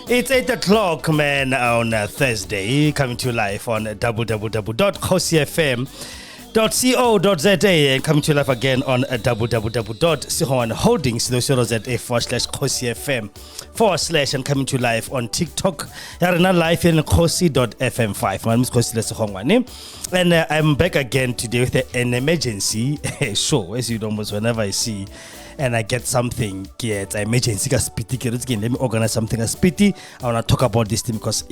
It's 8 o'clock, man, on Thursday, coming to you live on www.kgosiefm.co.za and coming to you live again on www.segongane.holdings.za/kgosiefm/ and coming to you live on TikTok. You're not live in kgosi.fm5. My name is Segongane, and I'm back again today with an emergency show, as you know, almost whenever I see and I get something, get emergency, let me organize something as pity. I want to talk about this thing because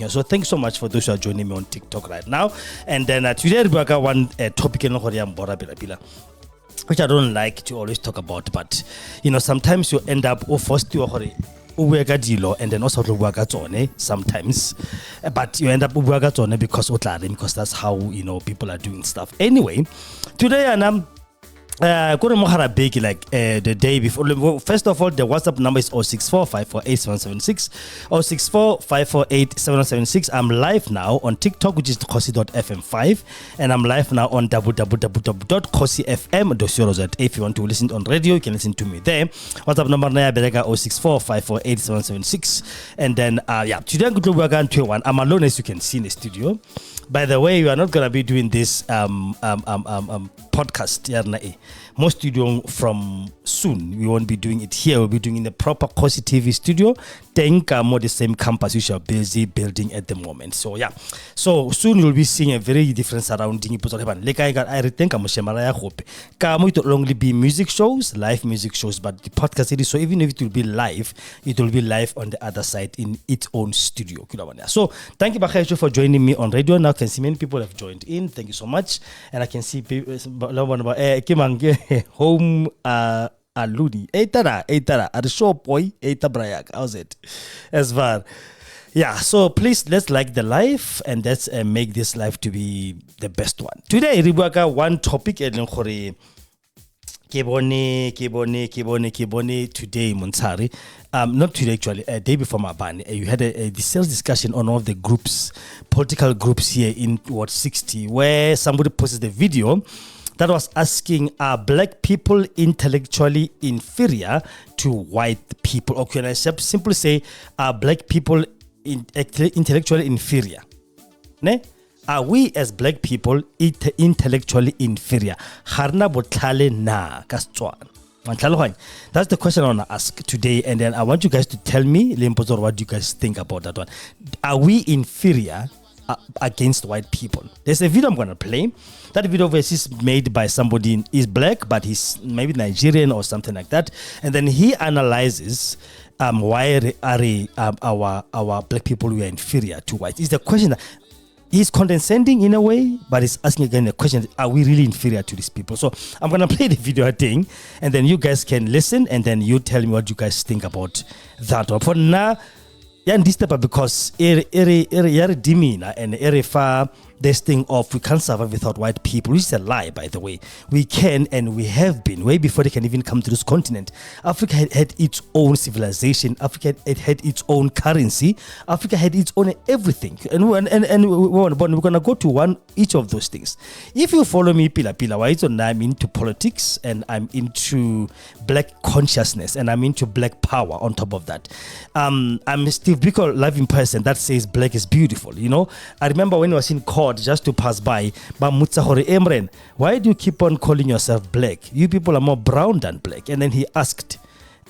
so thanks so much for those who are joining me on TikTok right now. And then today we got one topic which I don't like to always talk about, but you know, sometimes you end up first to and then also sometimes, but you end up because that's how, you know, people are doing stuff. Anyway, today and the day before. First of all, the WhatsApp number is 064-548-776, 064-548-776. I'm live now on TikTok, which is kgosi.fm5, and I'm live now on www.kgosiefm.co.za. If you want to listen on radio, you can listen to me there. WhatsApp number 064-548-776, and then today I'm alone, as you can see in the studio. By the way, we are not gonna be doing this podcast most studio from soon. We won't be doing it here. We'll be doing in the proper Kgosi TV studio. Think more the same campus which are busy building at the moment. So yeah, so soon you'll be seeing a very different surrounding. Like I think I'm hope it will only be music shows, live music shows, but the podcast is so even if it will be live on the other side in its own studio. So thank you Bakhayo for joining me on radio. Now I can see many people have joined in. Thank you so much, and I can see people home aludi eitara at the show boy brayak. How's it as far? Yeah, so please let's like the live and let's make this live to be the best one. Today Ribuaka one topic kebone today Monsari. Not today actually, a day before my ban, you had the sales discussion on all of the groups, political groups here in Ward 60, where somebody posted the video that was asking, are black people intellectually inferior to white people? Or can I simply say, are black people intellectually inferior? Ne? Are we as black people intellectually inferior? Harna botlale na kastswana. That's the question I want to ask today, and then I want you guys to tell me, Limpozor, what do you guys think about that one? Are we inferior against white people? There's a video I'm going to play. That video is made by somebody is black, but he's maybe Nigerian or something like that, and then he analyzes why are our black people we are inferior to whites. Is the question that he's condescending in a way, but he's asking again the question: are we really inferior to these people? So I'm gonna play the video thing, and then you guys can listen, and then you tell me what you guys think about that one. For now, this step because dimina and far this thing of we can't survive without white people, which is a lie, by the way. We can, and we have been way before they can even come to this continent. Africa had its own civilization. Africa had its own currency. Africa had its own everything, and we're gonna go to each of those things. If you follow me, Pila, I'm into politics and I'm into black consciousness and I'm into black power. On top of that, I'm Steve Biko, living person that says black is beautiful. You know, I remember when I was in court just to pass by, Emren, why do you keep on calling yourself black? You people are more brown than black. And then he asked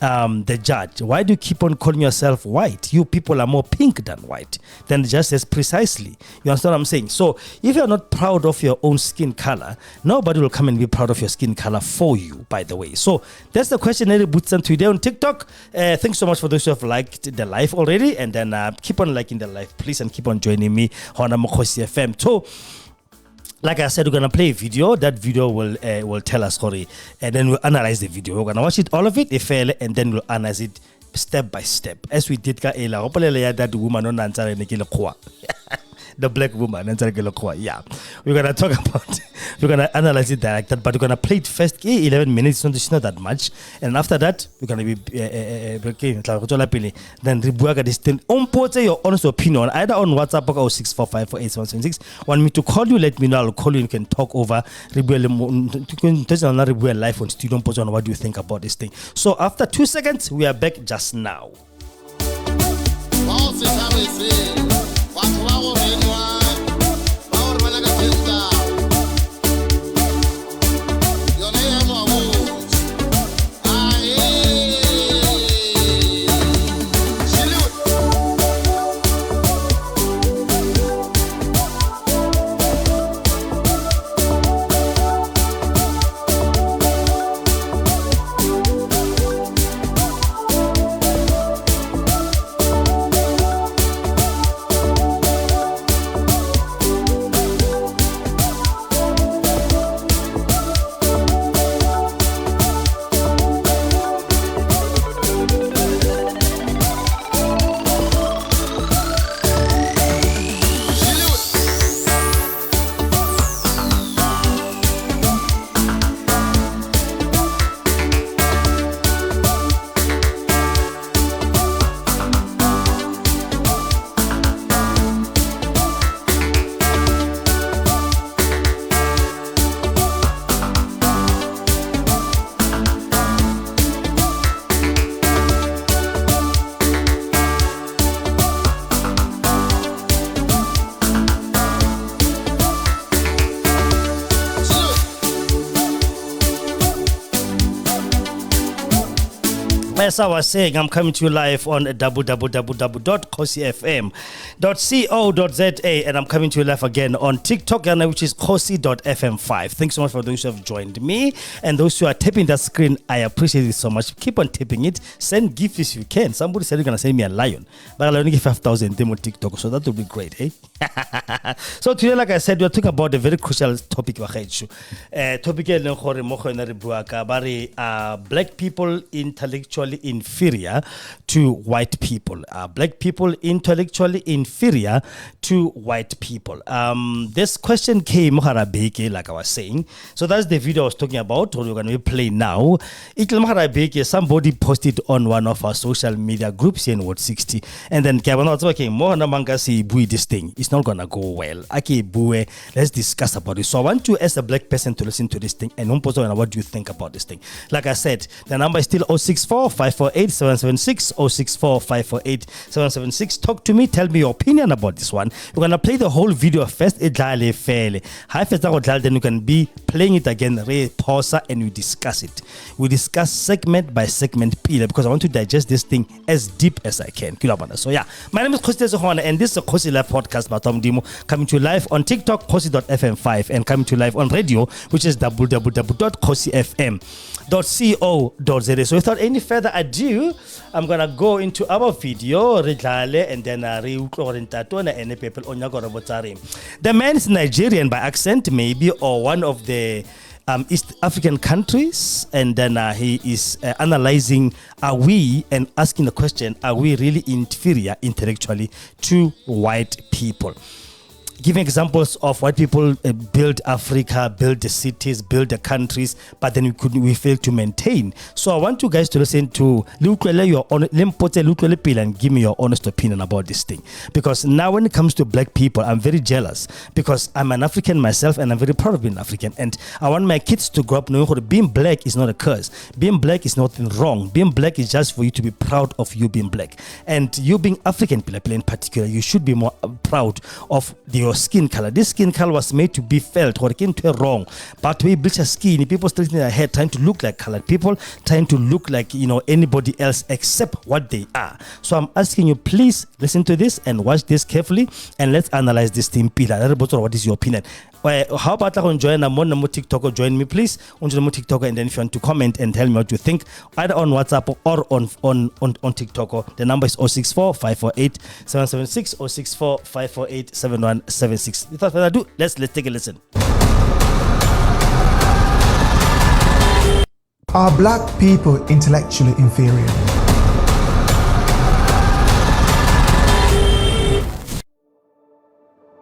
the judge, why do you keep on calling yourself white? You people are more pink than white. Then the judge says, precisely. You understand what I'm saying? So if you're not proud of your own skin color, nobody will come and be proud of your skin color for you, by the way. So that's the question that Butsan today on TikTok. Thanks so much for those who have liked the live already, and then keep on liking the live, please, and keep on joining me on Kgosi FM. So like I said, we're gonna play a video. That video will tell us story, and then we'll analyze the video. We're gonna watch it, all of it, and then we'll analyze it step by step, as we did. That woman on answer the black woman. Yeah, we're gonna talk about, we're gonna analyze it like that, but we're gonna play it first. 11 minutes, it's not that much, and after that we're gonna be then this thing. Your honest opinion either on WhatsApp or 645487176. Want me to call you? Let me know. I'll call you. You can talk over live on studio. What do you think about this thing? So after 2 seconds, we are back just now. As I was saying, I'm coming to you live on www.kgosiefm.co.za, and I'm coming to you live again on TikTok, which is kgosi.fm5. Thanks so much for those who have joined me, and those who are tapping that screen. I appreciate it so much. Keep on tapping it. Send gifts if you can. Somebody said you're gonna send me a lion, but I'll only give 5,000 them on TikTok, so that would be great, eh? So today, like I said, we're talking about a very crucial topic. Black people intellectually inferior to white people. Black people intellectually inferior to white people. This question came like I was saying. So that's the video I was talking about, what we're going to play now. Somebody posted on one of our social media groups here in Ward 60, and then this thing, it's not gonna go well. Let's discuss about it. So I want you as a black person to listen to this thing and what do you think about this thing. Like I said, the number is still 064-548-776, 064-548-776. Talk to me, tell me your opinion about this one. We're gonna play the whole video first. Then you can be playing it again, pause and we discuss it. We discuss segment by segment because I want to digest this thing as deep as I can. So yeah, my name is Kgosi and this is a Kgosi Live podcast by Tom Dimo, coming to you live on TikTok, kgosi.fm5, and coming to you live on radio, which is www.kgosiefm.co.za. So without any further ado, I'm gonna go into our video, and then the man is Nigerian by accent, maybe, or one of the East African countries, and then he is analyzing, are we, and asking the question, are we really inferior intellectually to white people? Giving examples of white people build Africa, build the cities, build the countries, but then we fail to maintain. So I want you guys to listen to and give me your honest opinion about this thing. Because now when it comes to black people, I'm very jealous because I'm an African myself and I'm very proud of being African. And I want my kids to grow up knowing that being black is not a curse. Being black is nothing wrong. Being black is just for you to be proud of you being black. And you being African in particular, you should be more proud of your skin color. This skin color was made to be felt or came to wrong. But we bleach our skin, people straightening their hair, trying to look like colored people, trying to look like anybody else except what they are. So I'm asking you, please listen to this and watch this carefully, and let's analyze this thing. What is your opinion? How about I join a TikTok or join me, please? On TikTok, and then if you want to comment and tell me what you think, either on WhatsApp or on TikTok. The number is 064-548-776, 064-548-7176. Without further ado, let's take a listen. Are black people intellectually inferior?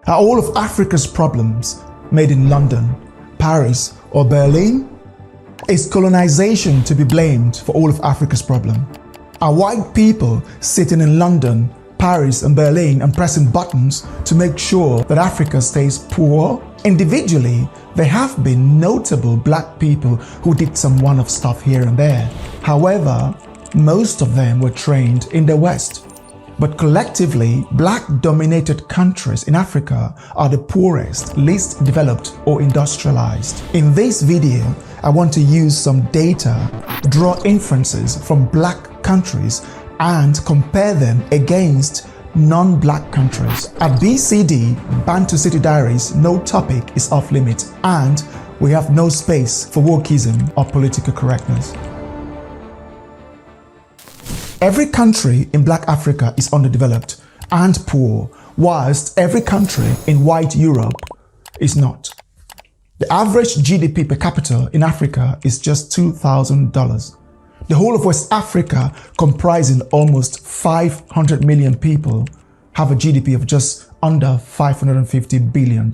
Are all of Africa's problems made in London, Paris, or Berlin? Is colonization to be blamed for all of Africa's problem? Are white people sitting in London, Paris, and Berlin and pressing buttons to make sure that Africa stays poor? Individually, there have been notable black people who did some one-off stuff here and there. However, most of them were trained in the West. But collectively, black-dominated countries in Africa are the poorest, least developed or industrialized. In this video, I want to use some data, draw inferences from black countries and compare them against non-black countries. At BCD, Bantu City Diaries, no topic is off limits and we have no space for wokeism or political correctness. Every country in black Africa is underdeveloped and poor, whilst every country in white Europe is not. The average GDP per capita in Africa is just $2,000. The whole of West Africa, comprising almost 500 million people, have a GDP of just under $550 billion.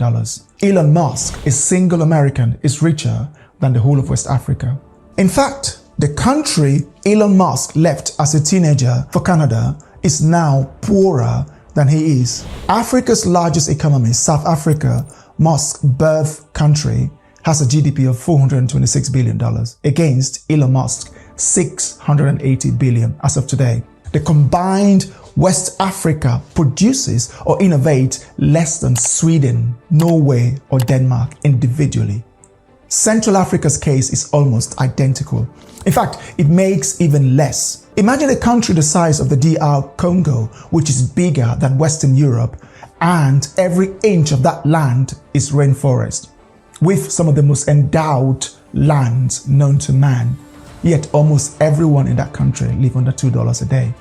Elon Musk, a single American, is richer than the whole of West Africa. In fact, the country Elon Musk left as a teenager for Canada is now poorer than he is. Africa's largest economy, South Africa, Musk's birth country, has a GDP of $426 billion against Elon Musk's $680 billion as of today. The combined West Africa produces or innovates less than Sweden, Norway, or Denmark individually. Central Africa's case is almost identical. In fact, it makes even less. Imagine a country the size of the DR Congo, which is bigger than Western Europe, and every inch of that land is rainforest, with some of the most endowed lands known to man. Yet almost everyone in that country lives under $2 a day.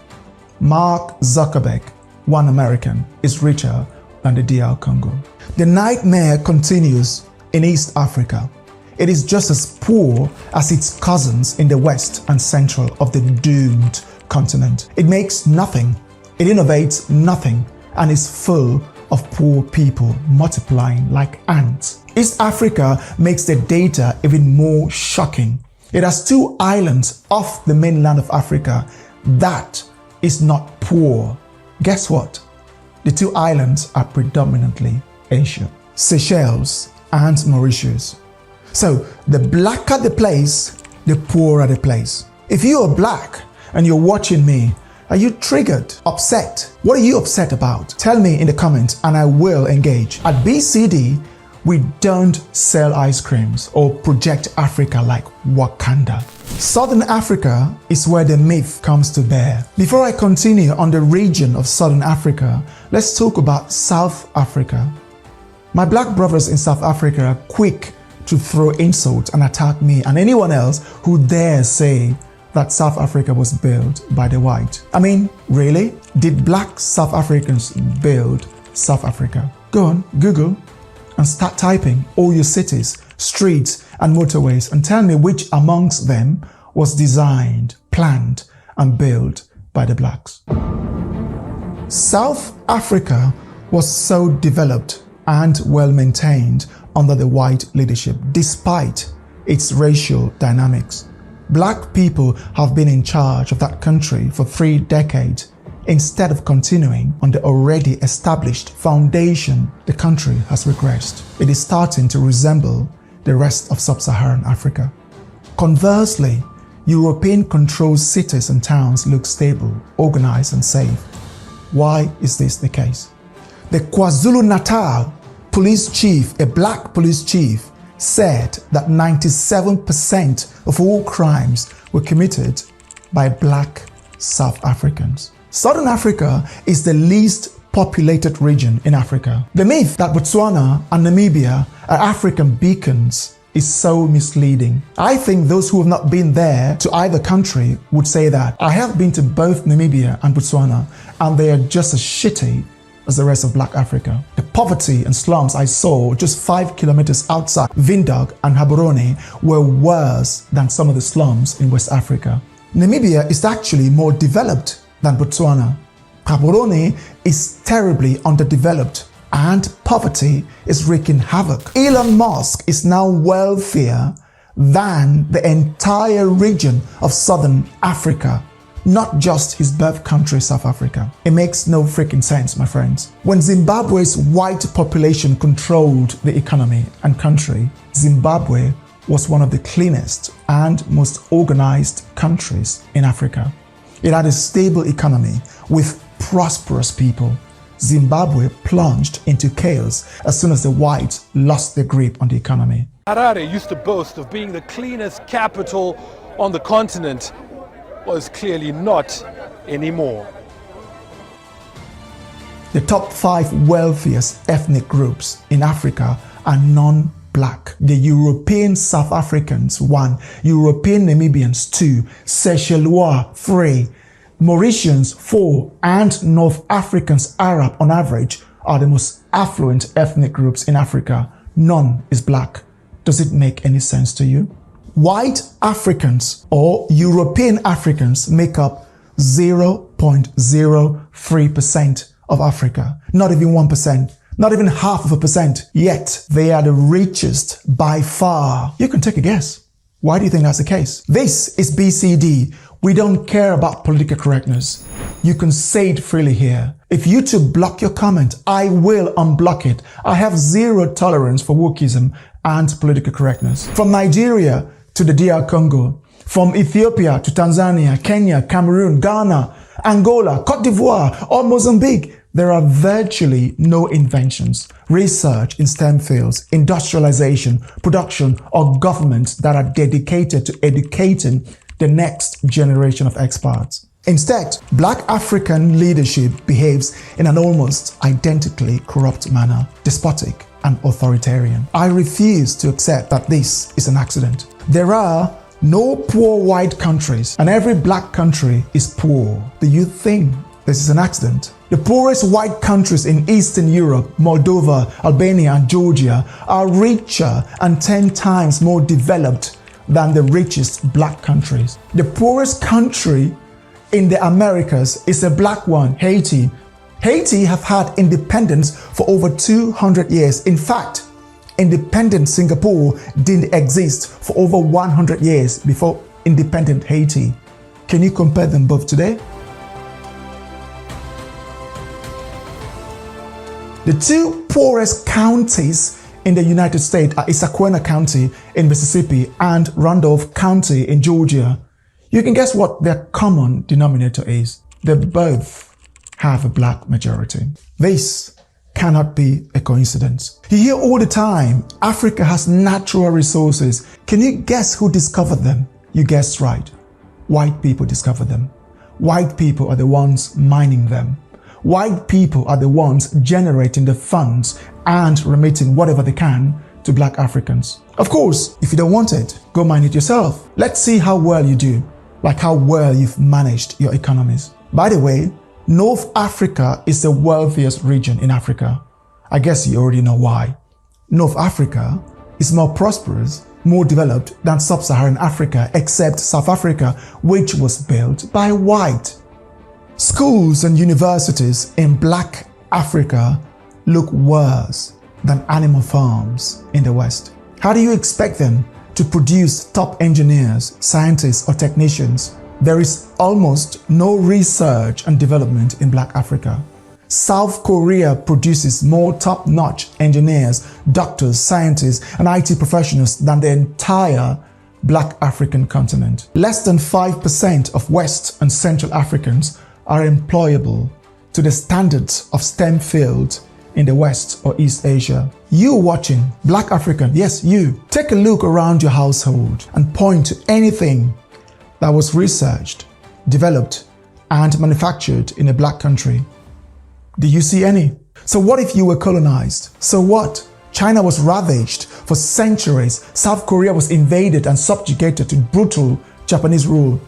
Mark Zuckerberg, one American, is richer than the DR Congo. The nightmare continues in East Africa. It is just as poor as its cousins in the west and central of the doomed continent. It makes nothing, it innovates nothing, and is full of poor people multiplying like ants. East Africa makes the data even more shocking. It has 2 islands off the mainland of Africa that is not poor. Guess what? The 2 islands are predominantly Asia: Seychelles and Mauritius. So the blacker the place, the poorer the place. If you are black and you're watching me, are you triggered, upset? What are you upset about? Tell me in the comments and I will engage. At BCD, we don't sell ice creams or project Africa like Wakanda. Southern Africa is where the myth comes to bear. Before I continue on the region of Southern Africa, let's talk about South Africa. My black brothers in South Africa are quick to throw insults and attack me and anyone else who dares say that South Africa was built by the white. I mean, really? Did black South Africans build South Africa? Go on, Google and start typing all your cities, streets and motorways and tell me which amongst them was designed, planned and built by the blacks. South Africa was so developed and well maintained under the white leadership, despite its racial dynamics. Black people have been in charge of that country for 3 decades. Instead of continuing on the already established foundation, the country has regressed. It is starting to resemble the rest of sub-Saharan Africa. Conversely, European-controlled cities and towns look stable, organized and safe. Why is this the case? The KwaZulu-Natal police chief, a black police chief, said that 97% of all crimes were committed by black South Africans. Southern Africa is the least populated region in Africa. The myth that Botswana and Namibia are African beacons is so misleading. I think those who have not been there to either country would say that. I have been to both Namibia and Botswana and they are just as shitty as the rest of black Africa. The poverty and slums I saw just 5 kilometers outside Windhoek and Gaborone were worse than some of the slums in West Africa. Namibia is actually more developed than Botswana. Gaborone is terribly underdeveloped and poverty is wreaking havoc. Elon Musk is now wealthier than the entire region of Southern Africa, not just his birth country, South Africa. It makes no freaking sense, my friends. When Zimbabwe's white population controlled the economy and country, Zimbabwe was one of the cleanest and most organized countries in Africa. It had a stable economy with prosperous people. Zimbabwe plunged into chaos as soon as the whites lost their grip on the economy. Harare used to boast of being the cleanest capital on the continent, was clearly not anymore. The top 5 wealthiest ethnic groups in Africa are non-black. The European South Africans 1, European Namibians 2, Seychellois 3, Mauritians 4, and North Africans Arab on average are the most affluent ethnic groups in Africa. None is black. Does it make any sense to you? White Africans or European Africans make up 0.03% of Africa. Not even 1%. Not even 0.5%. Yet they are the richest by far. You can take a guess. Why do you think that's the case? This is BCD. We don't care about political correctness. You can say it freely here. If you two block your comment, I will unblock it. I have zero tolerance for wokeism and political correctness. From Nigeria to the DR Congo, from Ethiopia to Tanzania, Kenya, Cameroon, Ghana, Angola, Cote d'Ivoire, or Mozambique, there are virtually no inventions, research in STEM fields, industrialization, production, or government that are dedicated to educating the next generation of experts. Instead, black African leadership behaves in an almost identically corrupt manner, despotic and authoritarian. I refuse to accept that this is an accident. There are no poor white countries, and every black country is poor. Do you think this is an accident? The poorest white countries in Eastern Europe, Moldova, Albania, and Georgia, are richer and 10 times more developed than the richest black countries. The poorest country in the Americas is a black one, Haiti. Haiti have had independence for over 200 years. In fact, independent Singapore didn't exist for over 100 years before independent Haiti. Can you compare them both today? The 2 poorest counties in the United States are Issaquah County in Mississippi and Randolph County in Georgia. You can guess what their common denominator is. They both have a black majority. This cannot be a coincidence. You hear all the time, Africa has natural resources. Can you guess who discovered them? You guessed right. White people discovered them. White people are the ones mining them. White people are the ones generating the funds and remitting whatever they can to black Africans. Of course, if you don't want it, go mine it yourself. Let's see how well you do, like how well you've managed your economies. By the way, North Africa is the wealthiest region in Africa. I guess you already know why. North Africa is more prosperous, more developed than sub-Saharan Africa, except South Africa, which was built by white. Schools and universities in black Africa look worse than animal farms in the West. How do you expect them to produce top engineers, scientists, or technicians? There is almost no research and development in black Africa. South Korea produces more top-notch engineers, doctors, scientists, and IT professionals than the entire black African continent. Less than 5% of West and Central Africans are employable to the standards of STEM fields in the West or East Asia. You watching, black African, yes you, take a look around your household and point to anything that was researched, developed, and manufactured in a black country. Do you see any? So what if you were colonized? So what? China was ravaged for centuries. South Korea was invaded and subjugated to brutal Japanese rule.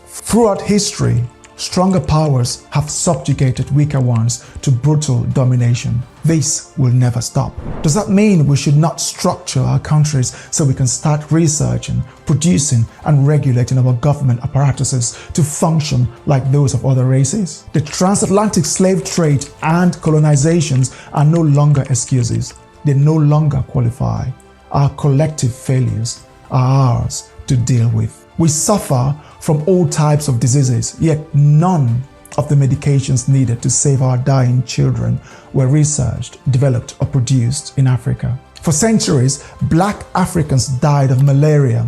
Throughout history, stronger powers have subjugated weaker ones to brutal domination. This will never stop. Does that mean we should not structure our countries so we can start researching, producing, and regulating our government apparatuses to function like those of other races? The transatlantic slave trade and colonizations are no longer excuses. They no longer qualify. Our collective failures are ours to deal with. We suffer from all types of diseases, yet none of the medications needed to save our dying children were researched, developed, or produced in Africa. For centuries, black Africans died of malaria.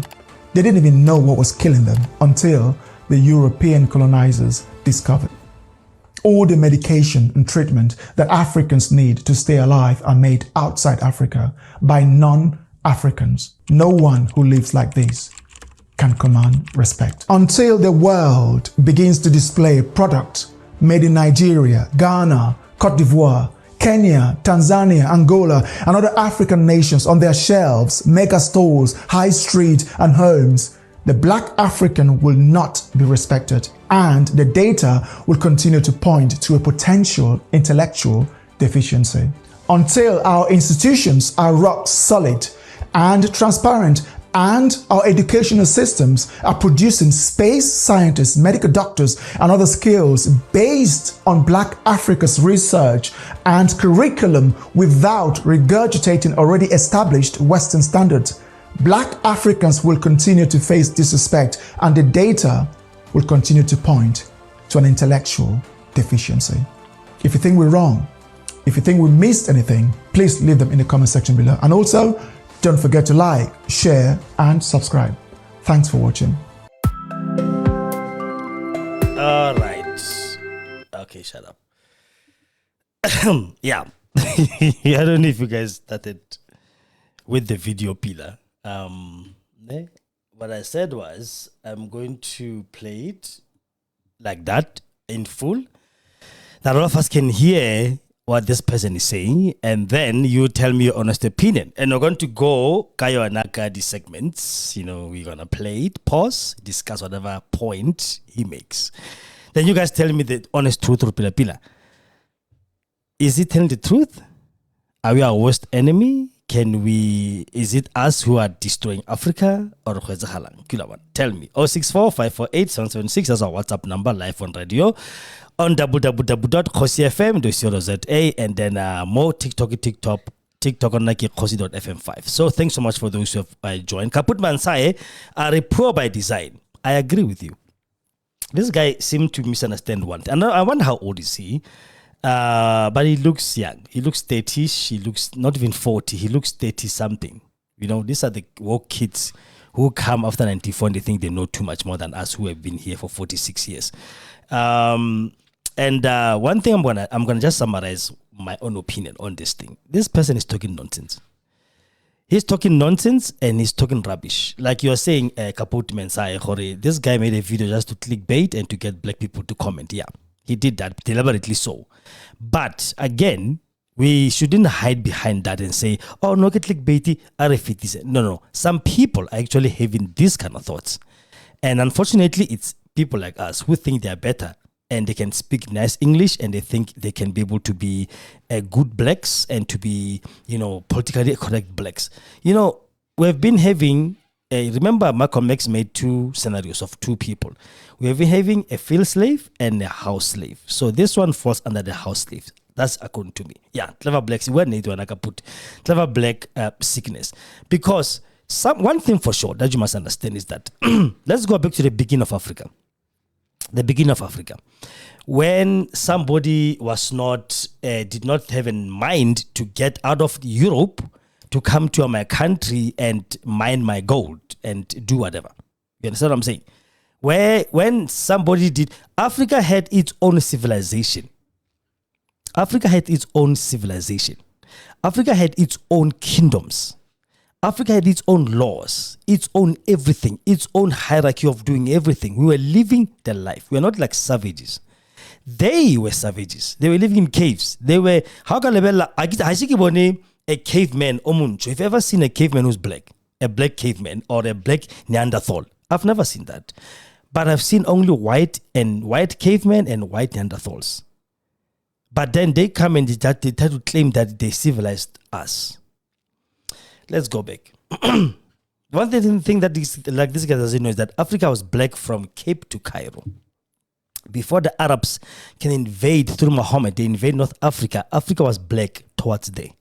They didn't even know what was killing them until the European colonizers discovered. All the medication and treatment that Africans need to stay alive are made outside Africa by non-Africans. No one who lives like this can command respect. Until the world begins to display products made in Nigeria, Ghana, Cote d'Ivoire, Kenya, Tanzania, Angola, and other African nations on their shelves, mega stores, high street, and homes, the Black African will not be respected, and the data will continue to point to a potential intellectual deficiency. Until our institutions are rock solid and transparent, and our educational systems are producing space scientists, medical doctors, and other skills based on Black Africa's research and curriculum without regurgitating already established Western standards, Black Africans will continue to face disrespect, and the data will continue to point to an intellectual deficiency. If you think we're wrong, if you think we missed anything, please leave them in the comment section below. And also, don't forget to like, share, and subscribe. Thanks for watching. All right. Okay, shut up. Yeah. I don't know if you guys started with the video pillar. What I said was I'm going to play it like that in full, that all of us can hear what this person is saying, and then you tell me your honest opinion. And we're going to go Kayo Anaka the segments. We're gonna play it, pause, discuss whatever point he makes. Then you guys tell me the honest truth or pila. Is he telling the truth? Are we our worst enemy? Is it us who are destroying Africa or Kula? Tell me. 064-548-776. That's our WhatsApp number, live on radio on www.kgosiefm.co.za, and then more TikTok on kgosi.fm5. So thanks so much for those who have joined. Kaput Mansae are a poor by design. I agree with you. This guy seemed to misunderstand one thing. And I wonder how old is he? But he looks young. He looks 30ish. He looks not even 40. He looks 30 something. These are the woke kids who come after 94 and they think they know too much more than us who have been here for 46 years. One thing I'm gonna just summarize my own opinion on this thing. This person is talking nonsense. He's talking nonsense and he's talking rubbish. Like you're saying, Kaput Mensai Khore, this guy made a video just to clickbait and to get black people to comment. Yeah, he did that deliberately so. But again, we shouldn't hide behind that and say, oh, no, get clickbaity, RFIT. No. Some people are actually having these kind of thoughts. And unfortunately, it's people like us who think they're better and they can speak nice English and they think they can be able to be good blacks and to be, politically correct blacks. We've been having, remember Malcolm X made two scenarios of two people. We've been having a field slave and a house slave. So this one falls under the house slave. That's according to me. Yeah, clever blacks. Where need to put clever black sickness. Because one thing for sure that you must understand is that let's go back to the beginning of Africa. The beginning of Africa, when somebody did not have in mind to get out of Europe to come to my country and mine my gold and do whatever. You understand what I'm saying? When somebody did, Africa had its own civilization. Africa had its own civilization. Africa had its own kingdoms. Africa had its own laws, its own everything, its own hierarchy of doing everything. We were living their life. We were not like savages. They were savages. They were living in caves. They were, how can a caveman, if you've ever seen a caveman who's black, a black caveman or a black Neanderthal, I've never seen that. But I've seen only white cavemen and white Neanderthals. But then they come and they try to claim that they civilized us. Let's go back. One thing that this guy doesn't know is that Africa was black from Cape to Cairo. Before the Arabs can invade through Muhammad, they invade North Africa. Africa was black towards there.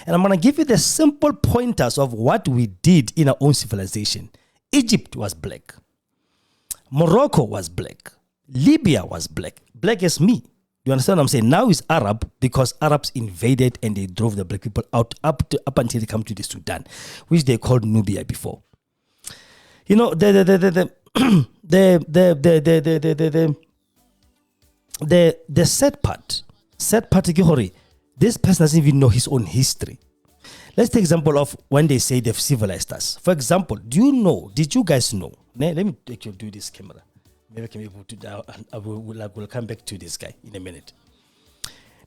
And I'm going to give you the simple pointers of what we did in our own civilization. Egypt was black. Morocco was black. Libya was black. Black as me. You understand what I'm saying? Now it's Arab because Arabs invaded and they drove the black people out up until they come to the Sudan, which they called Nubia before. The the sad part ke hore, this person doesn't even know his own history. Let's take example of when they say they've civilized us. For example, did you guys know? Let me actually do this camera. Maybe I can be able to, I will come back to this guy in a minute.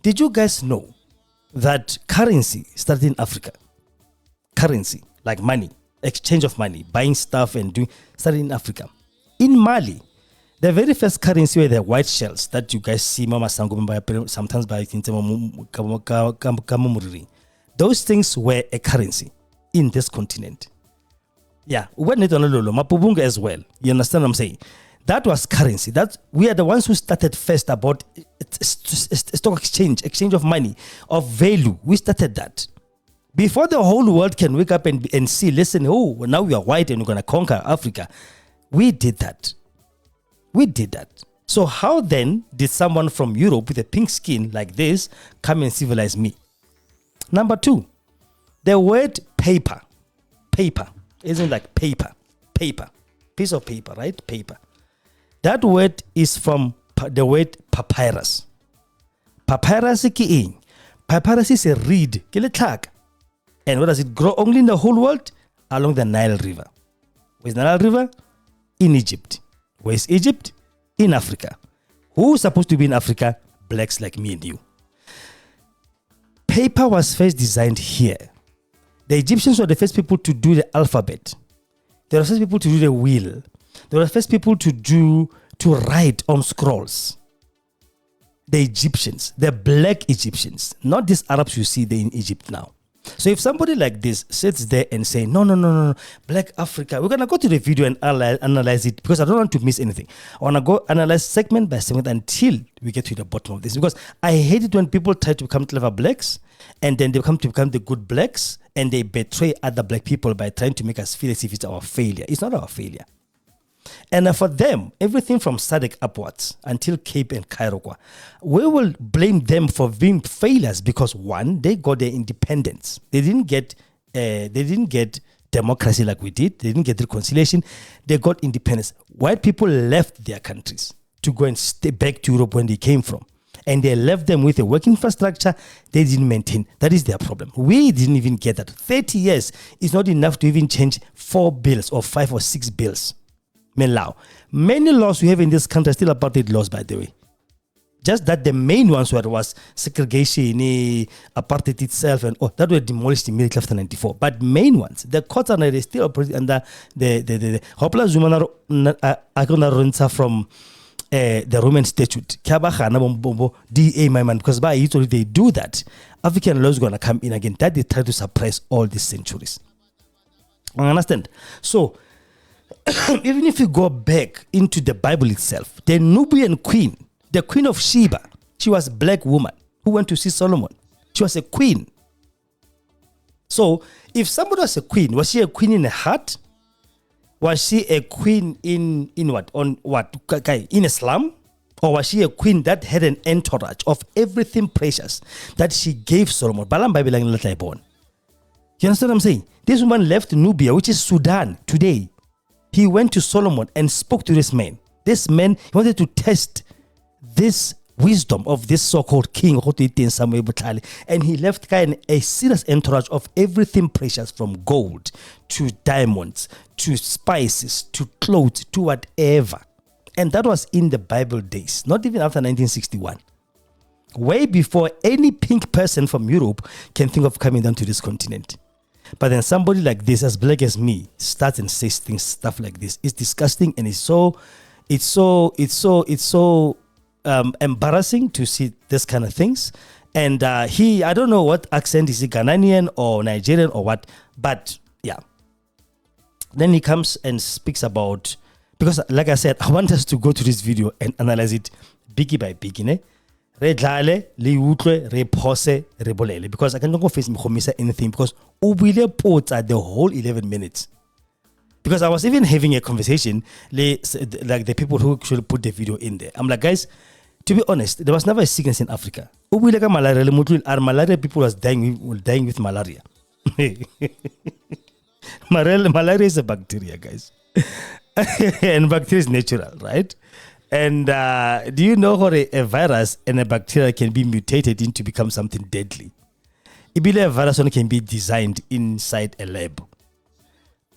Did you guys know that currency started in Africa? Currency, like money, exchange of money, buying stuff and doing, started in Africa. In Mali, the very first currency were the white shells that you guys see Mama Sango sometimes by Kamumuri. Those things were a currency in this continent. Yeah, Mapubunga as well. You understand what I'm saying? That was currency. That we are the ones who started first about stock exchange of money, of value. We started that. Before the whole world can wake up and see, listen, oh, now we are white and we're going to conquer Africa. We did that. We did that. So how then did someone from Europe with a pink skin like this come and civilize me? Number two, the word paper isn't like paper, piece of paper, right? Paper. That word is from the word papyrus. Papyrus is a reed. And where does it grow? Only in the whole world? Along the Nile River. Where's the Nile River? In Egypt. Where's Egypt? In Africa. Who's supposed to be in Africa? Blacks like me and you. Paper was first designed here. The Egyptians were the first people to do the alphabet. They were the first people to do the wheel. They were the first people to write on scrolls. The Egyptians, the black Egyptians, not these Arabs you see there in Egypt now. So if somebody like this sits there and say, no, Black Africa, we're going to go to the video and analyze it because I don't want to miss anything. I want to go analyze segment by segment until we get to the bottom of this, because I hate it when people try to become clever blacks and then they come to become the good blacks and they betray other black people by trying to make us feel as if it's our failure. It's not our failure. And for them, everything from SADC upwards until Cape and Cairo, we will blame them for being failures because one, they got their independence. They didn't get democracy like we did. They didn't get reconciliation. They got independence. White people left their countries to go and stay back to Europe when they came from. And they left them with a working infrastructure they didn't maintain. That is their problem. We didn't even get that. 30 years is not enough to even change 4 bills or 5 or 6 bills. Many laws we have in this country are still apartheid laws, by the way. Just that the main ones was segregation, apartheid itself, and that were demolished immediately after 94. But main ones, the courts are still operating under the Hopla Zumana from the Roman statute. DA, my man, because by usually they do that. African laws going to come in again. That they try to suppress all these centuries. I understand. So, even if you go back into the Bible itself, the Nubian queen, the queen of Sheba, she was a black woman who went to see Solomon. She was a queen. So, if somebody was a queen, was she a queen in a heart? Was she a queen in what? On what? In Islam? Or was she a queen that had an entourage of everything precious that she gave Solomon? You understand what I'm saying? This woman left Nubia, which is Sudan, today. He went to Solomon and spoke to this man. This man, he wanted to test this wisdom of this so-called king, and he left a serious entourage of everything precious, from gold to diamonds to spices to clothes to whatever. And that was in the Bible days, not even after 1961. Way before any pink person from Europe can think of coming down to this continent. But then somebody like this, as black as me, starts and says stuff like this. It's disgusting, and it's so embarrassing to see this kind of things. And I don't know what accent is, he Ghanaian or Nigerian or what, but yeah. Then he comes and speaks about, because like I said, I want us to go to this video and analyze it biggie by biggie, because I cannot go face anything, because the whole 11 minutes. Because I was even having a conversation like the people who should put the video in there. I'm like, guys, to be honest, there was never a sickness in Africa. Malaria people was dying with malaria. Malaria is a bacteria, guys. And bacteria is natural, right? And do you know how a virus and a bacteria can be mutated into become something deadly? A virus only can be designed inside a lab.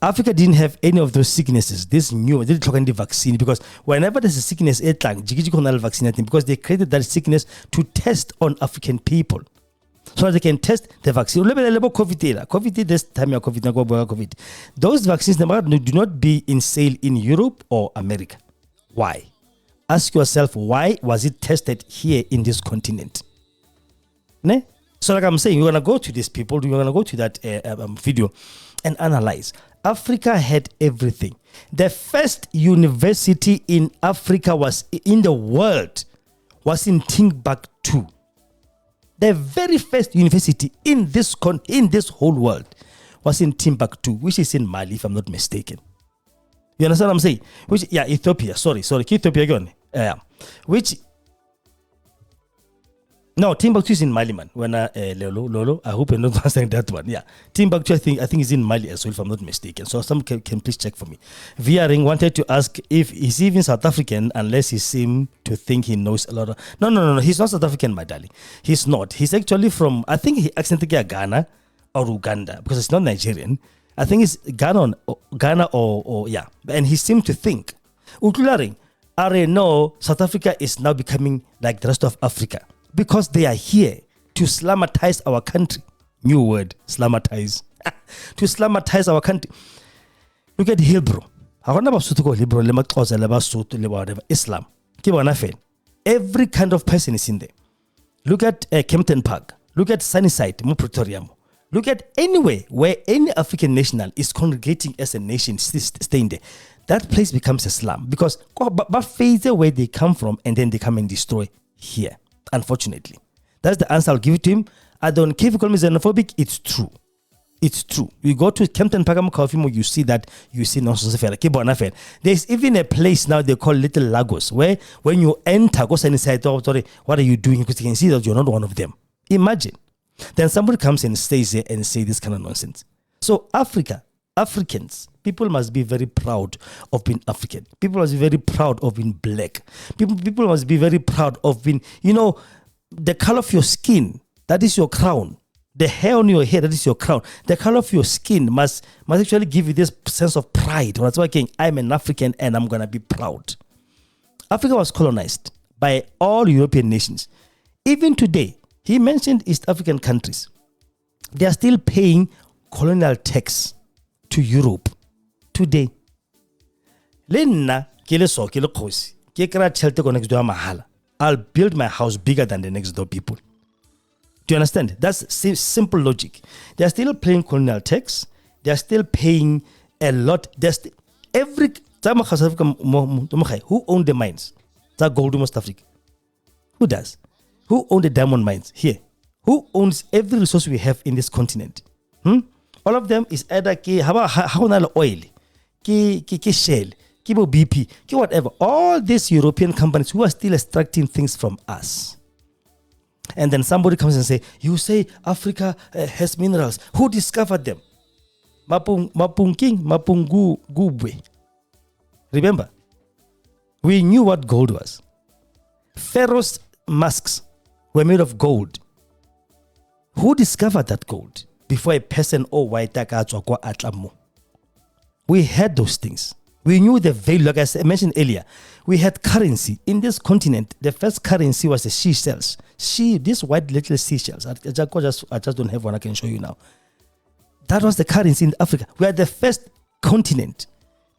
Africa didn't have any of those sicknesses. This new, they didn't the vaccine because whenever there's a sickness, because they created that sickness to test on African people. So they can test the vaccine. COVID, this time COVID. Those vaccines do not be in sale in Europe or America. Why? Ask yourself, why was it tested here in this continent? Ne? So like I'm saying, you're going to go to these people, you're going to go to that video and analyze. Africa had everything. The first university in Africa was in the world was in Timbuktu. The very first university in this whole world was in Timbuktu, which is in Mali, if I'm not mistaken. You understand what I'm saying? Ethiopia. Sorry. Ethiopia again. No, Timbuktu is in Mali, man. When Lolo, I hope you're not understanding that one. Yeah, Timbuktu, I think is in Mali as well, if I'm not mistaken. So some can please check for me. Via Ring wanted to ask if he's even South African, unless he seemed to think he knows a lot of. No. He's not South African, my darling. He's not. He's actually from. I think he accidentally got Ghana or Uganda because it's not Nigerian. I think it's Ghana or yeah. And he seemed to think. Utularing, I know South Africa is now becoming like the rest of Africa. Because they are here to slamatize our country. New word, slamatize. To slamatize our country. Look at Hebrew. Islam. Every kind of person is in there. Look at Kempton Park. Look at Sunnyside, Pretoria. Look at anywhere where any African national is congregating as a nation, staying there. That place becomes a slum. Because face where they come from and then they come and destroy here. Unfortunately, that's the answer I'll give it to him. I don't care if you call me xenophobic. It's true. You go to Kempton Park, you see that. You see nonsense. There's even a place now they call Little Lagos, where when you enter, go inside. What are you doing? Because you can see that you're not one of them. Imagine. Then somebody comes and stays there and say this kind of nonsense. So Africans, people must be very proud of being African. People must be very proud of being black. People must be very proud of being, the color of your skin, that is your crown. The hair on your head, that is your crown. The color of your skin must actually give you this sense of pride. That's why I'm an African and I'm going to be proud. Africa was colonized by all European nations. Even today, he mentioned East African countries. They are still paying colonial tax to Europe today. I'll build my house bigger than the next door people. Do you understand? That's simple logic. They are still paying colonial tax. They are still paying a lot. Who owns the mines? That's gold in West Africa. Who does? Who owns the diamond mines here? Who owns every resource we have in this continent? All of them is either oil, shell, BP, whatever. All these European companies who are still extracting things from us. And then somebody comes and say, you say Africa has minerals. Who discovered them? Mapungubwe. Remember, we knew what gold was. Pharaoh's masks were made of gold. Who discovered that gold before a person or white atlamu? We had those things. We knew the value, like I mentioned earlier. We had currency in this continent. The first currency was the seashells. These white little seashells. I just don't have one I can show you now. That was the currency in Africa. We are the first continent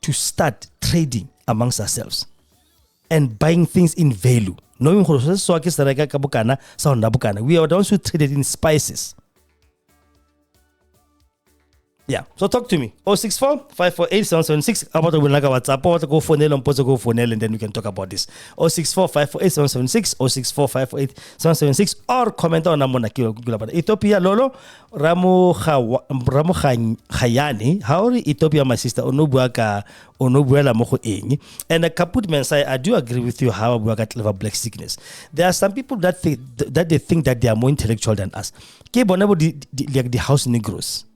to start trading amongst ourselves and buying things in value. We are the ones who traded in spices. Yeah, so talk to me. 064 548 776. About the WhatsApp, go phone and then we can talk about this. 064 548 776, 064 548 776, or comment on Ethiopia Lolo Ramu Khayani. How Ethiopia, my sister, Onobuaka Onobuela Moko Eng. And a kaput mensai, I do agree with you how we got liver black sickness. There are some people that they think that they are more intellectual than us. Like the house Negroes.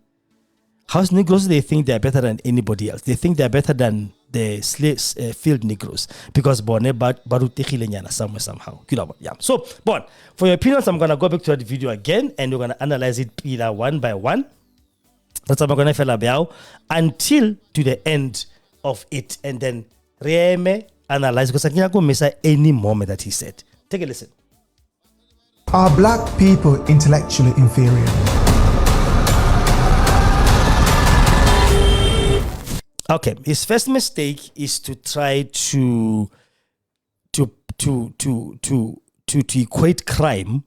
House Negroes, they think they are better than anybody else. They think they are better than field Negroes because bone barutegilenyana somewhere somehow. Yeah. So, Bon, for your opinions, I'm gonna go back to that video again and we're gonna analyze it one by one. That's how I'm gonna feel about until to the end of it, and then analyze because I can't miss any moment that he said. Take a listen. Are black people intellectually inferior? Okay, his first mistake is to try to equate crime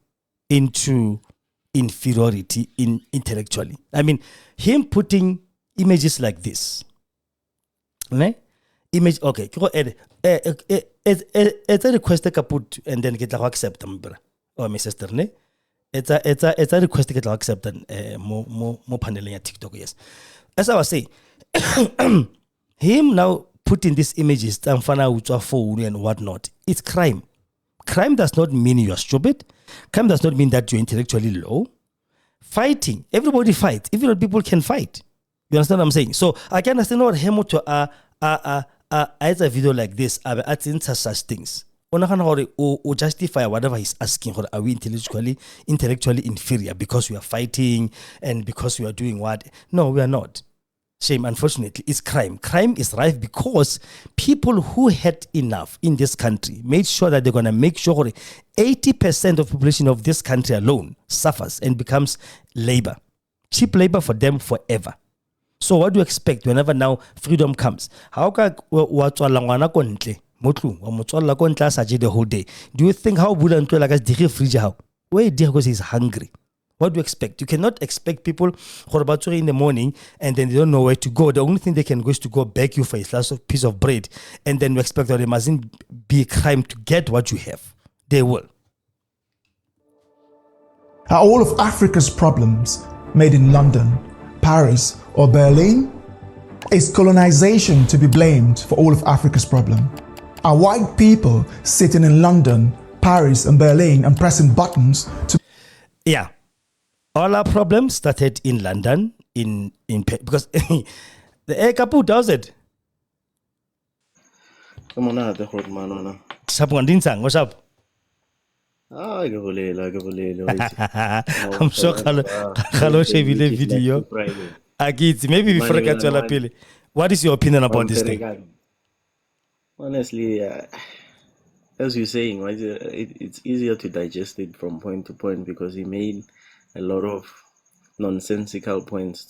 into inferiority intellectually. I mean, him putting images like this. Ne? Image, okay, it's a request I put and then get accept them, or my sister, ne? It's a request to get accepted more paneling at TikTok, yes. As I was saying, him now putting these images phone and whatnot, it's crime. Crime does not mean you're stupid. Crime does not mean that you're intellectually low. Fighting, everybody fights. Even people can fight. You understand what I'm saying? So I can understand what him to as a video like this, at such things. Or justify whatever he's asking. Are we intellectually inferior because we are fighting and because we are doing what? No, we are not. Shame, unfortunately, is crime. Crime is rife because people who had enough in this country made sure that they're going to make sure 80% of the population of this country alone suffers and becomes labor. Cheap labor for them forever. So what do you expect whenever now freedom comes? How can the whole day? Do you think how would where because he's hungry? What do you expect? You cannot expect people who are in the morning and then they don't know where to go. The only thing they can go is to go beg you for a last piece of bread, and then you expect that it mustn't be a crime to get what you have. They will. Are all of Africa's problems made in London, Paris, or Berlin? Is colonization to be blamed for all of Africa's problem? Are white people sitting in London, Paris, and Berlin and pressing buttons to... Yeah. All our problems started in London, because the air kaput does it. Come on out, the hot man. What's up? Ah, I'm sure Hello Chevy video. Maybe before I get to la pele. What is your opinion about this thing? Honestly, as you're saying, it's easier to digest it from point to point because he made a lot of nonsensical points.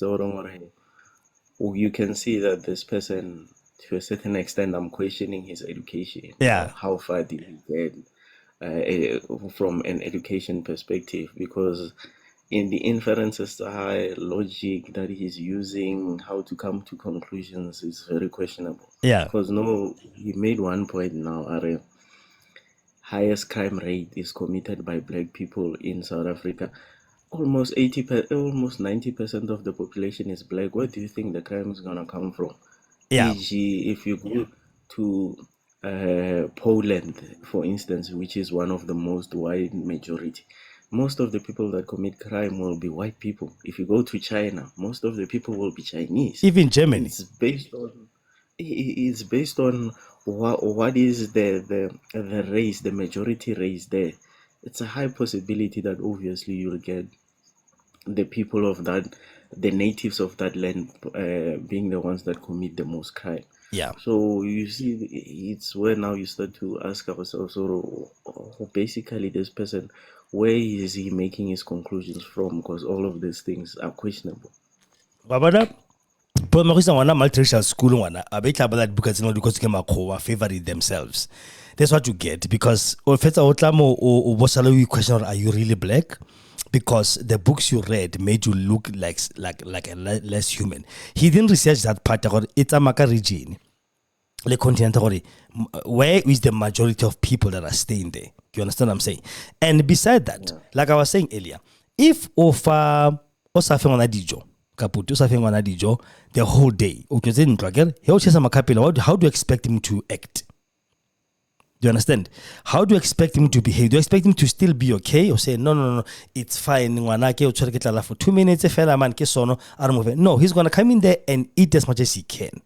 You can see that this person, to a certain extent, I'm questioning his education. Yeah. How far did he get from an education perspective? Because in the inferences, the high logic that he's using, how to come to conclusions is very questionable. Yeah. Because he made one point now, highest crime rate is committed by black people in South Africa. Almost 90% of the population is black. Where do you think the crime is gonna come from? Yeah. E.g., if you go to Poland, for instance, which is one of the most white majority, most of the people that commit crime will be white people. If you go to China, most of the people will be Chinese. Even Germany. It's based on what is the race, the majority race there. It's a high possibility that obviously you'll get the people of that, the natives of that land, being the ones that commit the most crime. Yeah. So you see, it's where now you start to ask ourselves, basically this person, where is he making his conclusions from? Because all of these things are questionable. Babada, multiracial school because favorite themselves. That's what you get because you question, are you really black? Because the books you read made you look like a less human. He didn't research that part. It's a Maka region, the continent. Where is the majority of people that are staying there? You understand what I'm saying? And beside that, like I was saying earlier, if Ofa Osafengonadijo, Kaputu Osafengonadijo, the whole day, how do you expect him to act? Do you understand? How do you expect him to behave? Do you expect him to still be okay or say, no, it's fine. For 2 minutes, no, he's going to come in there and eat as much as he can.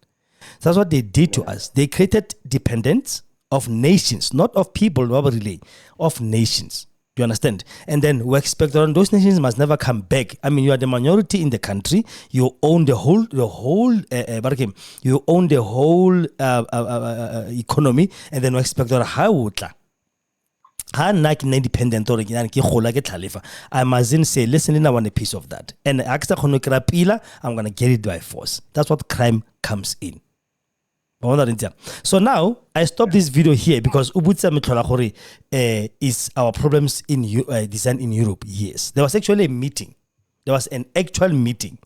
That's what they did to us. They created dependence of nations, not of people, really, of nations. You understand? And then we expect that those nations must never come back. I mean, you are the minority in the country. You own the whole economy, and then we expect that how I'm not independent or I must say, listen, I want a piece of that. And I'm gonna get it by force. That's what crime comes in. So now I stop this video here because is our problems in design in Europe. Yes, there was actually a meeting. There was an actual meeting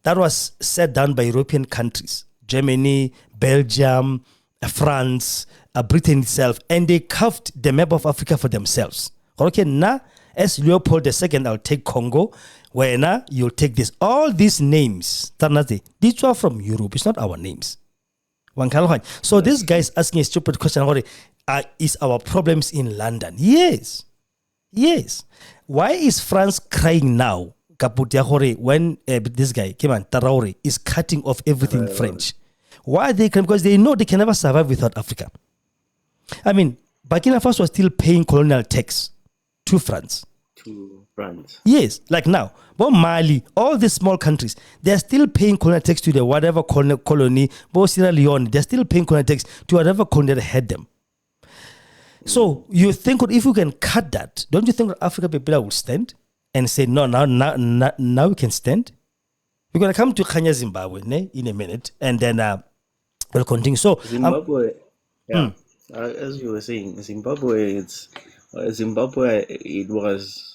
that was set down by European countries, Germany, Belgium, France, Britain itself, and they carved the map of Africa for themselves. Okay, now as Leopold II, I'll take Congo. Where now you'll take this. All these names, these are from Europe. It's not our names. So this guy is asking a stupid question. Is our problems in London? Yes. Why is France crying now? When this guy, Traoré, is cutting off everything French. Why are they crying? Because they know they can never survive without Africa. I mean, Burkina Faso was still paying colonial tax to France. Yes, like now. But Mali, all these small countries, they're still paying colonial tax to the whatever colony. But Sierra Leone, they're still paying colonial tax to whatever colony that had them. So you think if we can cut that, don't you think that Africa people will stand and say, no, now we can stand? We're going to come to Kenya, Zimbabwe in a minute, and then we'll continue. So Zimbabwe, as you were saying, Zimbabwe, it was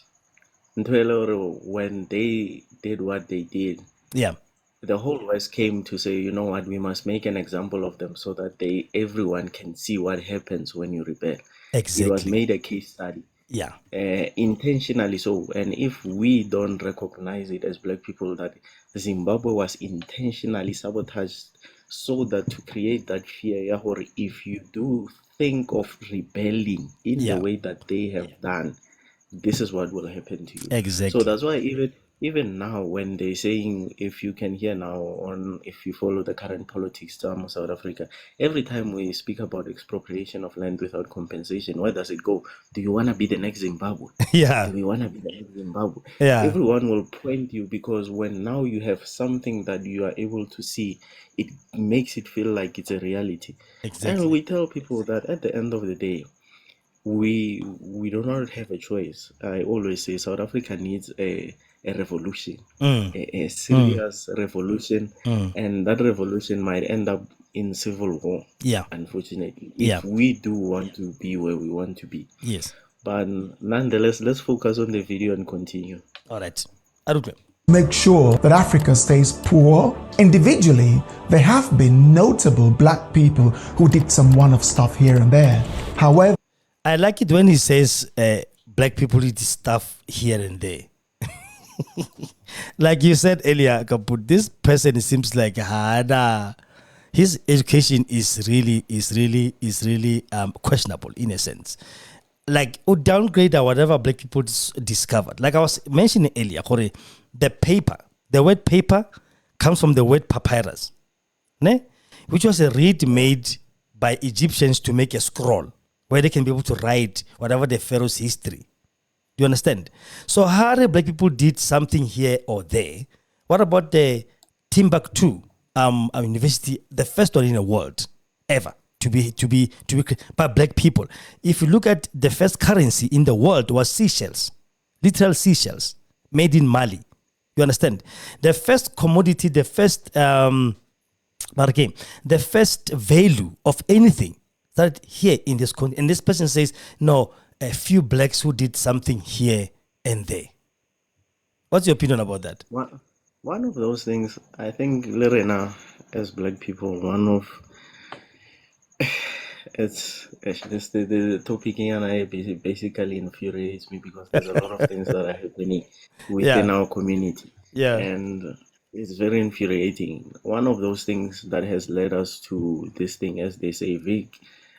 when they did what they did. Yeah. The whole West came to say, you know what, we must make an example of them so that everyone can see what happens when you rebel. Exactly. It was made a case study. Yeah. Intentionally so. And if we don't recognize it as Black people, that Zimbabwe was intentionally sabotaged so that to create that fear, if you do think of rebelling in the way that they have done, this is what will happen to you. Exactly. So that's why even now when they're saying, if you can hear now if you follow the current politics of South Africa, every time we speak about expropriation of land without compensation, where does it go? Do you want to be the next Zimbabwe? Yeah. Do you want to be the next Zimbabwe? Yeah. Everyone will point you, because when now you have something that you are able to see, it makes it feel like it's a reality. Exactly. And we tell people that at the end of the day, we do not have a choice. I always say South Africa needs a revolution, a serious revolution, and that revolution might end up in civil war. Yeah, unfortunately, if we do want to be where we want to be. Yes, but nonetheless, let's focus on the video and continue. All right, make sure that Africa stays poor. Individually, there have been notable Black people who did some one-off stuff here and there. However, I like it when he says Black people did stuff here and there. Like you said earlier, Kaput, this person seems like his education is really questionable in a sense. Like downgrade or whatever Black people discovered. Like I was mentioning earlier, the word paper comes from the word papyrus, which was a reed made by Egyptians to make a scroll where they can be able to write whatever the Pharaoh's history. You understand? So how the Black people did something here or there. What about the Timbuktu university, the first one in the world ever to be by Black people? If you look at the first currency in the world was seashells, literal seashells made in Mali. You understand? The first commodity, the first value of anything that here in this country, and this person says, no, a few Blacks who did something here and there. What's your opinion about that? One of those things, I think, Lorena, as Black people, one of the topic and I basically infuriates me, because there's a lot of things that are happening within our community. Yeah. And it's very infuriating. One of those things that has led us to this thing, as they say,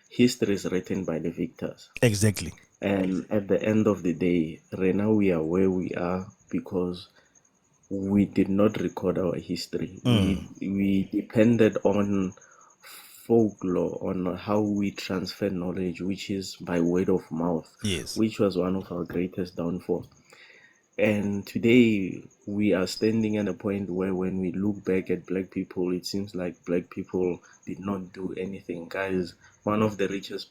history is written by the victors. Exactly. And at the end of the day, right now we are where we are because we did not record our history. We depended on folklore on how we transfer knowledge, which is by word of mouth, Yes. which was one of our greatest downfall. And today we are standing at a point where when we look back at black people, it seems like black people did not do anything. Guys, one of the richest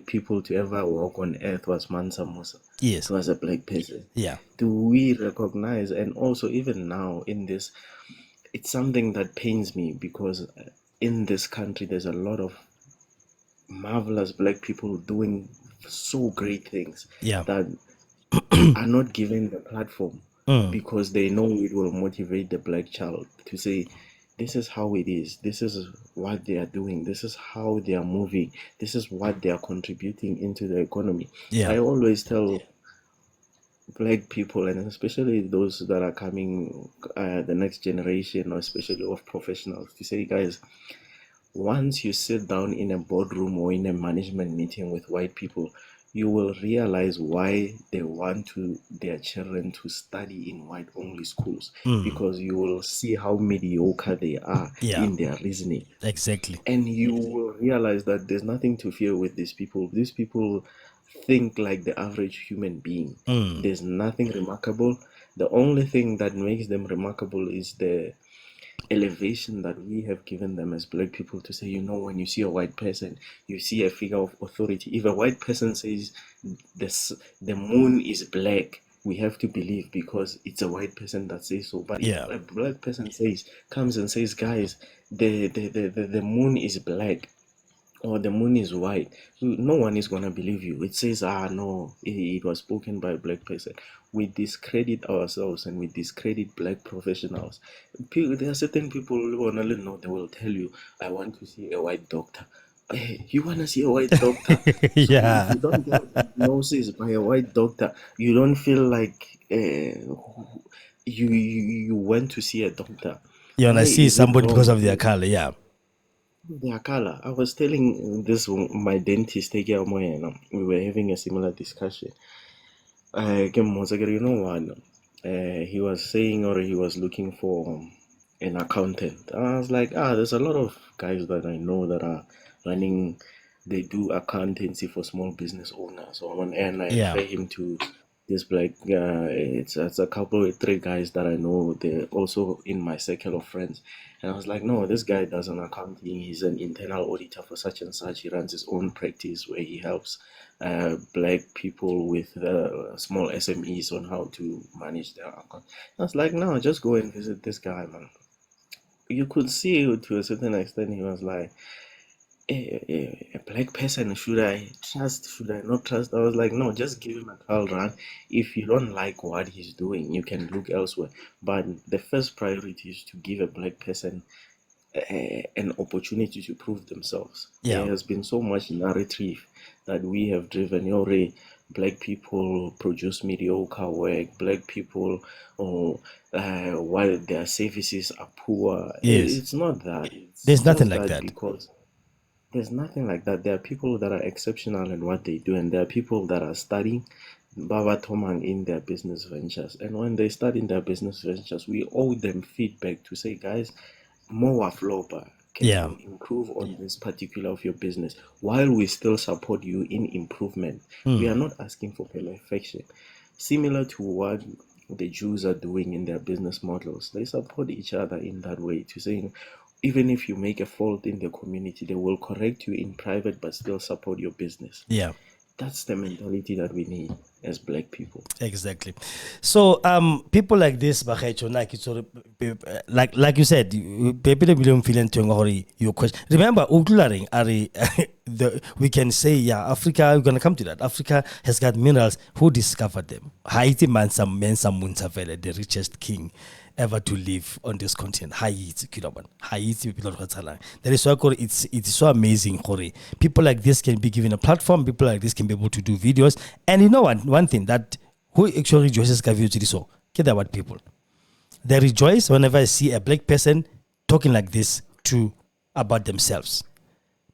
people to ever walk on earth was Mansa Musa. Yes. He was a black person. Yeah. Do we recognize, and also even now in this, it's something that pains me because in this country there's a lot of marvelous black people doing so great things that are not given the platform because they know it will motivate the black child to say, this is how it is, this is what they are doing, this is how they are moving, this is what they are contributing into the economy. I always tell black people, and especially those that are coming, the next generation, or especially of professionals, to say, guys, once you sit down in a boardroom or in a management meeting with white people, you will realize why they want their children to study in white-only schools, because you will see how mediocre they are in their reasoning. Exactly. And you will realize that there's nothing to fear with these people. These people think like the average human being. There's nothing remarkable. The only thing that makes them remarkable is the elevation that we have given them as black people, to say, you know, when you see a white person, you see a figure of authority. If a white person says the moon is black, we have to believe because it's a white person that says so. But if a black person comes and says, guys, the moon is black or the moon is white, no one is going to believe you. It says, no, it was spoken by a black person. We discredit ourselves and we discredit black professionals. There are certain people who only know, they will tell you, I want to see a white doctor. Hey, you want to see a white doctor? So if you don't get a diagnosis by a white doctor, you don't feel like you went to see a doctor. You want to see somebody because of their color, their color. I was telling my dentist, we were having a similar discussion. You know what? He was saying, or he was looking for an accountant. And I was like, there's a lot of guys that I know that are running, they do accountancy for small business owners. And I refer him to this black, it's a couple of 3 guys that I know, they're also in my circle of friends. And I was like, no, this guy does an accounting, he's an internal auditor for such and such, he runs his own practice where he helps black people with small SMEs on how to manage their account. I was like, no, just go and visit this guy, man. You could see to a certain extent, he was like, a black person, should I trust, should I not trust? I was like, no, just give him a trial run. If you don't like what he's doing, you can look elsewhere. But the first priority is to give a black person an opportunity to prove themselves. There has been so much narrative that we have driven. Black people produce mediocre work, black people, while their services are poor. It's not that. There's nothing like that. Because there's nothing like that. There are people that are exceptional in what they do, and there are people that are studying Baba Tomang in their business ventures. And when they start in their business ventures, we owe them feedback to say, guys, more flopa. Can you improve on this particular of your business while we still support you in improvement? We are not asking for perfection. Similar to what the Jews are doing in their business models, they support each other in that way, to saying, even if you make a fault in the community, they will correct you in private but still support your business. That's the mentality that we need as black people. Exactly. So people like this, like you said, people will feel your question. Remember, we can say, Africa, we're gonna come to that. Africa has got minerals. Who discovered them? Haiti Mansa Muntavele, the richest king ever to live on this continent. Haiti, people that is why it's so amazing. People like this can be given a platform. People like this can be able to do videos. And you know what? One thing that who actually rejoices about people. They rejoice whenever I see a black person talking like this about themselves.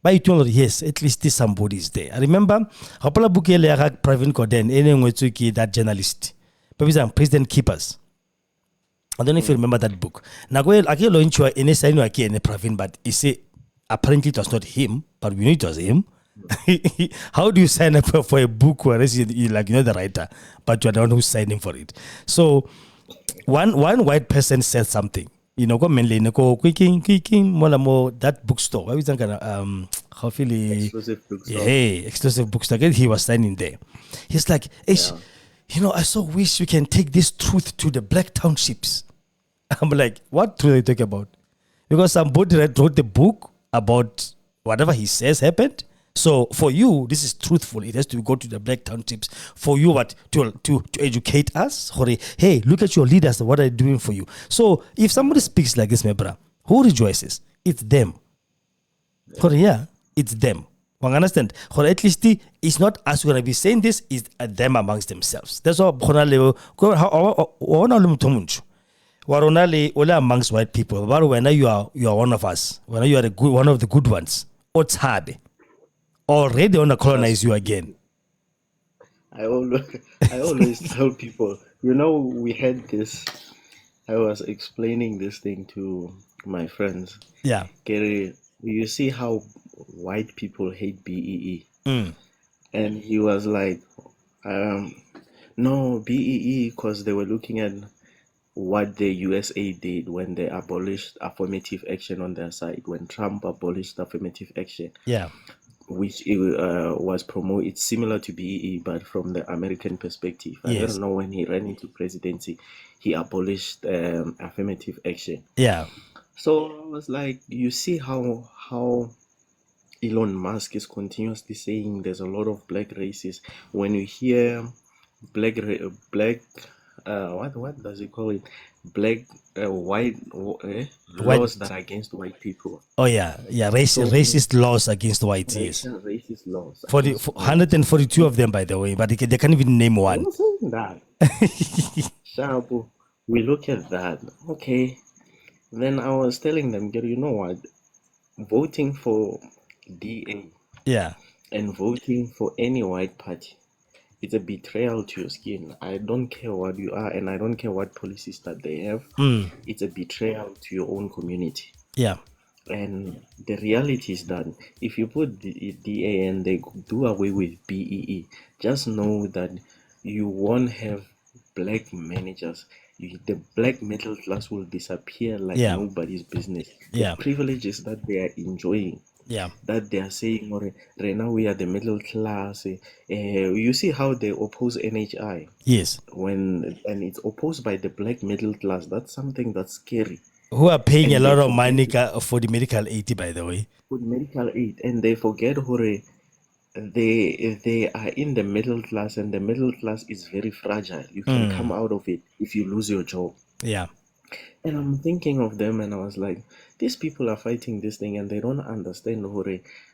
But you told yes, at least somebody is there. I remember Pravin Koden, that journalist, President Keepers. I don't know if you remember that book. Now, I can't launch in a Pravin, but it's apparently it was not him, but we knew it was him. How do you sign up for a book whereas you like the writer, but you're the one who's signing for it? So one white person said something. Go mainly go quick more that bookstore. Why was that gonna Exclusive bookstore. Yeah, exclusive bookstore. He was standing there. He's like, I so wish we can take this truth to the black townships. I'm like, what truth are you talking about? Because somebody wrote the book about whatever he says happened. So for you, this is truthful. It has to go to the black townships for you, to educate us. Hey, look at your leaders. What are they doing for you? So if somebody speaks like this, my brother, who rejoices? It's them. Yeah, it's them. You understand? At least it's not us who are going to be saying this. It's them amongst themselves. That's what Waronale only amongst white people. But when you are one of us, when you are one of the good ones, what's hard? Already want to colonize you again. I always tell people, we had this. I was explaining this thing to my friends. Yeah. Gary, you see how white people hate BEE, and he was like, no BEE, because they were looking at what the USA did when they abolished affirmative action on their side, when Trump abolished affirmative action. Yeah. Which was promoted. It's similar to BEE, but from the American perspective. I don't know, when he ran into presidency, he abolished affirmative action. Yeah. So I was like, you see how Elon Musk is continuously saying there's a lot of black racists. When you hear black what does he call it? Black white laws that are against white people. Oh yeah, racist laws against whites. Yes, racist laws. 142 of them, by the way, but they can't even name one. I'm saying that. Shabu, we look at that. Okay, then I was telling them, you know what? Voting for DA, and voting for any white party, it's a betrayal to your skin. I don't care what you are, and I don't care what policies that they have. It's a betrayal to your own community. Yeah. And the reality is that if you put the DA and they do away with BEE, just know that you won't have black managers. The black middle class will disappear like nobody's business. The privileges that they are enjoying. That they are saying, right now we are the middle class. You see how they oppose NHI. Yes. And it's opposed by the black middle class. That's something that's scary. Who are paying a lot of money for the medical aid, by the way. For the medical aid, and they forget they are in the middle class, and the middle class is very fragile. You can come out of it if you lose your job. Yeah. And I'm thinking of them, and I was like, these people are fighting this thing, and they don't understand,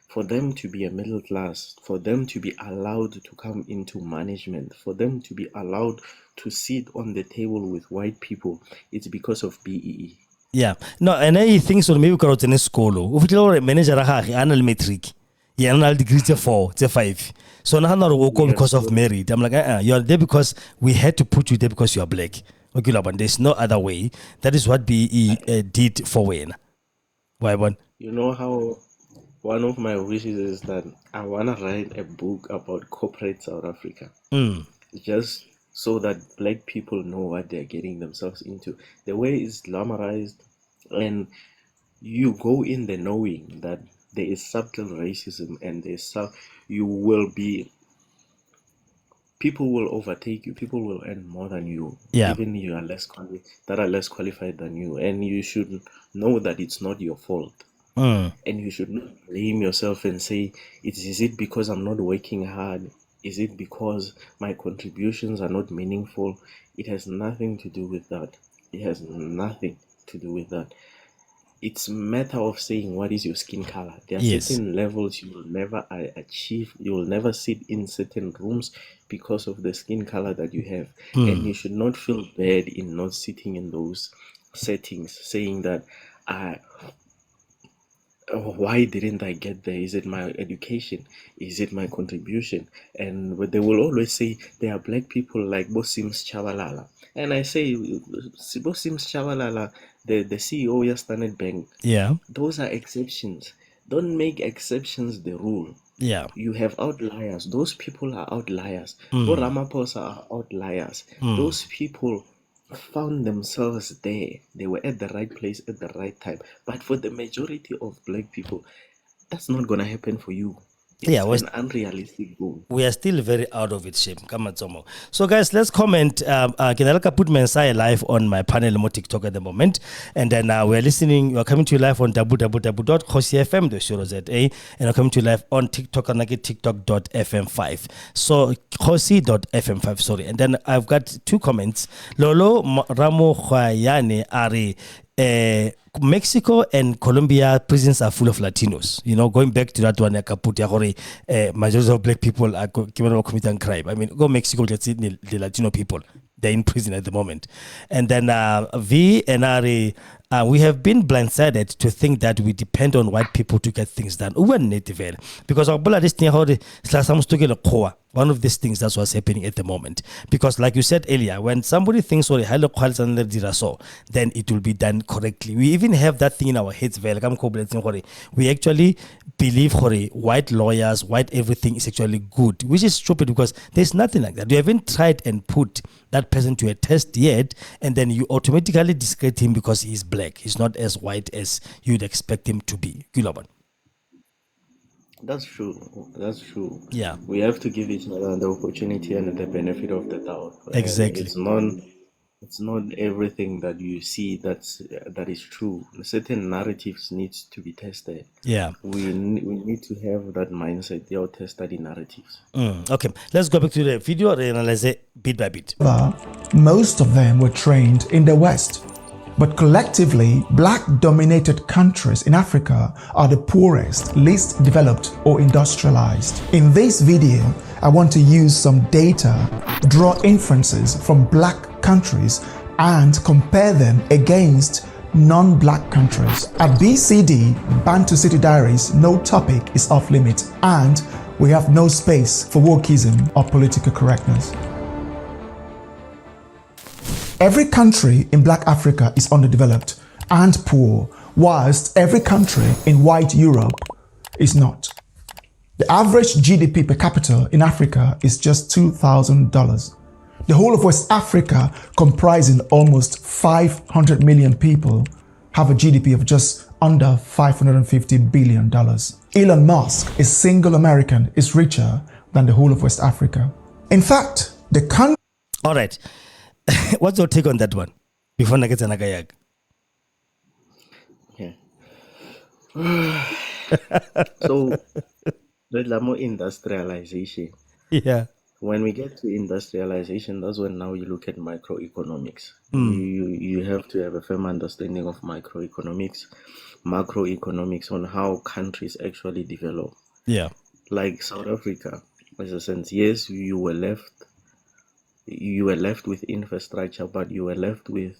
for them to be a middle class, for them to be allowed to come into management, for them to be allowed to sit on the table with white people, it's because of BEE. Yeah. No, and I think so. Maybe because in school, if you manager anal metric, anal degree 4, 5. So now not because of merit. I'm like, you're there because we had to put you there because you are black. Okay, but there's no other way. That is what BE did for Wayne. Why one? You know how one of my wishes is that I wanna write a book about corporate South Africa. Just so that black people know what they're getting themselves into. The way it's glamorized, and you go in there knowing that there is subtle racism, and people will overtake you, people will earn more than you, even you are that are less qualified than you, and you should know that it's not your fault. And you should not blame yourself and say, is it because I'm not working hard? Is it because my contributions are not meaningful? It has nothing to do with that. It has nothing to do with that. It's a matter of saying, what is your skin color? There are certain levels you will never achieve. You will never sit in certain rooms because of the skin color that you have. And you should not feel bad in not sitting in those settings, saying that, why didn't I get there? Is it my education? Is it my contribution? And they will always say there are black people like Bosims Chabalala. And I say, Bosims Chabalala, the CEO of Standard Bank, those are exceptions. Don't make exceptions the rule. Yeah. You have outliers. Those people are outliers. Bo Ramaphosa are outliers. Those people found themselves there. They were at the right place at the right time. But for the majority of black people, that's not going to happen for you. It's an unrealistic goal. We are still very out of it shape. So guys, let's comment. Can put Mensai live on my panel on TikTok at the moment. And then we're listening, we're coming to you live on www.kgosiefm.co.za, and we're coming to you live on TikTok and tiktok.fm5. So Kgosi.fm5, sorry. And then I've got two comments. Lolo Ramo Khwayane Ari Mexico and Colombia prisons are full of Latinos. You know, going back to that one, majority of black people are committing crime. I mean, go Mexico, let's see the Latino people. They're in prison at the moment. And then V and R, we have been blindsided to think that we depend on white people to get things done. Because one of these things, that's what's happening at the moment. Because like you said earlier, when somebody thinks, then it will be done correctly. We even have that thing in our heads. We actually believe white lawyers, white everything is actually good, which is stupid because there's nothing like that. You haven't tried and put that person to a test yet, and then you automatically discredit him because he's black. He's not as white as you'd expect him to be. That's true. Yeah. We have to give each other the opportunity and the benefit of the doubt. Exactly. It's not everything that you see that is true. Certain narratives need to be tested. Yeah. We need to have that mindset. They are test study narratives. Okay. Let's go back to the video and analyze it bit by bit. Most of them were trained in the West. But collectively, black-dominated countries in Africa are the poorest, least developed or industrialized. In this video, I want to use some data, draw inferences from black countries, and compare them against non-black countries. At BCD, Bantu City Diaries, no topic is off limits, and we have no space for wokeism or political correctness. Every country in Black Africa is underdeveloped and poor, whilst every country in white Europe is not. The average GDP per capita in Africa is just $2,000. The whole of West Africa, comprising almost 500 million people, have a GDP of just under $550 billion. Elon Musk, a single American, is richer than the whole of West Africa. In fact, the country... All right. What's your take on that one? Before I get to Nagayag. Yeah. So, the more industrialization. Yeah. When we get to industrialization, that's when now you look at microeconomics. You have to have a firm understanding of microeconomics, macroeconomics on how countries actually develop. Yeah. Like South Africa, as a sense, yes, you were left with infrastructure, but you were left with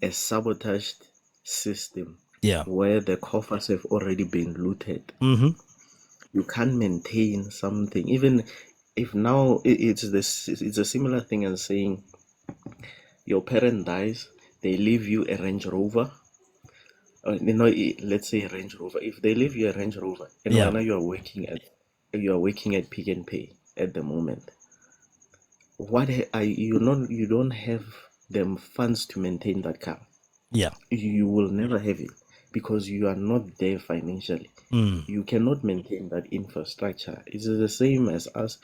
a sabotaged system. Yeah. Where the coffers have already been looted. You can't maintain something, even if now it's a similar thing as saying your parent dies, they leave you a Range Rover. Let's say a Range Rover. If they leave you a Range Rover, and now you are working at Pick and Pay at the moment, you don't have them funds to maintain that car. Yeah. You will never have it because you are not there financially. You cannot maintain that infrastructure. It's the same as us.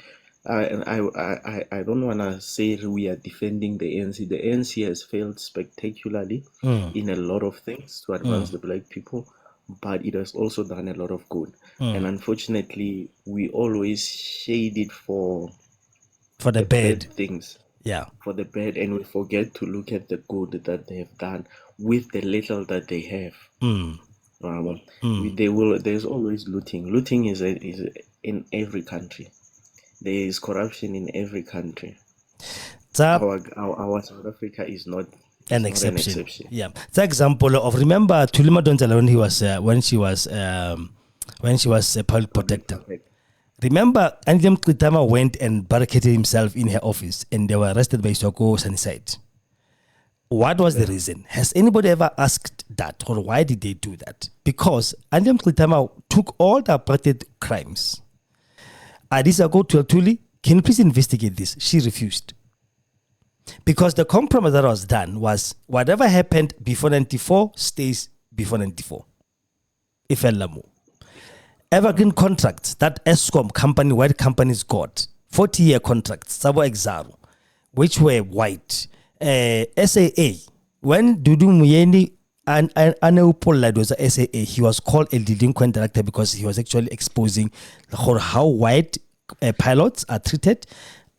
I don't want to say we are defending the ANC. The ANC has failed spectacularly in a lot of things to advance the black people, but it has also done a lot of good. And unfortunately, we always shade it for the bad things. Yeah. For the bad, and we forget to look at the good that they have done with the little that they have. There's always looting. Looting is in every country. There is corruption in every country. Our South Africa is not an exception. Yeah. The example of, remember Tulima Donzala when she was a public protector. Remember, Anjem Kritama went and barricaded himself in her office, and they were arrested by Isoko Sunnyside. What was the reason? Has anybody ever asked that? Or why did they do that? Because Andem Klitama took all the apartheid crimes. Adisa go to Tuli, can you please investigate this? She refused. Because the compromise that was done was whatever happened before 94 stays before 94. If evergreen contracts that ESCOM company, white companies got, 40-year contracts, Sabo Exaro, which were white. SAA, when Dudu Muyeni and Aneupol was a SAA, he was called a delinquent director because he was actually exposing how white pilots are treated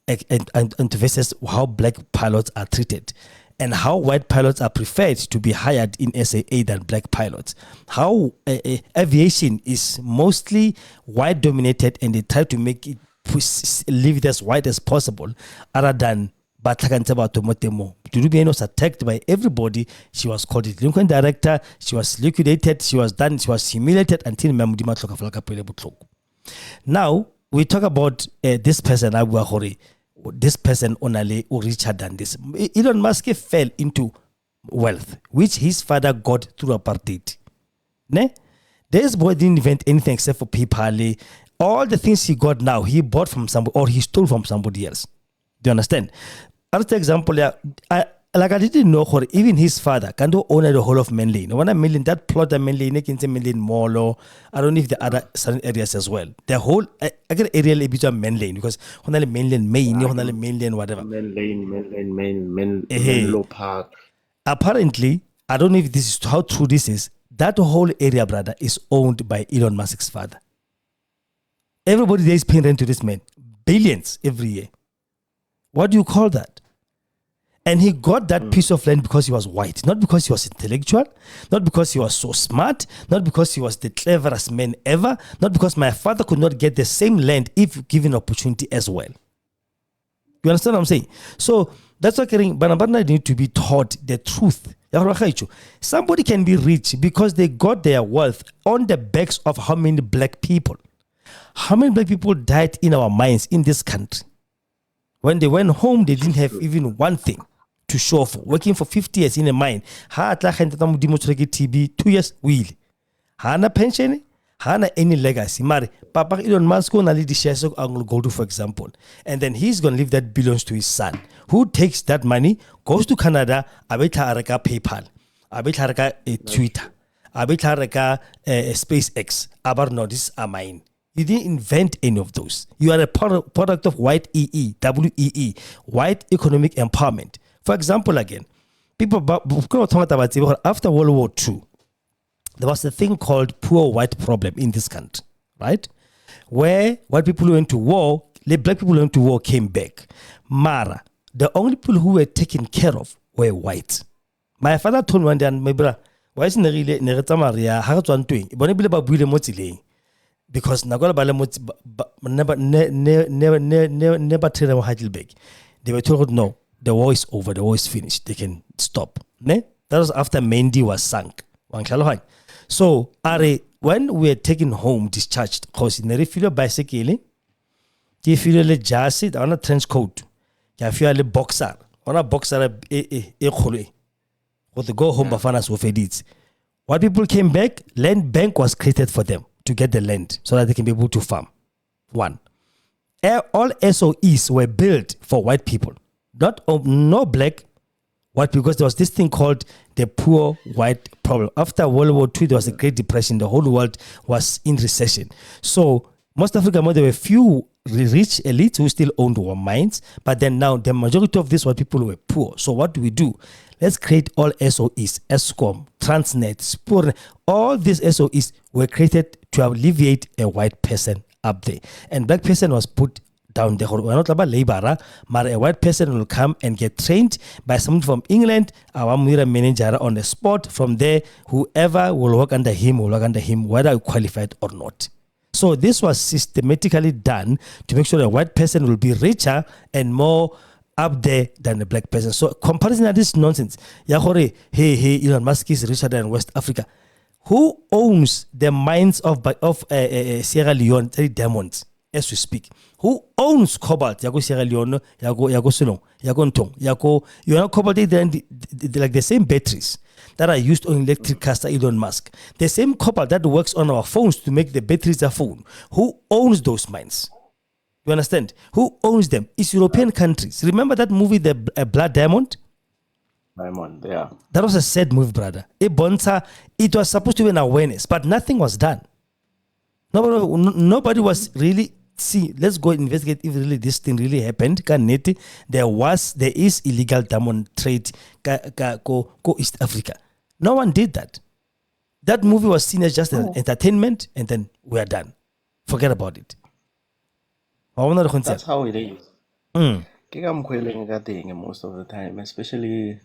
and versus how black pilots are treated, and how white pilots are preferred to be hired in SAA than black pilots. How aviation is mostly white dominated, and they try to make it live it as white as possible, other than Dudu was attacked by everybody. She was called a delinquent director. She was liquidated. She was humiliated until Memudima Tlokafalaka. Now we talk about this person, this person only richer than this. Elon Musk fell into wealth, which his father got through apartheid. This boy didn't invent anything except for PayPal. All the things he got now, he bought from somebody or he stole from somebody else. Do you understand? Another example, I didn't know how even his father can do own the whole of mainland. When I million that plot a mainland, mainland mall, I don't know if the other certain areas as well. The whole I get area between mainland because only mainland mainland whatever. Menlo Park. Apparently, I don't know if this is how true this is. That whole area, brother, is owned by Elon Musk's father. Everybody there is paying rent to this man, billions every year. What do you call that? And he got that piece of land because he was white, not because he was intellectual, not because he was so smart, not because he was the cleverest man ever, not because my father could not get the same land if given opportunity as well. You understand what I'm saying? So that's why Banabana need to be taught the truth. Somebody can be rich because they got their wealth on the backs of how many black people? How many black people died in our mines in this country? When they went home, they didn't have even one thing to show for. Working for 50 years in a mine. TB 2 years wheel. Hana pension, hana any legacy. Mari, Papa Elon Musk gonna lead the shares of Anglo Gold, for example. And then he's gonna leave that billions to his son, who takes that money, goes to Canada, abeta araka PayPal, abeta araka Twitter, abeta araka SpaceX. Abar no, these are mine. You didn't invent any of those. You are a product of white WEE, white economic empowerment. For example, again, people after World War II, there was a thing called poor white problem in this country, right? Where white people who went to war, the black people who went to war came back. Mara, the only people who were taken care of were white. My father told me one day, my brother, why isn't really Maria? Because Nagola Balamut never tell them Heidelberg. They were told, no, the war is over, the war is finished, they can stop. That was after Mendy was sunk. So, when we were taken home, discharged, because in the refill bicycle, you feel a jacket on a trench coat, you feel a boxer, on a boxer, with the go home bafanas with edits. What people came back, land bank was created for them to get the land so that they can be able to farm. One, all SOEs were built for white people, no black, white, because there was this thing called the poor white problem. After World War II, there was a Great Depression. The whole world was in recession. So most Africa, there were few rich elites who still owned our mines, but then now the majority of these white people were poor. So what do? Let's create all SOEs, ESCOM, Transnet, Spur. All these SOEs were created to alleviate a white person up there. And black person was put down there. We're not about labor, but a white person will come and get trained by someone from England, our manager on the spot. From there, whoever will work under him will work under him, whether qualified or not. So this was systematically done to make sure a white person will be richer and more up there than the black person. So comparison of this nonsense. Hey, Elon Musk is richer than West Africa. Who owns the mines of Sierra Leone, diamonds? as we speak. Who owns cobalt? Yako Sierra Leone, Yako Ceylon, Yako Ntong, Yako, you know, cobalt, they're like the same batteries that are used on electric cars by Elon Musk. The same cobalt that works on our phones to make the batteries a phone. Who owns those mines? You understand? Who owns them? It's European countries. Remember that movie, The Blood Diamond? Diamond, yeah. That was a sad move, brother. It was supposed to be an awareness, but nothing was done. Nobody was really let's go investigate if really this thing really happened. There is illegal diamond trade go East Africa. No one did that. That movie was seen as just an entertainment, and then we are done. Forget about it. That's how it is. Most of the time, especially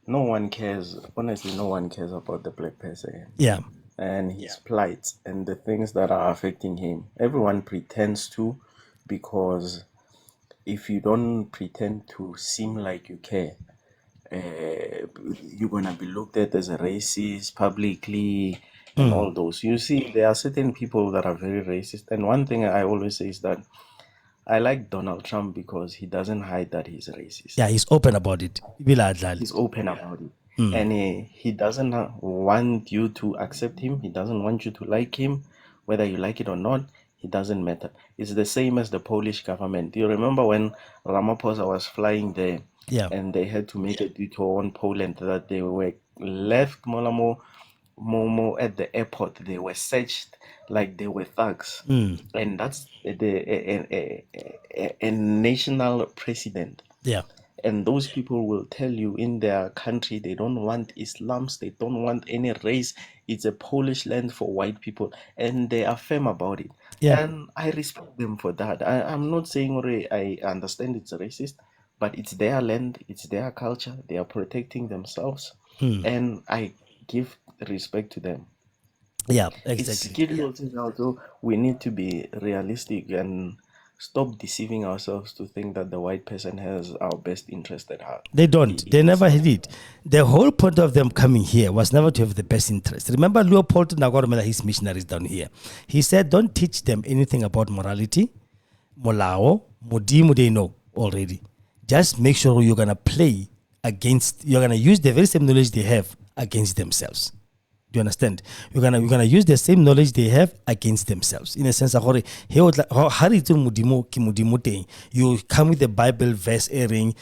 no one cares. Honestly, no one cares about the black person. Yeah. And his plight and the things that are affecting him. Everyone pretends to, because if you don't pretend to seem like you care, you're gonna be looked at as a racist publicly and all those. You see, there are certain people that are very racist. And one thing I always say is that I like Donald Trump because he doesn't hide that he's racist. Yeah, he's open about it. He's open about it. And he doesn't want you to accept him. He doesn't want you to like him. Whether you like it or not, it doesn't matter. It's the same as the Polish government. Do you remember when Ramaphosa was flying there? Yeah. And they had to make a detour on Poland, that they were left Momo at the airport. They were searched like they were thugs. And that's a national president. Yeah. And those people will tell you in their country they don't want Islams, they don't want any race. It's a Polish land for white people, and they are firm about it. Yeah. And I respect them for that. I'm not saying I understand it's racist, but it's their land, it's their culture. They are protecting themselves, and I give respect to them. Yeah, exactly. Also, we need to be realistic and stop deceiving ourselves to think that the white person has our best interest at heart. They don't. They never did. The whole point of them coming here was never to have the best interest. Remember Leopold Nagormela, his missionaries down here. He said, don't teach them anything about morality, molao, modimu, they know already. Just make sure you're going to use the very same knowledge they have against themselves. Do you understand? You're gonna use the same knowledge they have against themselves. In a sense, you come with the Bible verse airing,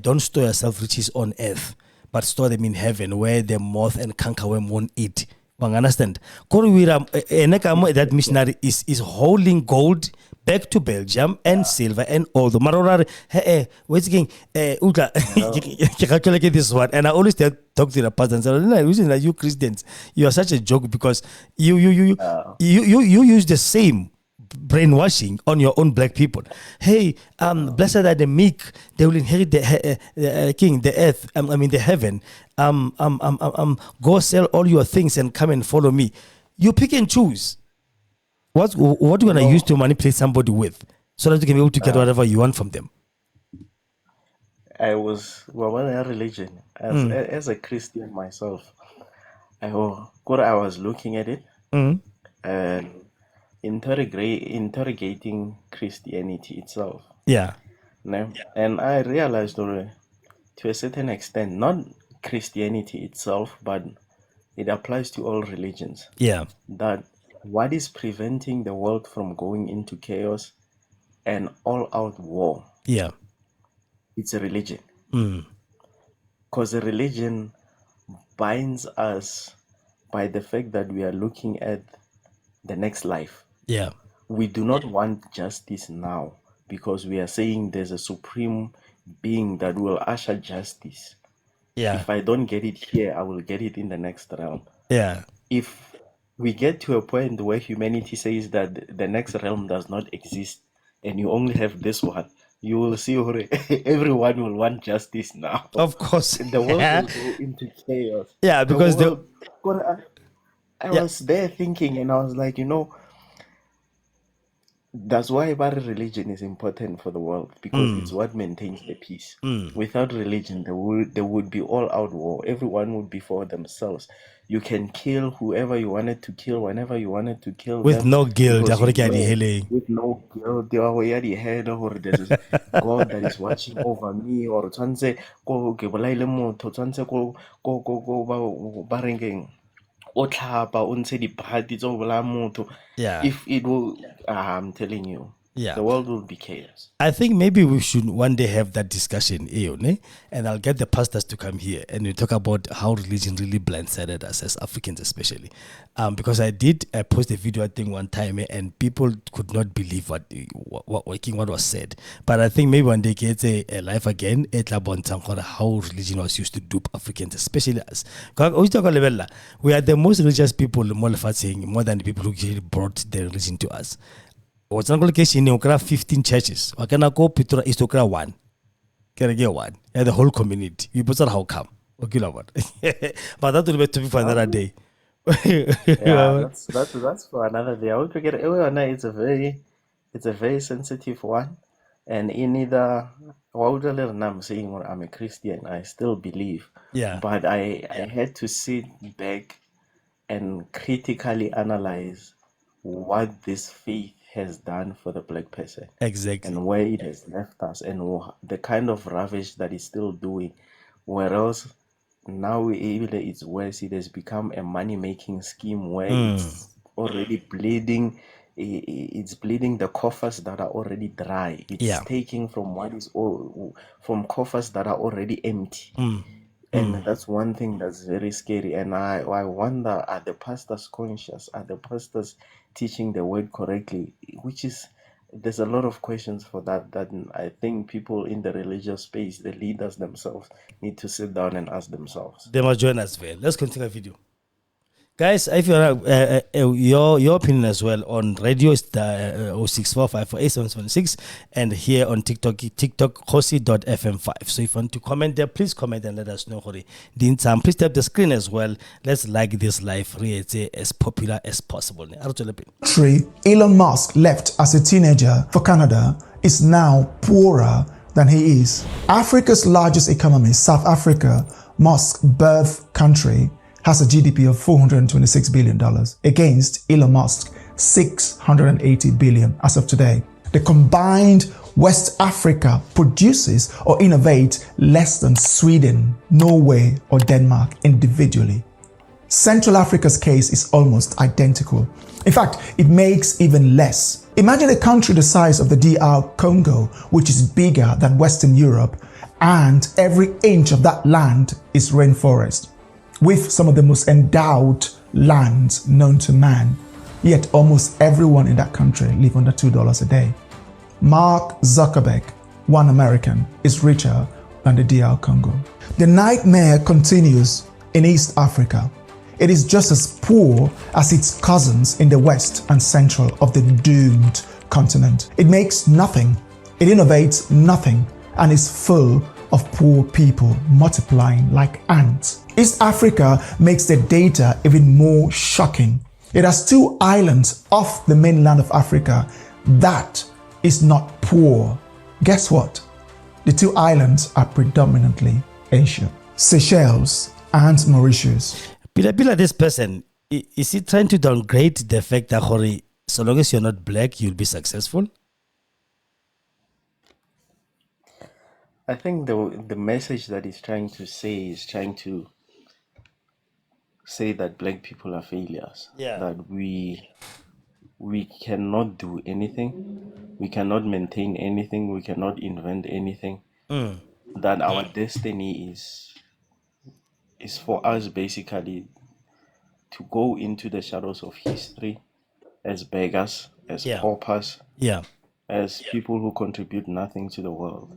don't store yourself riches on earth, but store them in heaven, where the moth and cankerworm won't eat. You understand? That missionary is holding gold back to Belgium and silver and all the marora. What's again? This one, and I always talk to the pastor and say, you Christians, you are such a joke because you use the same brainwashing on your own black people. Hey, blessed are the meek; they will inherit the king, the earth. The heaven. Go sell all your things and come and follow me. You pick and choose. What are you gonna use to manipulate somebody with, so that you can be able to get whatever you want from them? I was religion as a Christian myself. I was looking at it and interrogating Christianity itself. Yeah. And I realized to a certain extent, not Christianity itself, but it applies to all religions. Yeah. That what is preventing the world from going into chaos and all-out war? Yeah. It's a religion. Because a religion binds us by the fact that we are looking at the next life. Yeah. We do not want justice now because we are saying there's a supreme being that will usher justice. Yeah. If I don't get it here, I will get it in the next realm. Yeah. If we get to a point where humanity says that the next realm does not exist and you only have this one, you will see everyone will want justice now. Of course. The world will go into chaos. Yeah, because I was there thinking, and I was like, That's why every religion is important for the world because it's what maintains the peace. Without religion, there would be all out war. Everyone would be for themselves. You can kill whoever you wanted to kill whenever you wanted to kill With them no guilt. because you Akgore ke a di know heleng. with no guilt, they are already head or there's God that is watching over me or tshwantse ko ke bolaile motho tshwantse ko ba reng o tlhapa o ntshe diphatsi tsa go bolaya motho. Yeah. If it will, I'm telling you, Yeah. the world will be chaos. I think maybe we should one day have that discussion, and I'll get the pastors to come here and we talk about how religion really blindsided us as Africans, especially. Because I did post a video, I think, one time, and people could not believe what was said. But I think maybe one day get a life again, how religion was used to dupe Africans, especially us. We are the most religious people, more than the people who actually brought the religion to us. What's not location in 15 churches. Or can I go Pretoria East Okra one? Can I get one? And the whole community. You put how come? Okay, what? But that will be to be for another day. Yeah, that's for another day. I would forget. It's a very sensitive one, and in either I'm saying well, I'm a Christian, I still believe, Yeah, but I had to sit back and critically analyze what this faith has done for the black person exactly. and where it has left us and the kind of ravage that it's still doing. Whereas now it's worse, it has become a money making scheme where it's already bleeding. It's bleeding the coffers that are already dry. It's Yeah. taking from what is all from coffers that are already empty. And that's one thing that's very scary. And I wonder, are the pastors conscious? Are the pastors teaching the word correctly? Which is, there's a lot of questions for that I think people in the religious space, the leaders themselves, need to sit down and ask themselves. They must join us well. Let's continue the video. Guys, if you have your opinion as well on radio, it's 0645487776, and here on TikTok kgosi.fm5. So if you want to comment there, please comment and let us know. Please tap the screen as well. Let's like this live as popular as possible. Country Elon Musk left as a teenager for Canada is now poorer than he is. Africa's largest economy, South Africa, Musk's birth country, has a GDP of $426 billion against Elon Musk's $680 billion as of today. The combined West Africa produces or innovates less than Sweden, Norway, or Denmark individually. Central Africa's case is almost identical. In fact, it makes even less. Imagine a country the size of the DR Congo, which is bigger than Western Europe, and every inch of that land is rainforest, with some of the most endowed lands known to man. Yet almost everyone in that country live under $2 a day. Mark Zuckerberg, one American, is richer than the DR Congo. The nightmare continues in East Africa. It is just as poor as its cousins in the west and central of the doomed continent. It makes nothing, it innovates nothing, and is full of poor people multiplying like ants. East Africa makes the data even more shocking. It has 2 islands off the mainland of Africa that is not poor. Guess what? The 2 islands are predominantly Asian: Seychelles and Mauritius. Bila, this person, is he trying to downgrade the fact that so long as you're not black, you'll be successful? I think the message that he's trying to say is trying to say that black people are failures. Yeah. That we cannot do anything, we cannot maintain anything, we cannot invent anything. That our destiny is for us basically to go into the shadows of history as beggars, as Yeah. paupers, Yeah. as people who contribute nothing to the world,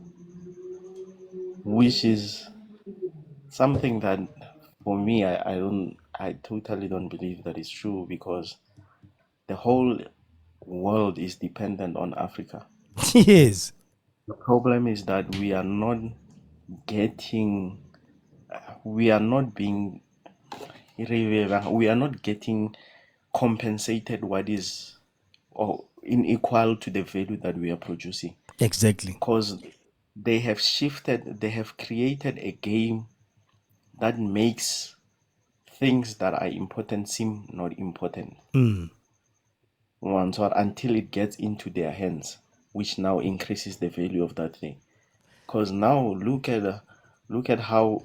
which is something that for me I totally don't believe that is true, because the whole world is dependent on Africa. Yes. The problem is that we are not getting compensated what is, or unequal to the value that we are producing. Exactly. Because they have created a game that makes things that are important seem not important. Until it gets into their hands, which now increases the value of that thing. Because now look at how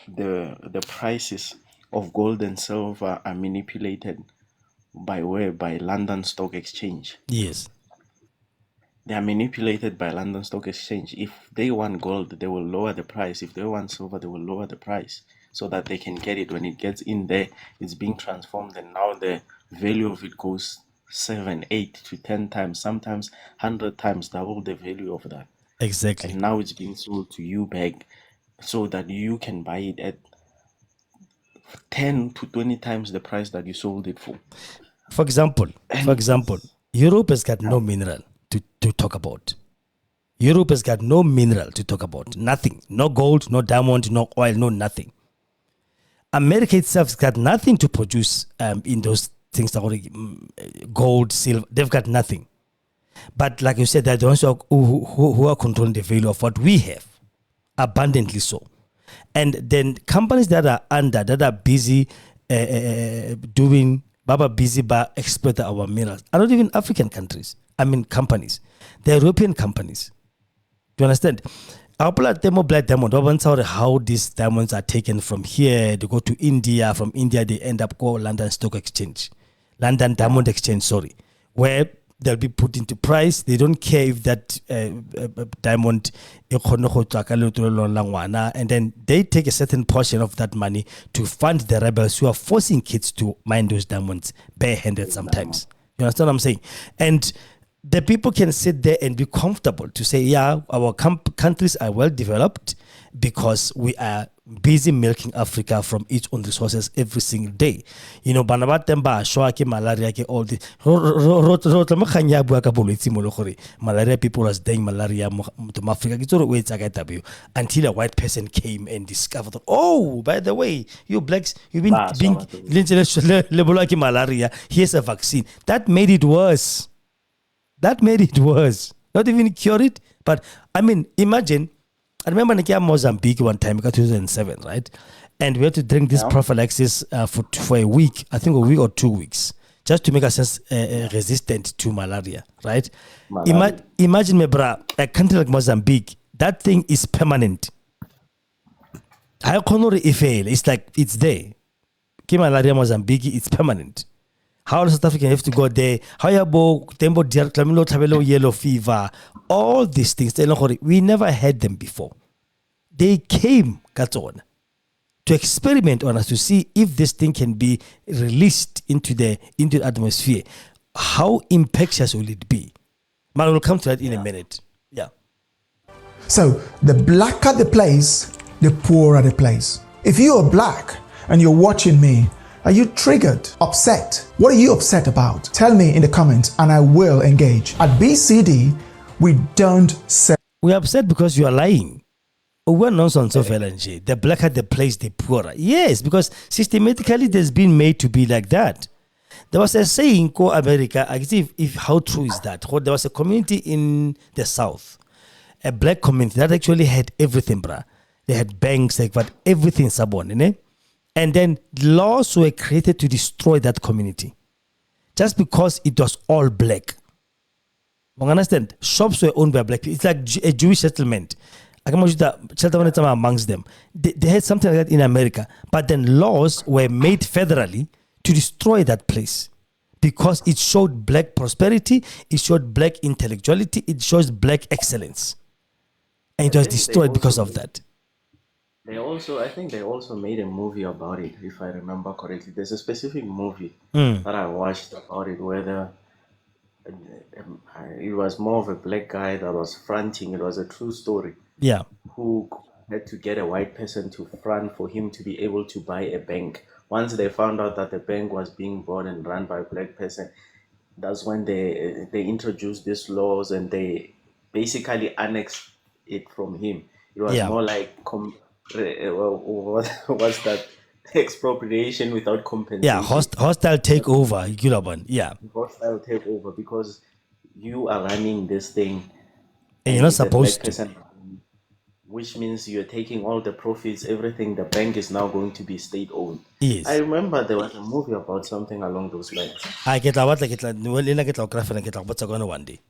the prices of gold and silver are manipulated by London Stock Exchange. Yes. They are manipulated by London Stock Exchange. If they want gold, they will lower the price. If they want silver, they will lower the price so that they can get it. When it gets in there, it's being transformed, and now the value of it goes 7, 8 to 10 times, sometimes 100 times double the value of that. Exactly. And now it's being sold to you back so that you can buy it at 10 to 20 times the price that you sold it for. For example, Europe has got no mineral to talk about. Europe has got no mineral to talk about. Nothing. No gold, no diamond, no oil, no nothing. America itself has got nothing to produce in those things like gold, silver. They've got nothing. But like you said, they're the ones who are controlling the value of what we have. Abundantly so. And then companies that are busy busy by exploiting our minerals are not even African countries. I mean companies. They're European companies. Do you understand? Our black diamond, how these diamonds are taken from here, they go to India, from India they end up go London Stock Exchange. London Diamond Exchange, where they'll be put into price. They don't care if that diamond, and then they take a certain portion of that money to fund the rebels who are forcing kids to mine those diamonds barehanded sometimes. You understand what I'm saying? And the people can sit there and be comfortable to say, yeah, our countries are well developed because we are busy milking Africa from its own resources every single day. You know, banabatemba, shoake malaria, all the malaria people was dying malaria to Africa until a white person came and discovered, oh, by the way, you blacks, you've been malaria. Here's a vaccine. That made it worse. Not even cure it, but I mean, imagine. I remember in Mozambique one time, 2007, right? And we had to drink this prophylaxis for a week, I think a week or 2 weeks, just to make ourselves resistant to malaria, right? Imagine, me, bra, a country like Mozambique, that thing is permanent. It's like, it's there. Malaria Mozambique, it's permanent. How does South Africa have to go there? How yellow fever? All these things, we never had them before. They came, to experiment on us to see if this thing can be released into the atmosphere. How infectious will it be? Man, we'll come to that in a minute. Yeah. So the blacker the place, the poorer the place. If you are black and you're watching me, are you triggered, upset? What are you upset about? Tell me in the comments and I will engage. At BCD, we don't say. We're upset because you are lying. We're nonsense of LNG. The blacker the place, the poorer. Yes, because systematically there's been made to be like that. There was a saying called America. I see if how true is that. There was a community in the South, a black community that actually had everything, bruh. They had banks, but everything sabon, and then laws were created to destroy that community just because it was all black. You understand? Shops were owned by black people. It's like a Jewish settlement. I can imagine that amongst them. They had something like that in America. But then laws were made federally to destroy that place because it showed black prosperity, it showed black intellectuality, it shows black excellence. And it was destroyed because of that. I think they also made a movie about it, if I remember correctly. There's a specific movie that I watched about it where it was more of a black guy that was fronting. It was a true story. Yeah. Who had to get a white person to front for him to be able to buy a bank. Once they found out that the bank was being bought and run by a black person, that's when they introduced these laws and they basically annexed it from him. It was more like what's that? Expropriation without compensation. Yeah, hostile takeover, Gulaban. Yeah. Hostile takeover, because you are running this thing And you're and not it's a black supposed to. person, which means you're taking all the profits, everything. The bank is now going to be state owned. I Yes. remember there was a movie about something along those lines. I get what I get one day.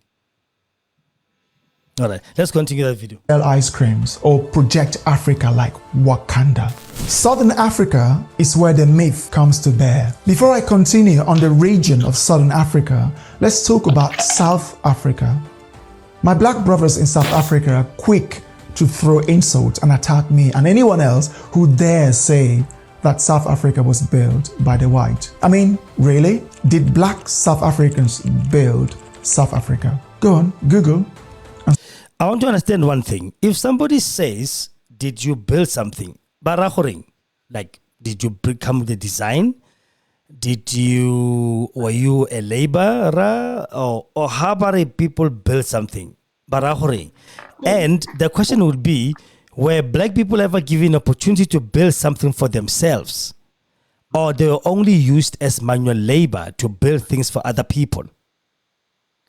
All right, let's continue that video. Sell ice creams or project Africa like Wakanda. Southern Africa is where the myth comes to bear. Before I continue on the region of Southern Africa, let's talk about South Africa. My black brothers in South Africa are quick to throw insults and attack me and anyone else who dares say that South Africa was built by the white. I mean, really? Did black South Africans build South Africa? Go on, Google. I want to understand one thing. If somebody says, did you build something? Barahoring, like, did you come with the design? Were you a laborer? Or how about people build something? Barahoring. And the question would be, were black people ever given opportunity to build something for themselves? Or they were only used as manual labor to build things for other people?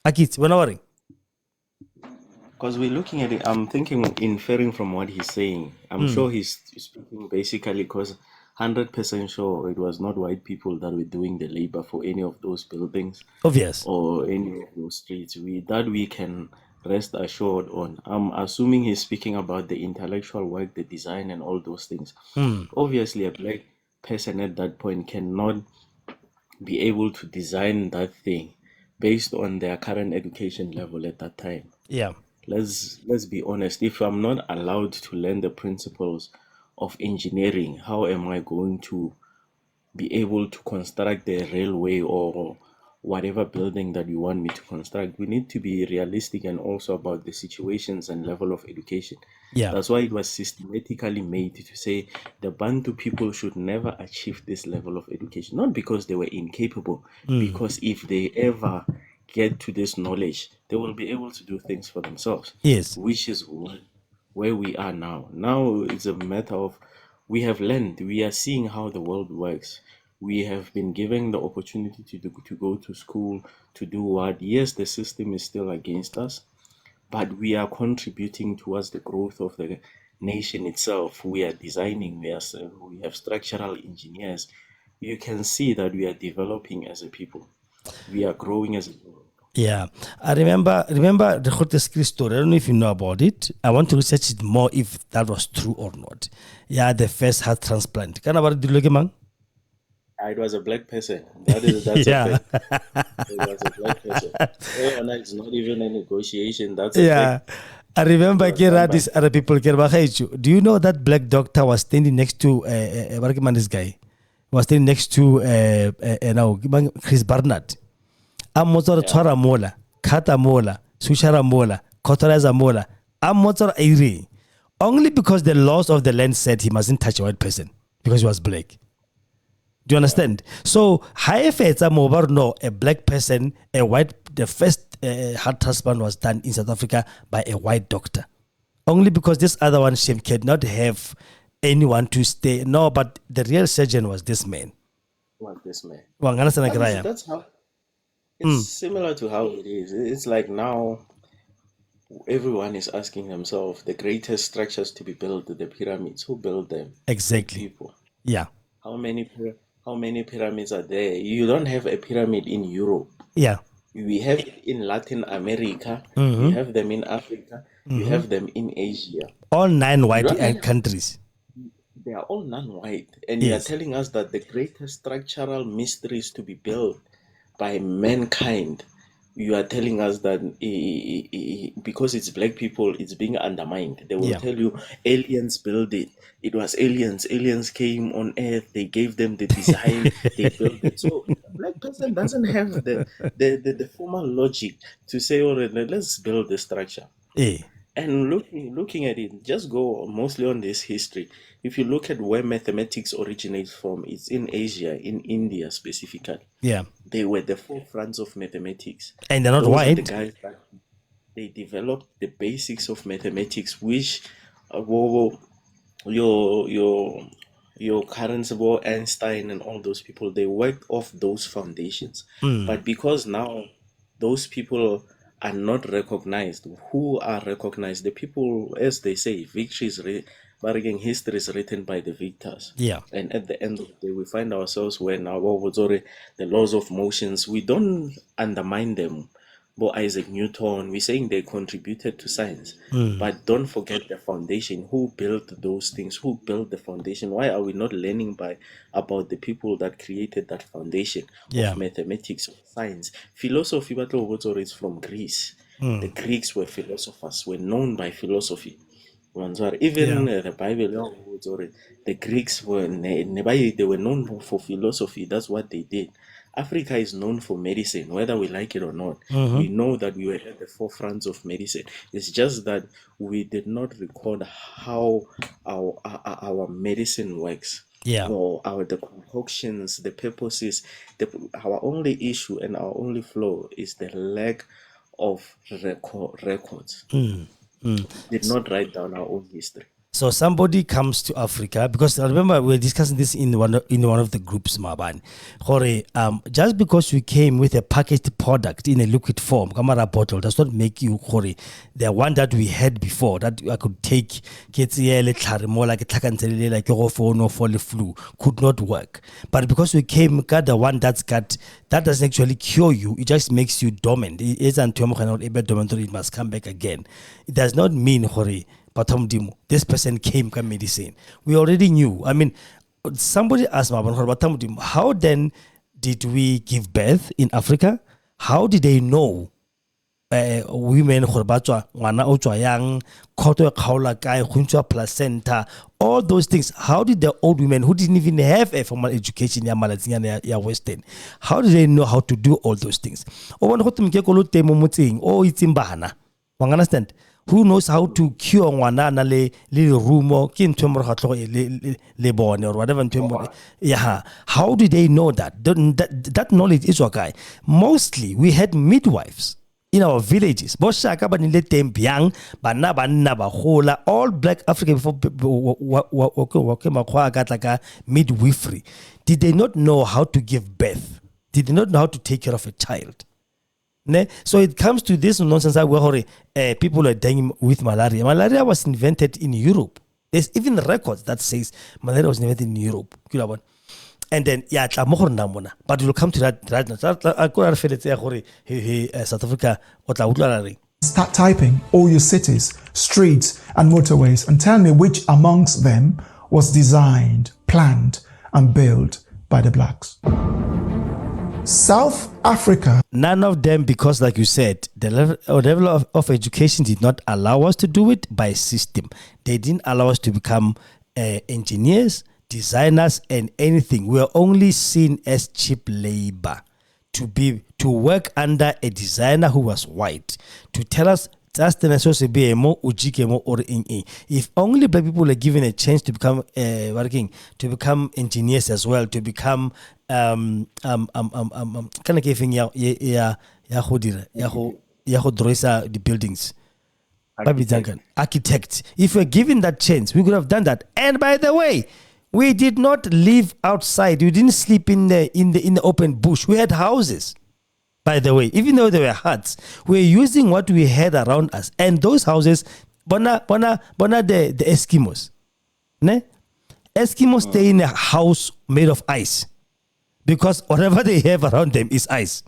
Akit, we're not worrying. Because we're looking at it, I'm thinking, inferring from what he's saying. I'm sure he's speaking basically because 100% sure it was not white people that were doing the labor for any of those buildings Obvious. or any of those streets. We can rest assured on. I'm assuming he's speaking about the intellectual work, the design, and all those things. Obviously, a black person at that point cannot be able to design that thing based on their current education level at that time. Yeah. Let's be honest. If I'm not allowed to learn the principles of engineering, how am I going to be able to construct the railway or whatever building that you want me to construct? We need to be realistic and also about the situations and level of education. Yeah. That's why it was systematically made to say the Bantu people should never achieve this level of education. Not because they were incapable, because if they ever get to this knowledge, they will be able to do things for themselves. Yes. Which is where we are now. Now it's a matter of we have learned, we are seeing how the world works. We have been given the opportunity to go to school, to do what? Yes, the system is still against us, but we are contributing towards the growth of the nation itself. We are designing, we have structural engineers. You can see that we are developing as a people. We are growing as a people. Yeah, I remember the Grotesque story. I don't know if you know about it. I want to research it more if that was true or not. Yeah, the first heart transplant. Can I about it, man? It was a black person. That's Yeah. a fact. It was a black person. It's not even a negotiation. That's a Yeah. fact. I remember It was done by- these other people. Do you know that black doctor was standing next to this guy? Was standing next to Chris Barnard. I'm motor Tora Mola, Kata Mola, Sushara Mola, Kotoriza Mola. I'm motor Airi. Only because the laws of the land said he mustn't touch a white person because he was black. Do you understand? So, no, a black person, the first heart transplant was done in South Africa by a white doctor. Only because this other one cannot have anyone to stay. No, but the real surgeon was this man. This man. That's how. It's similar to how it is. It's like now everyone is asking themselves the greatest structures to be built, the pyramids. Who built them? Exactly. People. Yeah. How many pyramids are there? You don't have a pyramid in Europe. Yeah. We have it in Latin America. You have them in Africa. You have them in Asia. All 9 white countries. They are all non-white. And you are telling us that the greatest structural mysteries to be built by mankind, you are telling us that because it's black people, it's being undermined. They will tell you aliens built it. It was aliens. Aliens came on earth. They gave them the design. They built it. So a black person doesn't have the formal logic to say, all right, let's build the structure. And looking at it, just go mostly on this history. If you look at where mathematics originates from, it's in Asia, in India specifically. Yeah. They were the forefronts of mathematics. And they're not white. The guys that they developed the basics of mathematics, which your current Einstein and all those people, they worked off those foundations. But because now those people are not recognized. Who are recognized? The people, as they say, but again, history is written by the victors. Yeah. And at the end of the day, we find ourselves where now the laws of motions, we don't undermine them. But Isaac Newton, we're saying they contributed to science. But don't forget the foundation. Who built those things? Who built the foundation? Why are we not learning about the people that created that foundation Yeah. of mathematics, of science? Philosophy, but is from Greece. The Greeks were philosophers, were known by philosophy. Even the Bible, the Greeks they were known for philosophy. That's what they did. Africa is known for medicine, whether we like it or not. We know that we were at the forefront of medicine. It's just that we did not record how our medicine works. Yeah. Or the concoctions, the purposes. Our only issue and our only flaw is the lack of records. Did not write down our own history. So somebody comes to Africa, because I remember we were discussing this in one of the groups, Mabani. Just because you came with a packaged product in a liquid form, camera bottle, does not make you the one that we had before that I could take, more like a phone or for the flu, could not work. But because we got the one that doesn't actually cure you, it just makes you dormant. It must come back again. It does not mean this person came with medicine. We already knew. I mean, somebody asked me, how then did we give birth in Africa? How did they know women placenta, all those things? How did the old women who didn't even have a formal education Western, how did they know how to do all those things? Understand? Who knows how to cure ngwana le rumo or whatever? Yeah. How do they know that? That knowledge is okay. Mostly we had midwives in our villages. All black African before midwifery. Did they not know how to give birth? Did they not know how to take care of a child? So it comes to this nonsense where people are dying with malaria. Malaria was invented in Europe. There's even records that says malaria was invented in Europe. And then but we'll come to that right now. South Africa. Start typing all your cities, streets, and motorways and tell me which amongst them was designed, planned, and built by the blacks. South Africa. None of them, because like you said, the level of education did not allow us to do it by system. They didn't allow us to become engineers, designers, and anything. We were only seen as cheap labor to work under a designer who was white, to tell us if only black people are given a chance to become engineers as well, to become the buildings, architects. If we're given that chance, we could have done that. And by the way, we did not live outside. We didn't sleep in the open bush. We had houses. By the way, even though they were huts, we're using what we had around us. And those houses, the Eskimos. Eskimos stay in a house made of ice, because whatever they have around them is ice.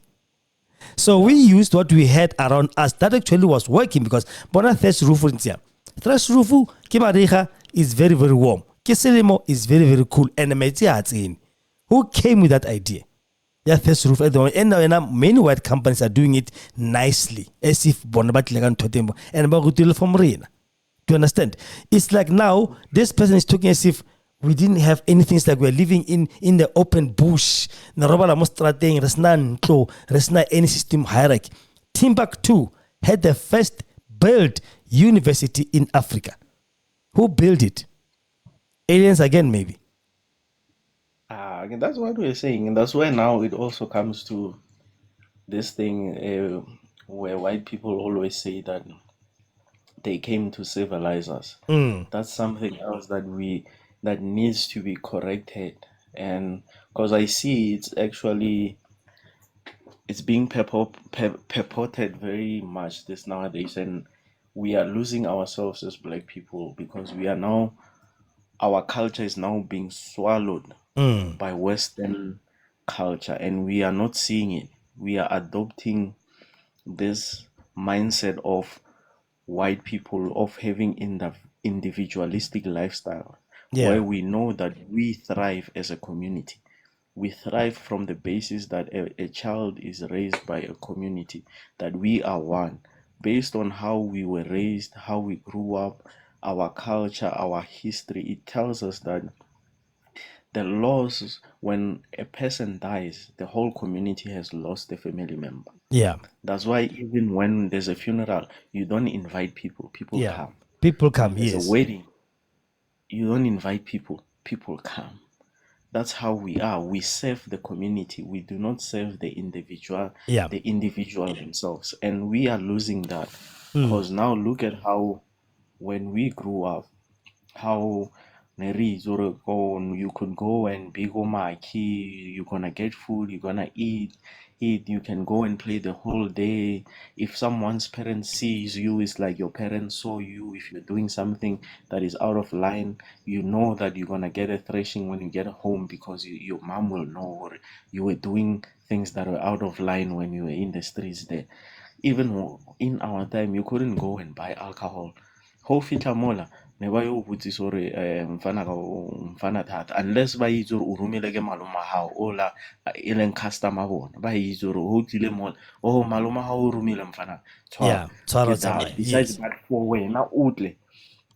So we used what we had around us. That actually was working, because thatch roof is very, very warm. Kiselimo is very, very cool. And who came with that idea? Yeah, thatch roof at the moment. And many white companies are doing it nicely, as if and do you understand? It's like now this person is talking as if we didn't have anything. It's like we're living in the open bush. There's not any system hierarchy. Timbuktu had the first built university in Africa. Who built it? Aliens again, maybe. That's what we're saying, and that's why now it also comes to this thing where white people always say that they came to civilize us. That's something else that needs to be corrected, and because I see it's actually it's being purported very much this nowadays, and we are losing ourselves as black people because we are now, our culture is now being swallowed by Western culture, and we are not seeing it. We are adopting this mindset of white people of having in the individualistic lifestyle, Yeah. where we know that we thrive as a community. We thrive from the basis that a child is raised by a community, that we are one, based on how we were raised, how we grew up, our culture, our history. It tells us that the laws, when a person dies, the whole community has lost a family member. Yeah. That's why even when there's a funeral, you don't invite people, people Yeah. come. People When come, there's a yes. wedding, you don't invite people, people come. That's how we are. We serve the community. We do not serve Yeah. the individual themselves. And we are losing that. Because now look at how, when we grew up, how you could go and be maki, you're gonna get food, you're gonna eat, you can go and play the whole day. If someone's parent sees you, it's like your parents saw you. If you're doing something that is out of line, you know that you're gonna get a thrashing when you get home, because your mom will know, or you were doing things that were out of line when you were in the streets there. Even in our time, you couldn't go and buy alcohol. Ho fitlha mola ne ba yo botsisa gore mfana thata, unless ba itse gore o romile ke malome a gago ola e leng customer bona, ba itse gore o tlile mola, oh malome a gago o romile mfana tshwara Yeah. Tshwara ke da. tsamaya, Besides yes. that, for wena o tle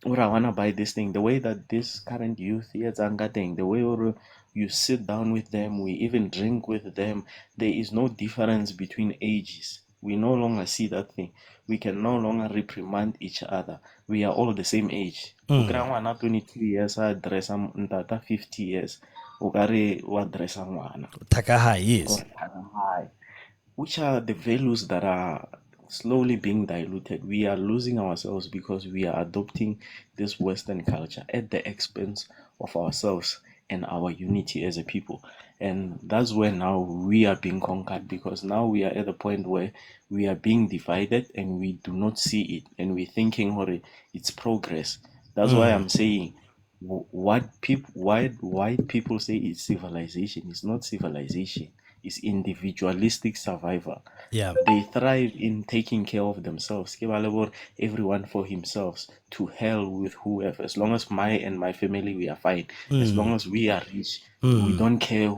or I wanna buy this thing, the way that this current youth here thing, the way or you sit down with them, we even drink with them, there is no difference between ages. We no longer see that thing. We can no longer reprimand each other. We are all the same age. O kry-a ngwana 22 years a dressa ntata 50 years. O ka re wa dressa ngwana. Takahai, yes. High, which are the values that are slowly being diluted. We are losing ourselves because we are adopting this Western culture at the expense of ourselves and our unity as a people. And that's where now we are being conquered, because now we are at the point where we are being divided and we do not see it, and we're thinking, "Hore, it's progress." That's why I'm saying what people white people say is civilization is not civilization, it's individualistic survival. Yeah. They thrive in taking care of themselves. Ke ba le bore everyone for himself, to hell with whoever, as long as my family we are fine, as long as we are rich, we don't care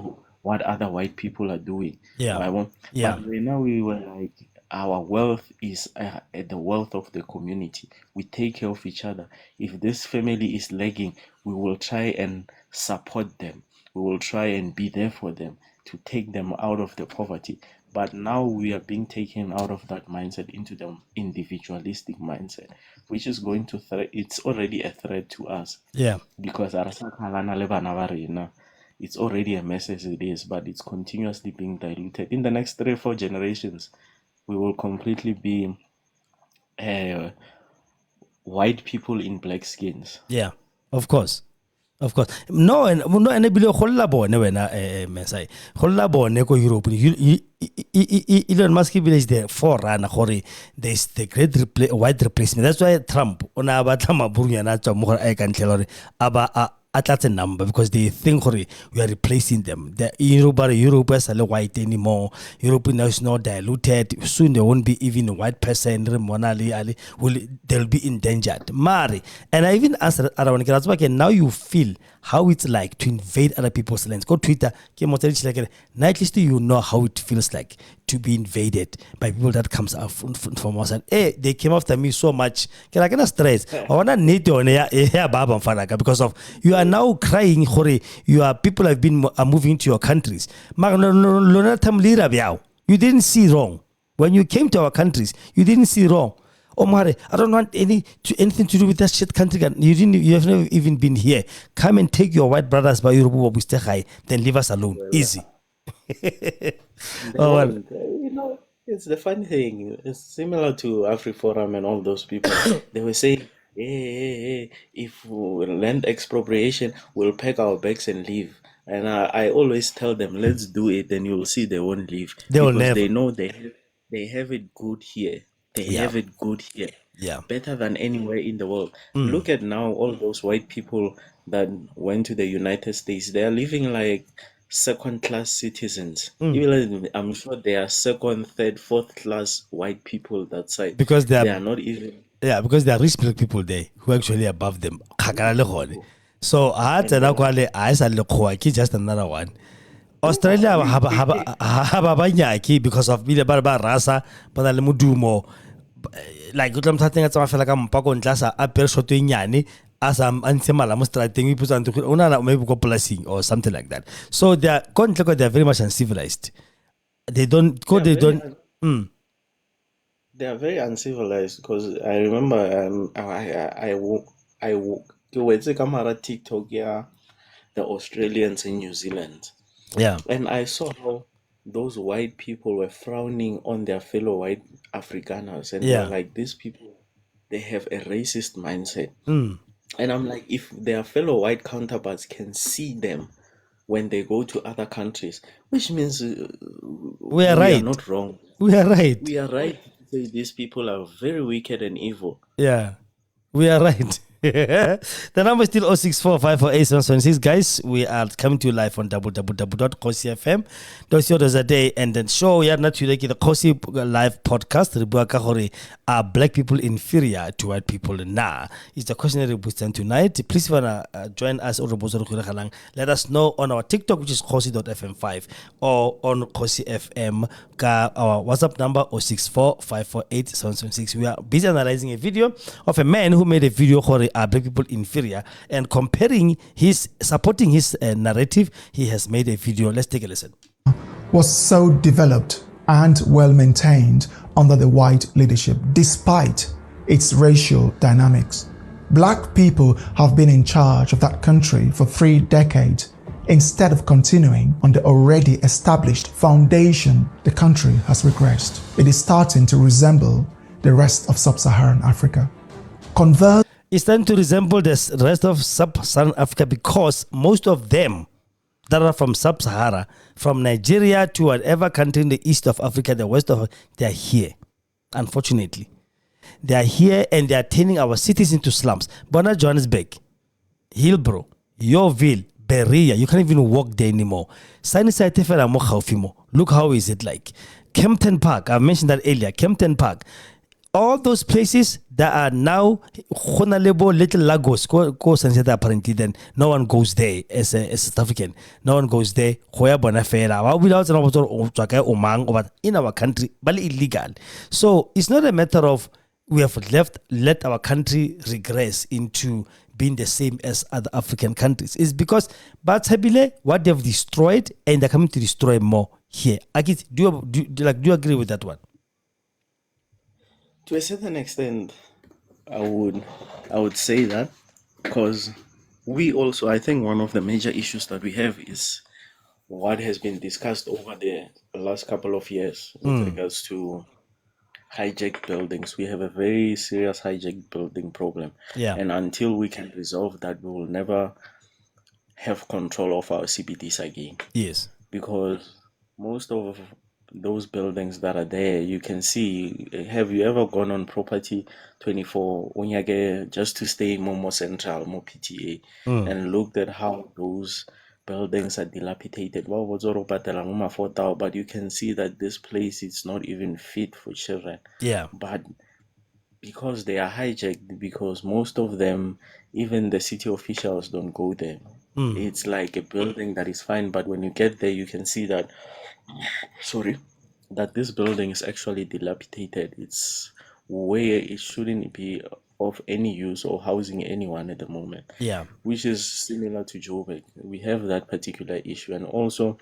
what other white people are doing. Yeah. Right? Well, Yeah. but right now we were like, our wealth is the wealth of the community. We take care of each other. If this family is lagging, we will try and support them. We will try and be there for them to take them out of the poverty. But now we are being taken out of that mindset into the individualistic mindset, which is going to it's already a threat to us, Yeah. because it's already a mess as it is, but it's continuously being diluted. In the next 3 or 4 generations, we will completely be white people in black skins. Yeah. Of course. Of course. No, and ebile go lla bone wena Mesai. Go lla bone ko Europe. Elon Musk is the forerunner gore there's the great white replacement. That's why Trump ona batla maburunyana tswa mo gore a ka ntlela gore aba a number, because they think we are replacing them. The Europe is not white anymore. Europe now is not diluted. Soon there won't be even a white person. They'll be endangered. Mari. And I even asked around now you feel how it's like to invade other people's lands. Go Twitter. Now at least you know how it feels like to be invaded by people that comes out from outside. Hey, they came after me so much. Can I get stress? I wanna need to because of you are now crying. Your people are moving to your countries. You didn't see wrong when you came to our countries. You didn't see wrong. Omar, I don't want anything to do with that shit country. You have never even been here. Come and take your white brothers by your then leave us alone. Easy. Oh, well. It's the funny thing. It's similar to AfriForum and all those people. They were saying, hey, if land expropriation, we'll pack our bags and leave. And I always tell them, let's do it, and you'll see they won't leave They will because never. they know they have it good here. They Yeah. have it good here, Yeah. better than anywhere in the world. Mm. Look at now all those white people that went to the United States. They are living like second-class citizens. Mm. Even I'm sure they are second, third, fourth-class white people that side. Because They are not even. because there are rich black people there who are actually above them. Kgakala le gone. So I tsena kwale I sa le khoa ke just another one. Australia ha ba banyaki because of bile ba rasa ba na le modumo, like go tla mthateng tsa fela ka mpa ko ntla sa apere shot e nyane as am antse mala mo strateng e putsa ntse ona na maybe go placing or something like that. So they are they are very much uncivilized. They don't go They are they very don't. They are very uncivilized because I remember I ke wetse ka mara TikTok, yeah, the Australians in New Zealand, Yeah. and I saw how those white people were frowning on their fellow white Afrikaners, and they were Yeah. like, these people, they have a racist mindset. Mm. And I'm like, if their fellow white counterparts can see them when they go to other countries, which means We are we are right. not wrong. We are right. We are right to say these people are very wicked and evil. Yeah. We are right. The number is still 064548776. Guys, we are coming to you live on www.Kgosi FM. .co.za, and then show we are not like the Kgosi live podcast. Are black people inferior to white people? Nah. It's the questionnaire we sent tonight. Please wanna join us or let us know on our TikTok, which is kgosi.fm5, or on Kgosi FM. Our WhatsApp number 064548776. We are busy analyzing a video of a man who made a video for black people inferior and supporting his narrative. He has made a video. Let's take a listen. Was so developed and well maintained under the white leadership, despite its racial dynamics. Black people have been in charge of that country for 3 decades. Instead of continuing on the already established foundation, the country has regressed. It is starting to resemble the rest of sub-Saharan Africa. It's starting to resemble the rest of sub-Saharan Africa because most of them that are from sub-Sahara, from Nigeria to whatever country in the east of Africa, the west of, they are here. Unfortunately, they are here and they are turning our cities into slums. Bona Johannesburg, Hillbrow, Yeoville, Berea, you can't even walk there anymore. Look how is it like. Kempton Park, I mentioned that earlier. Kempton Park. All those places that are now Little Lagos, apparently then no one goes there as a South African. No one goes there. In our country, but illegal. So it's not a matter of we have let our country regress into being the same as other African countries. It's because what they've destroyed and they're coming to destroy more here. Agit, do you agree with that one? To a certain extent, I would say that, because we also, I think one of the major issues that we have is what has been discussed over the last couple of years with regards to hijacked buildings. We have a very serious hijacked building problem. Yeah. And until we can resolve that, we will never have control of our CBDs again. Yes. Because most of those buildings that are there, you can see, have you ever gone on property 24 Onyage just to stay more central, more PTA, and looked at how those buildings are dilapidated? But you can see that this place is not even fit for children. Yeah. But because they are hijacked, because most of them, even the city officials don't go there. It's like a building that is fine, but when you get there, you can see that that this building is actually dilapidated. It's where it shouldn't be of any use or housing anyone at the moment. Yeah. Which is similar to Joburg. We have that particular issue. And also,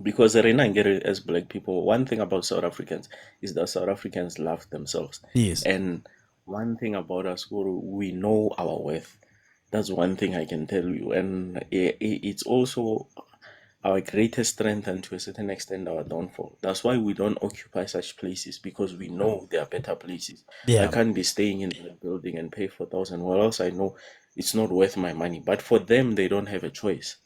because as black people, one thing about South Africans is that South Africans love themselves. Yes. And one thing about us, we know our worth. That's one thing I can tell you. And it's also our greatest strength and to a certain extent our downfall. That's why we don't occupy such places, because we know there are better places. Yeah. I can't be staying in a building and pay 4,000. Well, else I know it's not worth my money. But for them, they don't have a choice.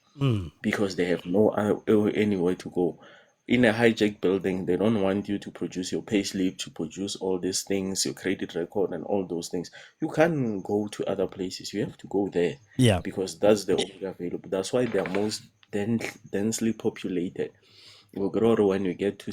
because they have no anywhere to go. In a hijacked building, they don't want you to produce your payslip, to produce all these things, your credit record, and all those things. You can't go to other places. You have to go there. Yeah. Because that's the only available. That's why they're most densely populated. When you get to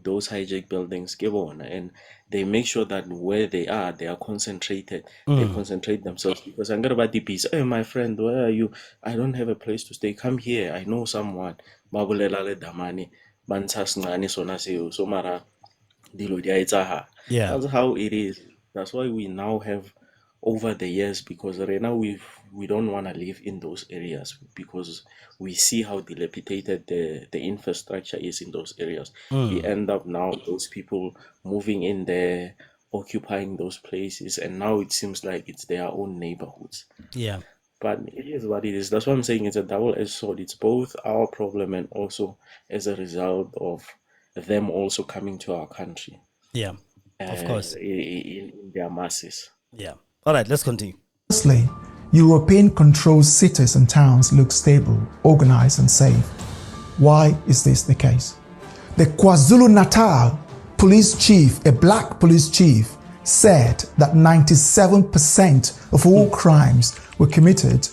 those hijacked buildings, and they make sure that where they are concentrated. They concentrate themselves, because I'm gonna the peace. Hey, my friend, where are you? I don't have a place to stay. Come here. I know someone. Babulela damani, bantas ngani sona seo. So mara dilo dia etsaha. Yeah. That's how it is. That's why we now have, over the years, because right now we don't want to live in those areas, because we see how dilapidated the infrastructure is in those areas. We end up now those people moving in there, occupying those places, and now it seems like it's their own neighborhoods. Yeah. But it is what it is. That's what I'm saying. It's a double-edged sword. It's both our problem and also as a result of them also coming to our country. Yeah. Of course. In their masses. Yeah. All right, let's continue. Firstly, European-controlled cities and towns look stable, organized, and safe. Why is this the case? The KwaZulu-Natal police chief, a black police chief, said that 97% of all crimes were committed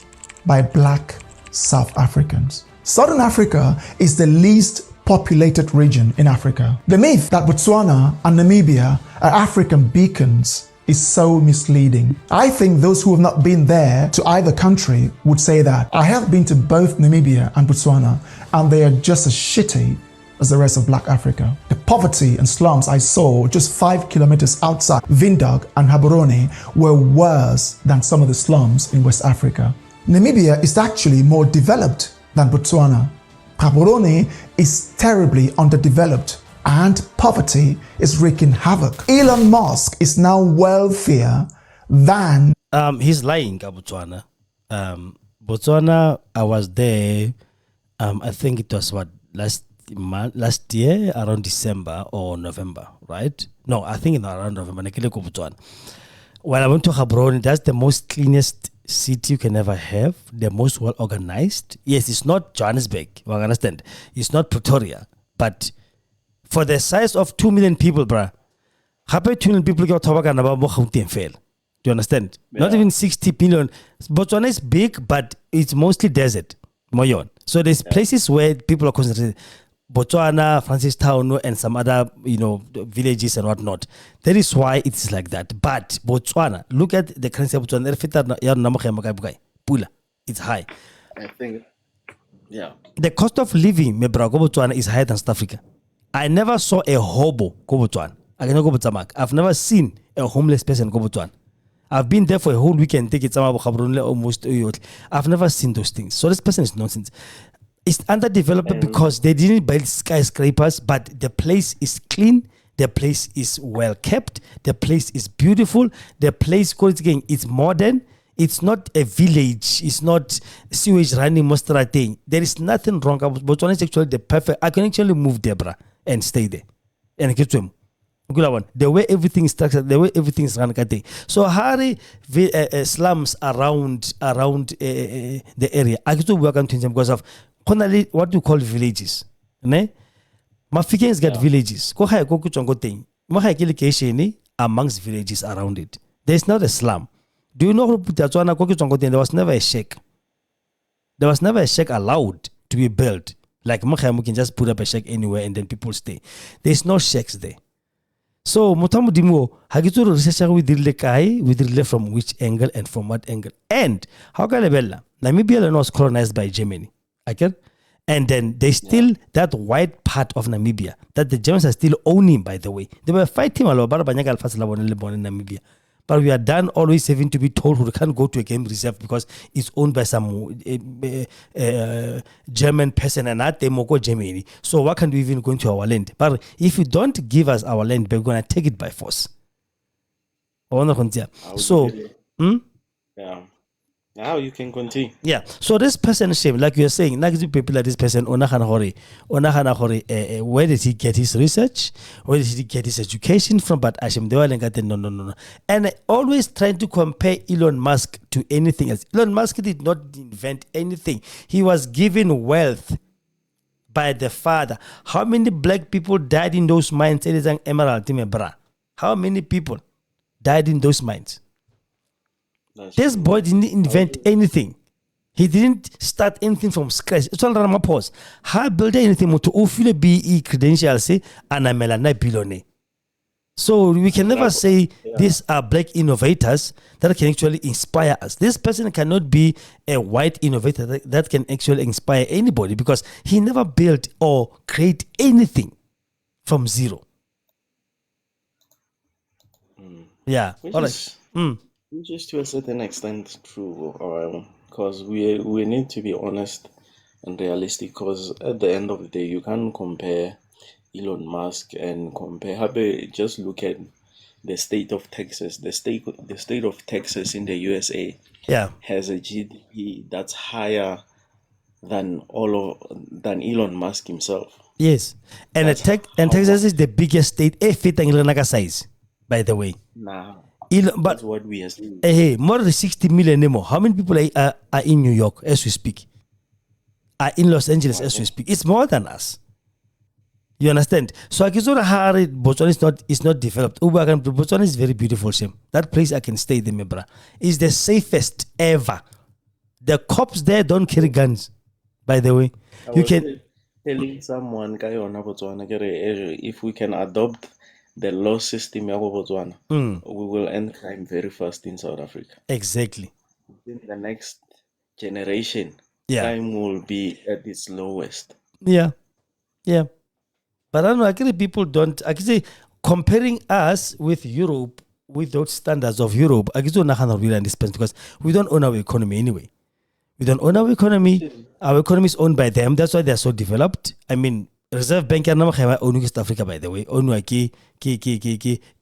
by black South Africans. Southern Africa is the least populated region in Africa. The myth that Botswana and Namibia are African beacons is so misleading. I think those who have not been there to either country would say that. I have been to both Namibia and Botswana, and they are just as shitty as the rest of Black Africa. The poverty and slums I saw just 5 kilometers outside Windhoek and Gaborone were worse than some of the slums in West Africa. Namibia is actually more developed than Botswana. Gaborone is terribly underdeveloped, and poverty is wreaking havoc. Elon Musk is now wealthier than... He's lying, Botswana. Botswana, I was there, I think it was last year, around December or November, right? No, I think around November. When I went to Gaborone, that's the most cleanest city you can ever have, the most well organized. Yes, it's not Johannesburg, you understand. It's not Pretoria, but for the size of 2 million people, bruh, 2 million people get fail. Do you understand? Yeah. Not even 60 million. Botswana is big, but it's mostly desert. So there's places where people are concentrated. Botswana, Francistown, and some other, villages and whatnot. That is why it's like that. But Botswana, look at the currency of Botswana. It's high. I think, yeah. The cost of living, Botswana, is higher than South Africa. I never saw a hobo go Botswana. I've never seen a homeless person go Botswana. I've been there for a whole weekend. Almost. I've never seen those things. So this person is nonsense. It's underdeveloped because they didn't build skyscrapers, but the place is clean. The place is well kept. The place is beautiful. The place, it's modern. It's not a village. It's not sewage running most of the thing. There is nothing wrong. Botswana is actually the perfect. I can actually move there, bruh, and stay there. And get to him. The way everything is structured, the way everything is run. So Hari slums around the area. I get to work on things because of what you call villages. Mafikens get villages. Amongst villages around it. There's not a slum. Do you know who put that one? There was never a shack. There was never a shack allowed to be built. Like we can just put up a shack anywhere and then people stay. There's no shacks there. So Motamu Dimo, Hagitu research we did from which angle and from what angle. And how can Namibia was colonized by Germany. Okay? And then they still that white part of Namibia that the Germans are still owning, by the way. They were fighting a lot in Namibia. But we are done always having to be told we can't go to a game reserve because it's owned by some German person and not Demoko Germany. So why can't we even go into our land? But if you don't give us our land, we're going to take it by force. So, yeah, Now you can continue. Yeah. So this person, shame, like you're saying, like the people like this person, onahana hore, where did he get his research? Where did he get his education from? But Ashim, they were like, no. And I always trying to compare Elon Musk to anything else. Elon Musk did not invent anything. He was given wealth by the father. How many black people died in those mines? Emerald, how many people died in those mines? This boy didn't invent anything. He didn't start anything from scratch. It's all Ramaphosa. How build anything to ufile BE credentials and a melana bilone. So we can never say these are black innovators that can actually inspire us. This person cannot be a white innovator that can actually inspire anybody because he never built or create anything from zero. Yeah. Which All is, right. which is to a certain extent true, because we need to be honest and realistic. Because at the end of the day, you can't compare Elon Musk and compare. Just look at the state of Texas. The state of Texas in the USA has a GDP that's higher than than Elon Musk himself. Yes, and Texas is the biggest state. Size, by the way. Nah, But that's what we are seeing. Hey, more than 60 million anymore. How many people are in New York as we speak? Are in Los Angeles as we speak? It's more than us. You understand? So I can sort of Botswana is not developed. Botswana is very beautiful, Shem. That place I can stay there, my brother. It's the safest ever. The cops there don't carry guns. By the way, you can telling someone Botswana, if we can adopt the law system of Botswana, we will end crime very fast in South Africa. Exactly. In the next generation, crime will be at its lowest. Yeah. But I don't know, actually people don't, actually comparing us with Europe, with those standards of Europe, I don't know how to really understand because we don't own our economy anyway. We don't own our economy. Our economy is owned by them. That's why they're so developed. I mean, Reserve Bank own East Africa, by the way. Own a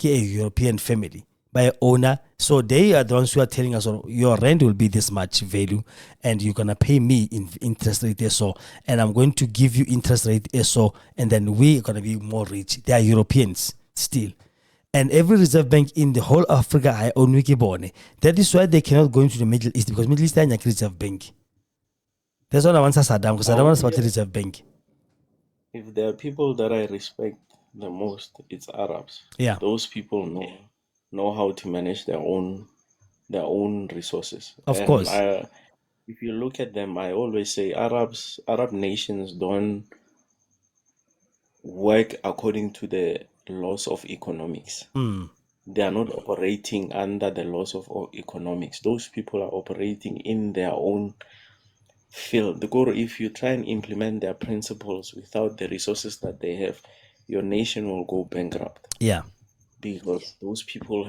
European family by owner. So they are the ones who are telling us, your rent will be this much value, and you're gonna pay me in interest rate so, and I'm going to give you interest rate so, and then we're gonna be more rich. They are Europeans still. And every reserve bank in the whole Africa I own Wikibone. That is why they cannot go into the Middle East because Middle East is a reserve bank. That's what I want to Saddam because Saddam wants a reserve bank. If there are people that I respect the most, it's Arabs. Yeah. Those people know how to manage their own resources. Of course. If you look at them, I always say Arab nations don't work according to the laws of economics. They are not operating under the laws of economics. Those people are operating in their own field. If you try and implement their principles without the resources that they have, your nation will go bankrupt. Yeah. Because those people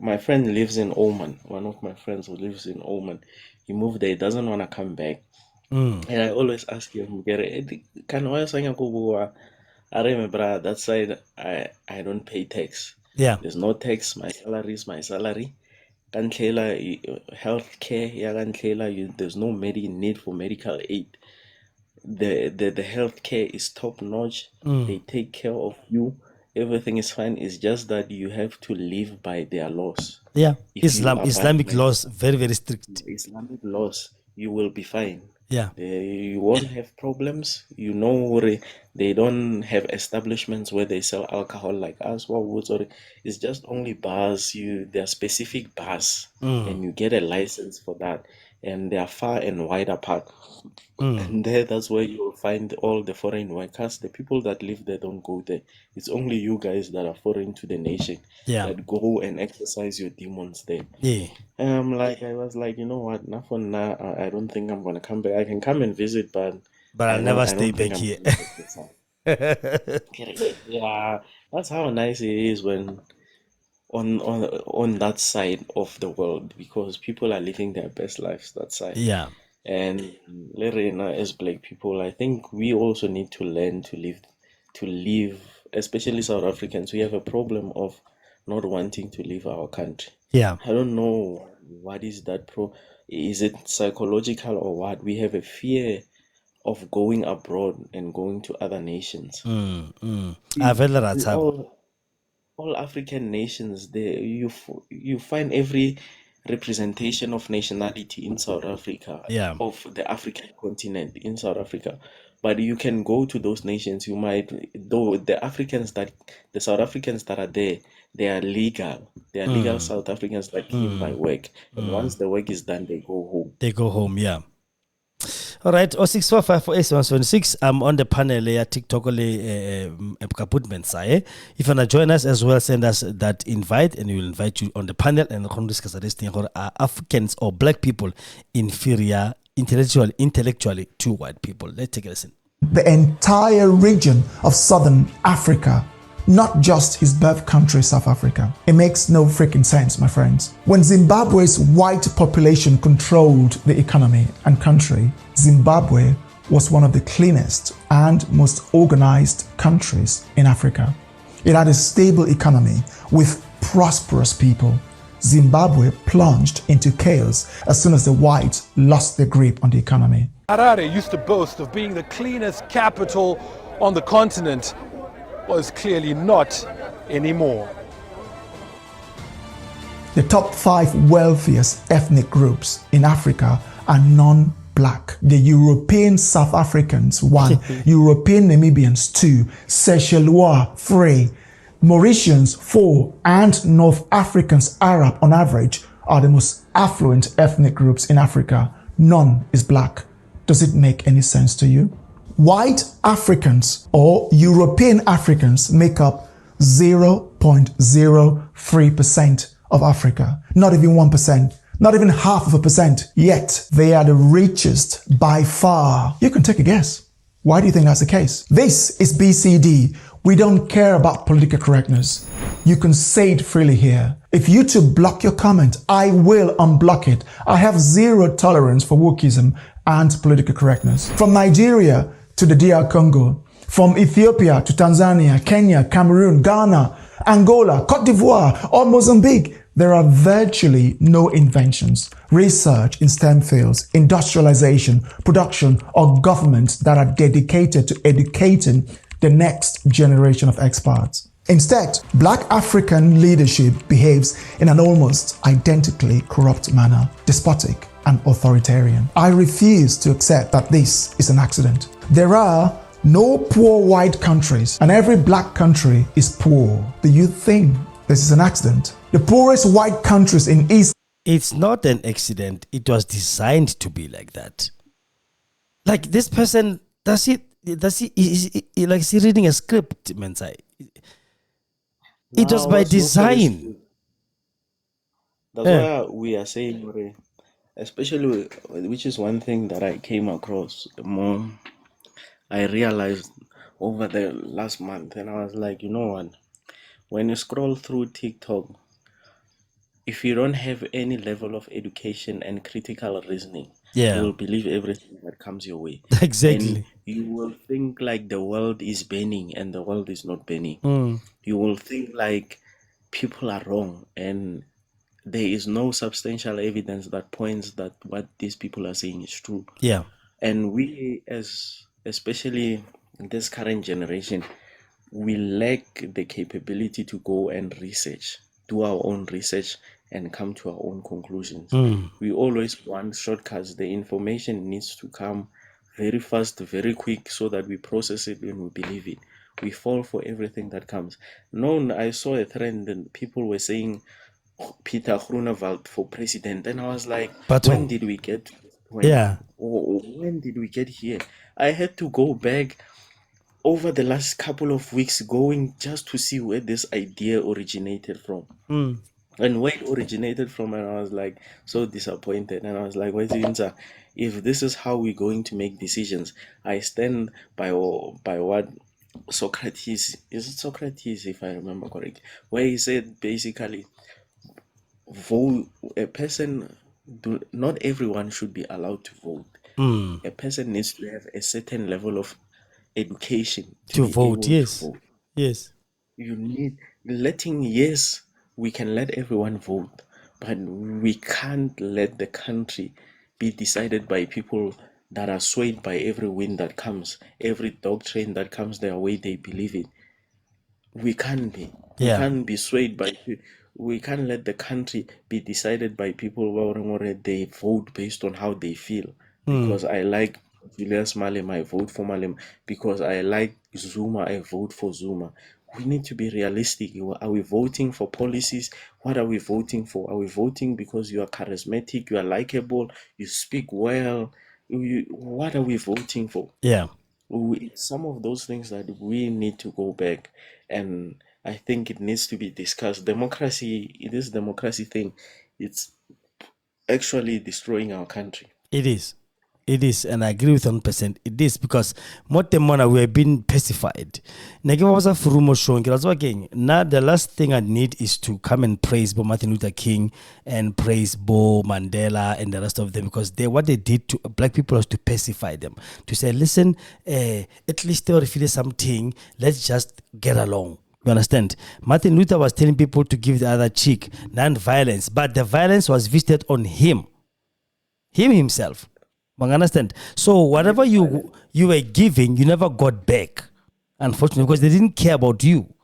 my friend lives in Oman. One of my friends who lives in Oman, he moved there, he doesn't want to come back. And I always ask him, can I remember that side I don't pay tax. Yeah. There's no tax, my salary is my salary. Health care, there's no need for medical aid. The health care is top notch. They take care of you. Everything is fine. It's just that you have to live by their laws. Yeah. Islamic laws, very, very strict. Islamic laws, you will be fine. Yeah. You won't have problems. They don't have establishments where they sell alcohol like us. It's just only bars. There are specific bars, and you get a license for that. And they are far and wide apart. And that's where you will find all the foreign workers. The people that live there don't go there. It's only you guys that are foreign to the nation that go and exercise your demons there. Yeah. I was like, you know what? Not for now. I don't think I'm gonna come back. I can come and visit, but I'll never stay back here. Yeah, that's how nice it is when on that side of the world, because people are living their best lives that side. Yeah. And Lerena, as black people, I think we also need to learn to live, especially South Africans. We have a problem of not wanting to leave our country. Yeah. I don't know what is that is it psychological or what? We have a fear of going abroad and going to other nations. I've heard In that. all African nations, there you find every representation of nationality in South Africa, Yeah. of the African continent in South Africa. But you can go to those nations, you might, though the South Africans that are there, they are legal. They are legal South Africans that came by work. And once the work is done, they go home. They go home, yeah. All right, 0645487176. I'm on the panel here, TikTok, side. If you want to join us as well, send us that invite and we'll invite you on the panel and we'll discuss this thing. Are Africans or black people inferior intellectually to white people? Let's take a listen. The entire region of Southern Africa, not just his birth country, South Africa. It makes no freaking sense, my friends. When Zimbabwe's white population controlled the economy and country, Zimbabwe was one of the cleanest and most organized countries in Africa. It had a stable economy with prosperous people. Zimbabwe plunged into chaos as soon as the whites lost their grip on the economy. Harare used to boast of being the cleanest capital on the continent, was clearly not anymore. The top 5 wealthiest ethnic groups in Africa are non-black. The European South Africans 1, European Namibians 2, Seychellois 3, Mauritians 4, and North Africans Arab on average are the most affluent ethnic groups in Africa. None is black. Does it make any sense to you? White Africans or European Africans make up 0.03% of Africa. Not even 1%. Not even 0.5%. Yet they are the richest by far. You can take a guess. Why do you think that's the case? This is BCD. We don't care about political correctness. You can say it freely here. If YouTube block your comment, I will unblock it. I have zero tolerance for wokeism and political correctness. From Nigeria to the DR Congo, from Ethiopia to Tanzania, Kenya, Cameroon, Ghana, Angola, Cote d'Ivoire, or Mozambique, there are virtually no inventions, research in STEM fields, industrialization, production, or governments that are dedicated to educating the next generation of experts. Instead, black African leadership behaves in an almost identically corrupt manner, despotic and authoritarian. I refuse to accept that this is an accident. There are no poor white countries, and every black country is poor. Do you think this is an accident? The poorest white countries in East... It's not an accident. It was designed to be like that. Like this person, is he reading a script, Mensai? It was by design. That's why we are saying, especially, which is one thing that I came across more, I realized over the last month, and I was like, you know what, when you scroll through TikTok, if you don't have any level of education and critical reasoning, you will believe everything that comes your way. Exactly. And you will think like the world is burning and the world is not burning. You will think like people are wrong and there is no substantial evidence that points that what these people are saying is true. Yeah. And we, especially in this current generation, we lack the capability to go and research, do our own research and come to our own conclusions. We always want shortcuts. The information needs to come very fast, very quick, so that we process it and we believe it. We fall for everything that comes. I saw a trend and people were saying Peter Groenewald for president, and I was like, but when did we get when did we get here? I had to go back over the last couple of weeks going just to see where this idea originated from. And where it originated from, and I was like so disappointed. And I was like, if this is how we're going to make decisions, I stand by what Socrates, is it Socrates if I remember correct, where he said basically, vote a person, not everyone should be allowed to vote. A person needs to have a certain level of education to vote. Yes. You need we can let everyone vote, But we can't let the country be decided by people that are swayed by every wind that comes, every doctrine that comes their way, they believe it. We can't be. We Yeah. can't be swayed by. We can't let the country be decided by people where they vote based on how they feel. Because I like Julius Malema, I vote for Malema. Because I like Zuma, I vote for Zuma. We need to be realistic. Are we voting for policies? What are we voting for? Are we voting because you are charismatic, you are likable, you speak well? What are we voting for? Yeah. Some of those things that we need to go back, and I think it needs to be discussed. Democracy, this democracy thing, it's actually destroying our country. It is. It is, and I agree with 100%. It is because Motemona we have been pacified. Now the last thing I need is to come and praise Bo Martin Luther King and praise Bo Mandela and the rest of them, because what they did to black people was to pacify them, to say, listen, at least they feel something. Let's just get along. You understand? Martin Luther was telling people to give the other cheek, non-violence, but the violence was visited on him himself. You understand? So whatever you were giving, you never got back, unfortunately, because they didn't care about you.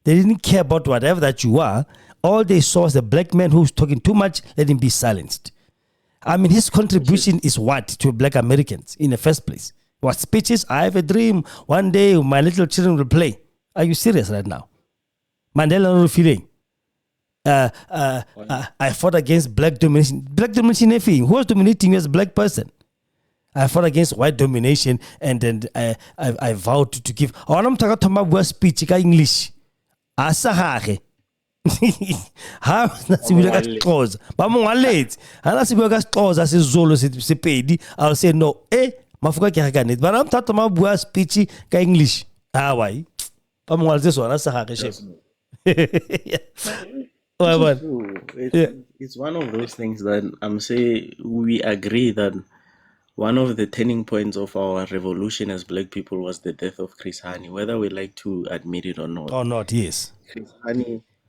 They didn't care about whatever that you are. All they saw was a black man who's talking too much, let him be silenced. I mean, his contribution is what to black Americans in the first place? What speeches? I have a dream. One day my little children will play. Are you serious right now? Mandela no feeling. I fought against black domination. Black domination, who was dominating you as a black person? I fought against white domination, and then I vowed to give. I'm talking about my speech in English. Asahare. How nasibuka kaXhosa. Bamongwaleti. Anasibuka kaXhosa sezulu sipedi. I'll say no. Mafuka ke hakane. But I'm talking about my speech in English. Why? Bamongwaleti so asahare chef. It's one of those things that I'm saying we agree that one of the turning points of our revolution as black people was the death of Chris Hani, whether we like to admit it or not. Or not, yes.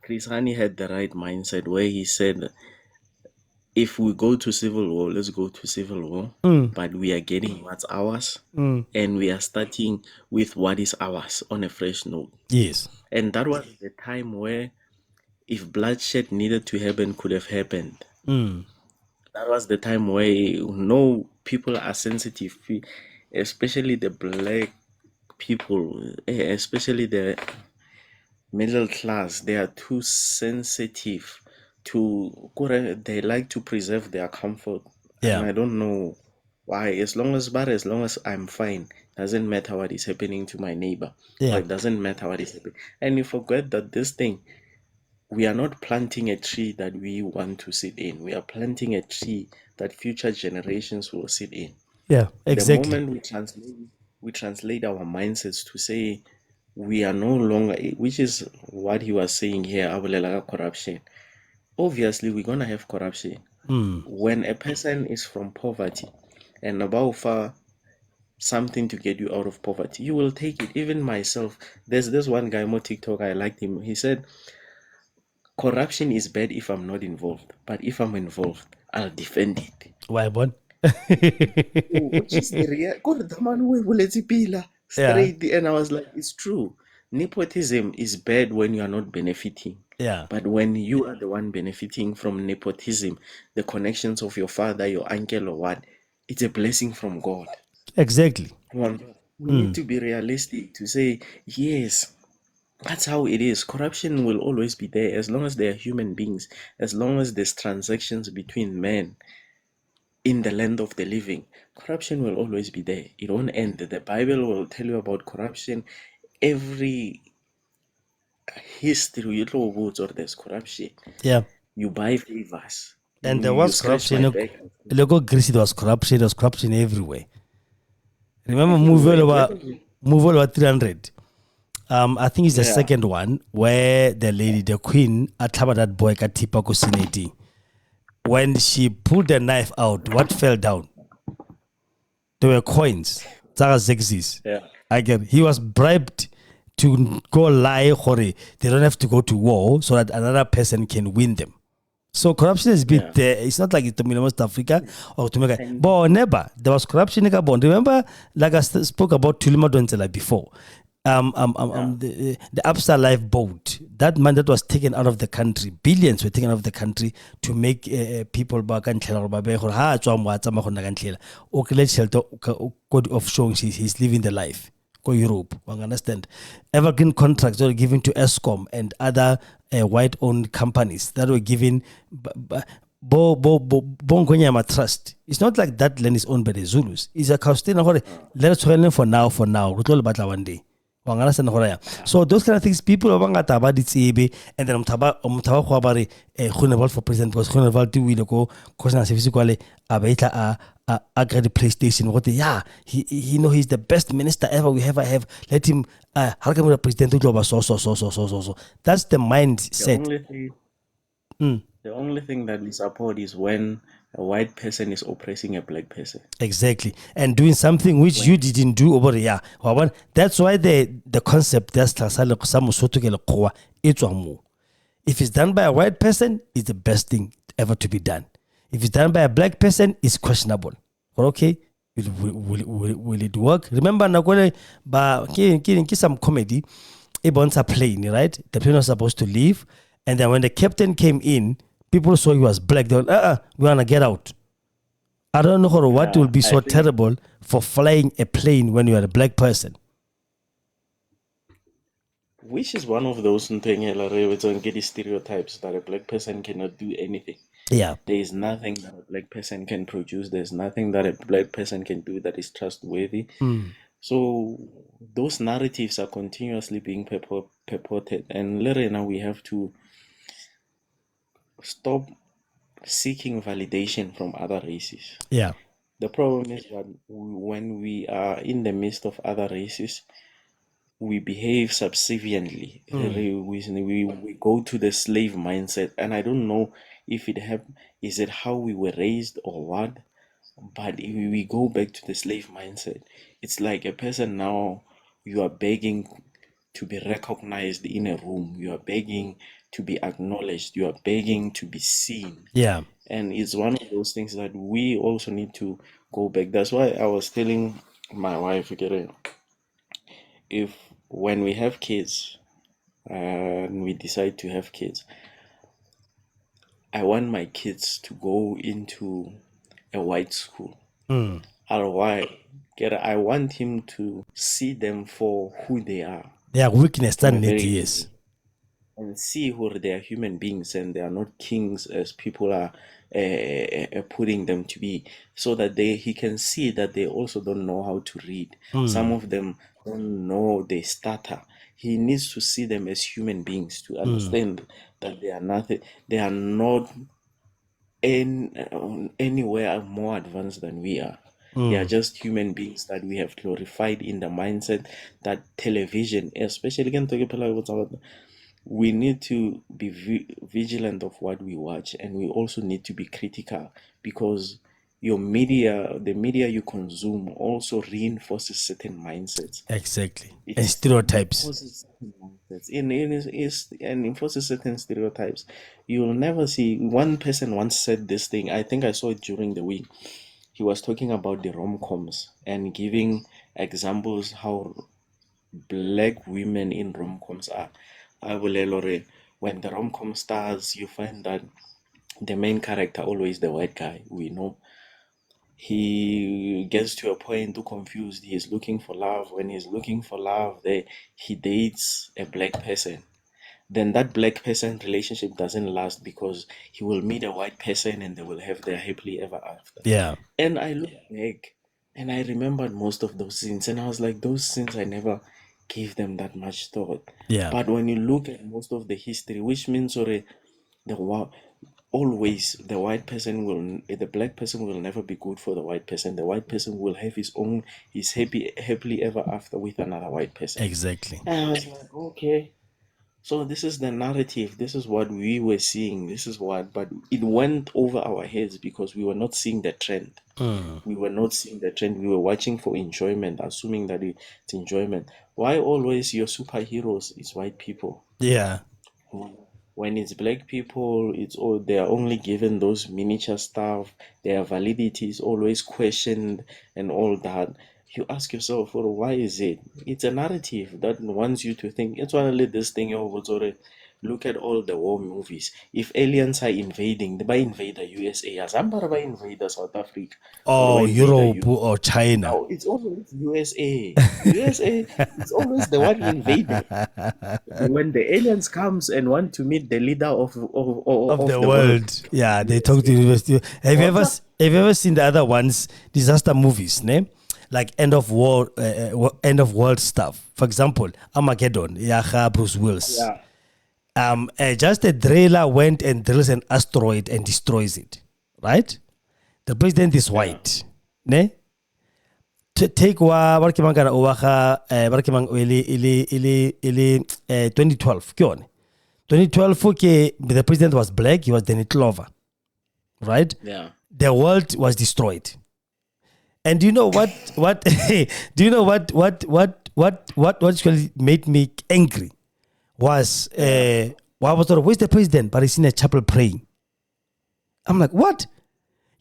Chris Hani had the right mindset where he said, if we go to civil war, let's go to civil war, but we are getting what's ours, and we are starting with what is ours on a fresh note. Yes. And that was the time where if bloodshed needed to happen, could have happened. That was the time where people are sensitive, especially the black people, especially the middle class. They are too sensitive they like to preserve their comfort. Yeah. And I don't know why. As long as I'm fine, doesn't matter what is happening to my neighbor. Yeah. It doesn't matter what is happening. And you forget that this thing, we are not planting a tree that we want to sit in. We are planting a tree that future generations will sit in. Yeah, exactly. The moment we translate our mindsets to say we are no longer, which is what he was saying here, corruption. Obviously, we're gonna have corruption. When a person is from poverty and about something to get you out of poverty, you will take it. Even myself, there's this one guy on TikTok, I liked him. He said, corruption is bad if I'm not involved, but if I'm involved, I'll defend it. Why, bon? Which is the real straight. And I was like, it's true. Nepotism is bad when you are not benefiting. Yeah. But when you are the one benefiting from nepotism, the connections of your father, your uncle, or what, it's a blessing from God. Exactly. We need to be realistic to say, yes, that's how it is. Corruption will always be there as long as they are human beings, as long as there's transactions between men in the land of the living. Corruption will always be there. It won't end. The Bible will tell you about corruption. Every history, or there's corruption. Yeah. You buy favors. And there was corruption. Look, Greece, there was corruption. There was corruption everywhere. Remember, move over 300. I think it's the second one where the queen, atlaba that boy Katipa Kosineti. When she pulled the knife out, what fell down? There were coins. Yeah. Again, he was bribed to go lie. They don't have to go to war so that another person can win them. So corruption is been Yeah. there. It's not like it's to West Africa or to make but never. There was corruption in Gabon. Remember, like I spoke about Tulima Donzela before. The Upstar Life boat, that money that was taken out of the country, billions were taken out of the country to make people back and offshore. He's living the life. Go Europe, one understand. Evergreen contracts were given to ESCOM and other white-owned companies that were given. Bongonyama Trust. It's not like that land is owned by the Zulus. It's a Kaustina. Let us hold for now. One day. So those kind of things, people are about it, and then for president because will go the PlayStation. What he know he's the best minister ever we ever have. Let him how come the president so. That's the mindset. The only thing that we support is when a white person is oppressing a black person. Exactly. And doing something which you didn't do over here. That's why the concept that's if it's done by a white person, it's the best thing ever to be done. If it's done by a black person, it's questionable. But okay, will it work? Remember, some comedy, it's a plane, right? The plane was supposed to leave, and then when the captain came in, people saw he was black. They went, we want to get out. I don't know what will be so terrible for flying a plane when you are a black person. Which is one of those stereotypes that a black person cannot do anything. Yeah. There is nothing that a black person can produce. There's nothing that a black person can do that is trustworthy. So those narratives are continuously being purported. And later now we have to stop seeking validation from other races. Yeah. The problem is that when we are in the midst of other races, we behave subserviently. We go to the slave mindset, and I don't know if is it how we were raised or what, but if we go back to the slave mindset. It's like a person now, you are begging to be recognized in a room, you are begging to be acknowledged, you are begging to be seen. Yeah. And it's one of those things that we also need to go back. That's why I was telling my wife, if when we have kids and we decide to have kids, I want my kids to go into a white school. Otherwise, I want him to see them for who they are. Their weakness, yes. And see who they are, human beings, and they are not kings as people are putting them to be, so that he can see that they also don't know how to read. Some of them don't know they stutter. He needs to see them as human beings to understand that they are nothing. They are not anywhere more advanced than we are. They are just human beings that we have glorified in the mindset that television, especially we need to be vigilant of what we watch, and we also need to be critical, because the media you consume also reinforces certain mindsets. Exactly. And stereotypes. And enforces certain stereotypes. You will never see. One person once said this thing, I think I saw it during the week. He was talking about the rom-coms and giving examples how black women in rom-coms are. When the rom-com stars, you find that the main character always the white guy. We know he gets to a point too confused. He's looking for love. When he's looking for love, he dates a black person. Then that black person relationship doesn't last, because he will meet a white person and they will have their happily ever after. Yeah. And I look back and I remembered most of those scenes, and I was like, those scenes I never gave them that much thought. Yeah. But when you look at most of the history, which means always the black person will never be good for the white person. The white person will have his happily ever after with another white person. Exactly. And I was like, okay. So this is the narrative. This is what we were seeing. But it went over our heads because we were not seeing the trend. We were not seeing the trend. We were watching for enjoyment, assuming that it's enjoyment. Why always your superheroes is white people? Yeah. when it's black people, it's all they are only given those miniature stuff. Their validity is always questioned and all that. You ask yourself, well, why is it? It's a narrative that wants you to think. It's only this thing over. Look at all the war movies. If aliens are invading, they might invade the USA. Somebody might invade South Africa. Or Europe or China. No, it's always USA. USA is always the one invading. When the aliens comes and want to meet the leader of the world. Yeah, they talk to university. Have you ever seen the other ones, disaster movies, ne? Like end of world stuff. For example, Armageddon, Bruce Willis. Yeah. Just a driller went and drills an asteroid and destroys it, right? The president is white, ne? Take 2012. 2012, okay, the president was black. He was Danny Clover, right? Yeah. The world was destroyed. And do you know what? Do you know what made me angry? Was where's the president? But he's in a chapel praying. I'm like, what?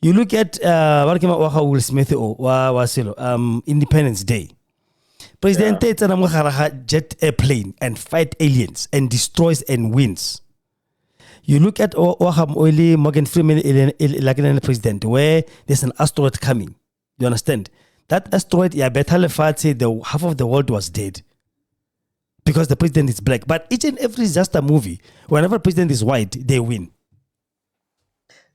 You look at Will Smith Independence Day. President takes an jet airplane and fight aliens and destroys and wins. You look at Morgan Freeman like president, where there's an asteroid coming. You understand? That asteroid, the half of the world was dead. Because the president is black. But each and every disaster movie, whenever president is white, they win.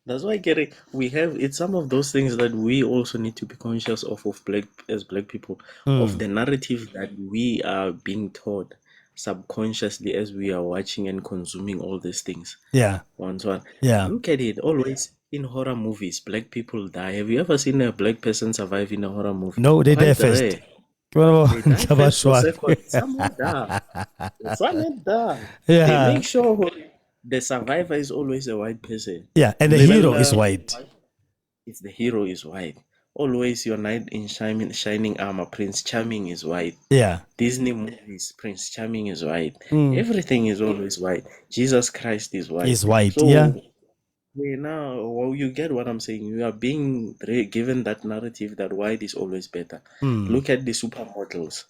That's why, Gary, it's some of those things that we also need to be conscious of black people, of the narrative that we are being taught subconsciously as we are watching and consuming all these things. Yeah. One. Yeah. Look at it. Always in horror movies, black people die. Have you ever seen a black person survive in a horror movie? No, they die first. They make sure the survivor is always a white person. Yeah, and the hero is white. It's the hero is white. Always your knight in shining armor, Prince Charming is white. Yeah. Disney movies, Prince Charming is white. Everything is always white. Jesus Christ is white. Is white, so, yeah. Now, you get what I'm saying. You are being given that narrative that white is always better. Look at the supermodels.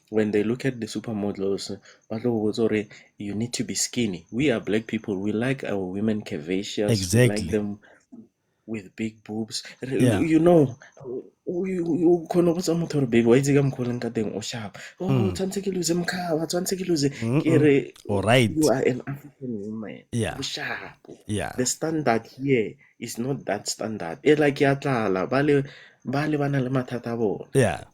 When they look at the supermodels, you need to be skinny. We are black people. We like our women curvaceous. Exactly. We like them with big boobs. Yeah. You know, you baby, why is it calling ka sharp? All right. You are an African woman. Yeah. Sharp. Yeah. The standard here is not that standard. Like bale bana le mathata bona. Yeah.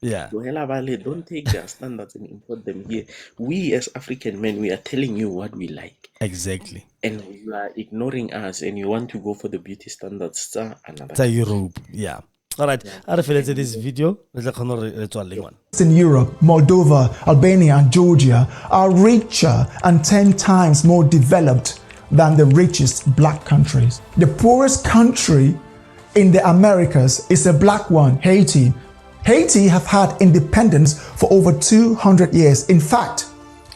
Yeah. Don't take their standards and import them here. We as African men, we are telling you what we like. Exactly. And you are ignoring us and you want to go for the beauty standards. It's Europe. Yeah. All right. I feel this video. In Europe, Moldova, Albania, and Georgia are richer and 10 times more developed than the richest black countries. The poorest country in the Americas is a black one, Haiti. Haiti have had independence for over 200 years. In fact,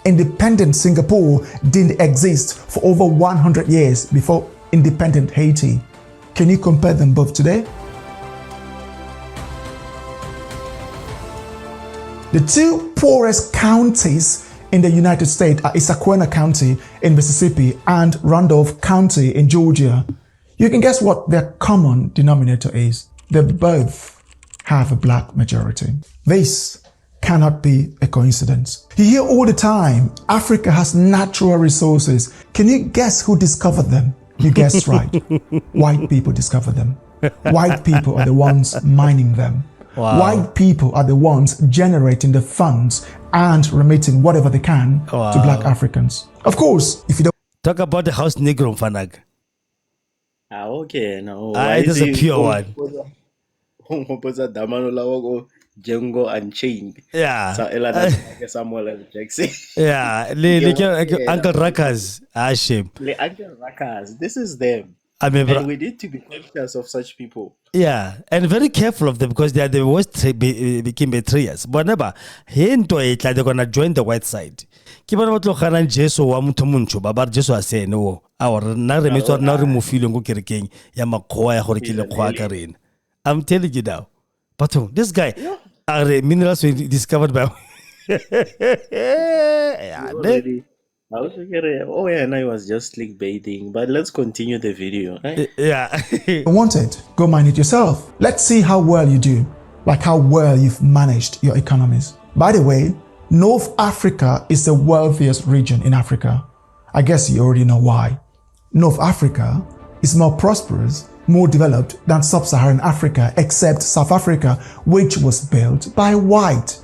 independent Singapore didn't exist for over 100 years before independent Haiti. Can you compare them both today? The two poorest counties in the United States are Issaquah County in Mississippi and Randolph County in Georgia. You can guess what their common denominator is. They both have a black majority. This cannot be a coincidence. You hear all the time, Africa has natural resources. Can you guess who discovered them? You guessed right. White people discovered them. White people are the ones mining them. Wow. White people are the ones generating the funds and remitting whatever they can to black Africans. Of course, if you don't talk about the house Negro Fanag. Okay, now it is a pure one. Django Unchained. Yeah. Samuel L. Jackson. Yeah. Uncle Rakas. Shame. Uncle Rakas. This is them. I mean, And we need to be conscious of such people. yeah, and very careful of them because they are the worst became betrayers. But never, they're gonna join the white side. Kiba ba tlo gana Jesu wa motho montsho ba ba Jesu a se no our na re metso na re mo fileng go kerekeng ya makgoa ya gore ke le kgoa ka rena. I'm telling you now. But this guy are minerals were discovered by Oh yeah, and I was just clickbaiting. But let's continue the video. Right? Yeah. Want it? Go mine it yourself. Let's see how well you do, like how well you've managed your economies. By the way, North Africa is the wealthiest region in Africa. I guess you already know why. North Africa is more prosperous, more developed than Sub-Saharan Africa, except South Africa, which was built by white.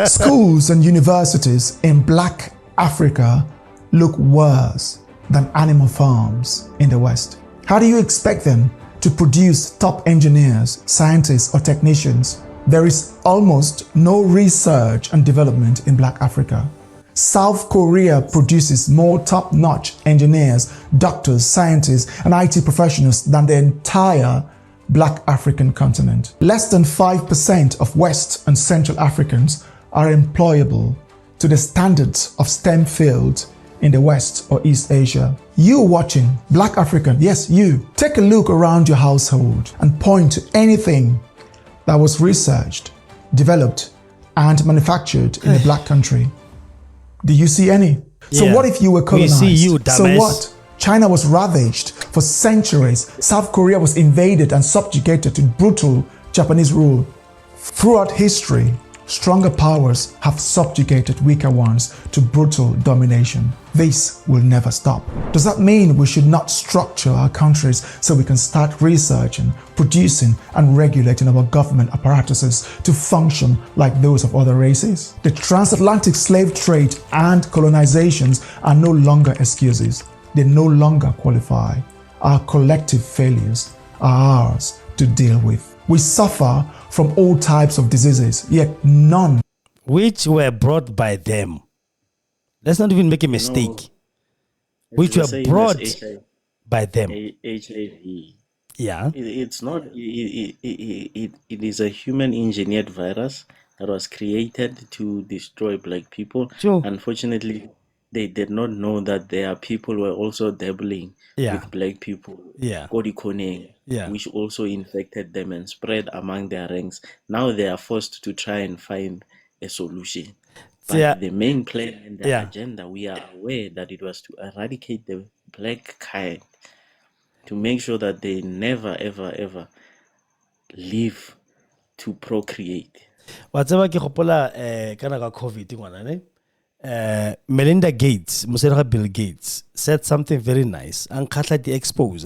Schools and universities in Black Africa look worse than animal farms in the West. How do you expect them to produce top engineers, scientists, or technicians? There is almost no research and development in Black Africa. South Korea produces more top-notch engineers, doctors, scientists, and IT professionals than the entire Black African continent. Less than 5% of West and Central Africans are employable to the standards of STEM fields in the West or East Asia. You watching, Black African, yes, you, take a look around your household and point to anything that was researched, developed, and manufactured in a Black country. Do you see any? So what if you were colonized? We see you, dumbass. So what? China was ravaged for centuries. South Korea was invaded and subjugated to brutal Japanese rule. Throughout history, stronger powers have subjugated weaker ones to brutal domination. This will never stop. Does that mean we should not structure our countries so we can start researching, producing, and regulating our government apparatuses to function like those of other races? The transatlantic slave trade and colonizations are no longer excuses. They no longer qualify. Our collective failures are ours to deal with. We suffer from all types of diseases, yet none which were brought by them. Let's not even make a mistake. Which were brought by them. HIV. Yeah. It's not. It is a human engineered virus that was created to destroy Black people. Sure. Unfortunately, they did not know that there are people who were also dabbling with Black people. Yeah. Which also infected them and spread among their ranks. Now they are forced to try and find a solution. But the main plan and the agenda, we are aware that it was to eradicate the Black kind, to make sure that they never, ever, ever live to procreate. Whatever ke gopola kana ka COVID ngwana ne. Melinda Gates, Bill Gates, said something very nice. And Katla the expose.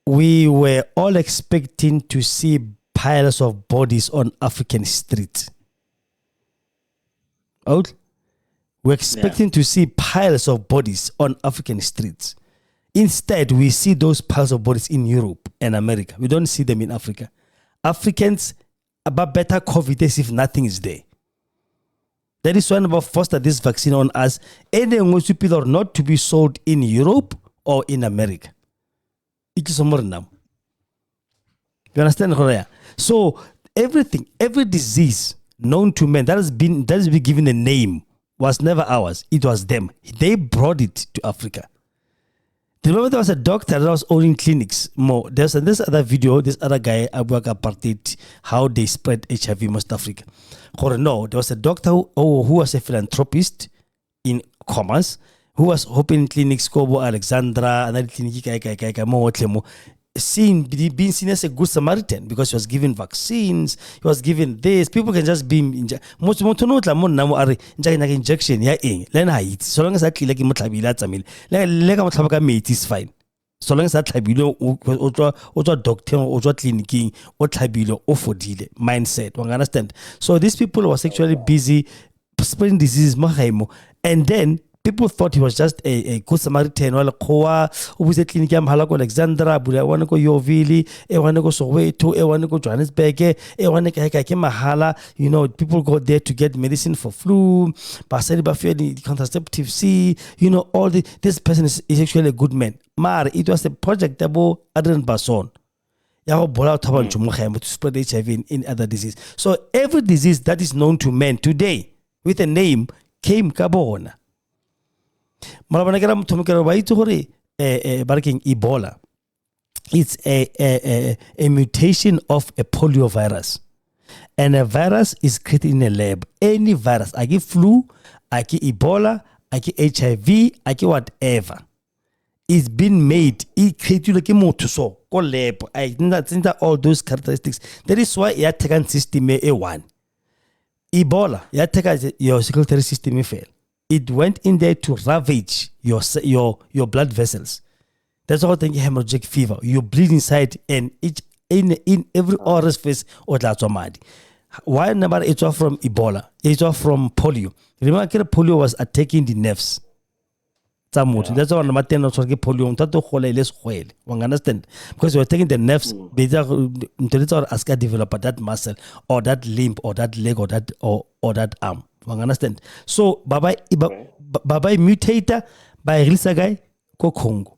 We were all expecting to see piles of bodies on African streets. Out? We're expecting to see piles of bodies on African streets. Instead, we see those piles of bodies in Europe and America. We don't see them in Africa. Africans about better COVID as if nothing is there. That is why we foster this vaccine on us. Any people are not to be sold in Europe or in America. It is more now. You understand, Korea? So everything, every disease known to men that has been given a name was never ours. It was them. They brought it to Africa. Remember, there was a doctor that was owning clinics. There's this other video, this other guy, apartheid, how they spread HIV in most Africa. No, there was a doctor who was a philanthropist in commerce, who was opening clinics, Kobo, Alexandra, another clinic, being seen as a good Samaritan because he was given vaccines, he was given this. People can just be injection. So long as that is fine. So long as that doctor or clinic or mindset. You understand? So these people was actually busy spreading diseases, and then people thought he was just a good Samaritan. Well, Koa, who was a clinic, Halako Alexandra, Budawanako Yovili, Ewanako Soweto, Ewanako Johannesburg, Ewanaka Mahala. You know, people go there to get medicine for flu, Basari Bafia, contraceptive C, you know, all this person is actually a good man. Mar, it was a project about Adrian Basson. To spread HIV in other disease. So every disease that is known to men today with a name came Kabona. Ebola. It's a mutation of a poliovirus. And a virus is created in a lab. Any virus, I give flu, I give Ebola, I give HIV, I give whatever. It's been made. It created like a motor so called lab. I think that all those characteristics. That is why you take system A1. Ebola, you take your circulatory system fail. It went in there to ravage your blood vessels. That's all thing hemorrhagic fever. You bleed inside and in every orifice or that's mad. Why number it's off from Ebola? It's off from polio. Remember polio was attacking the nerves. That's why number 10 also get polio. Understand? Because you're taking the nerves, ask a developer that muscle or that limb or that leg or that arm. Understand? So baba mutator by release a guy ko Congo.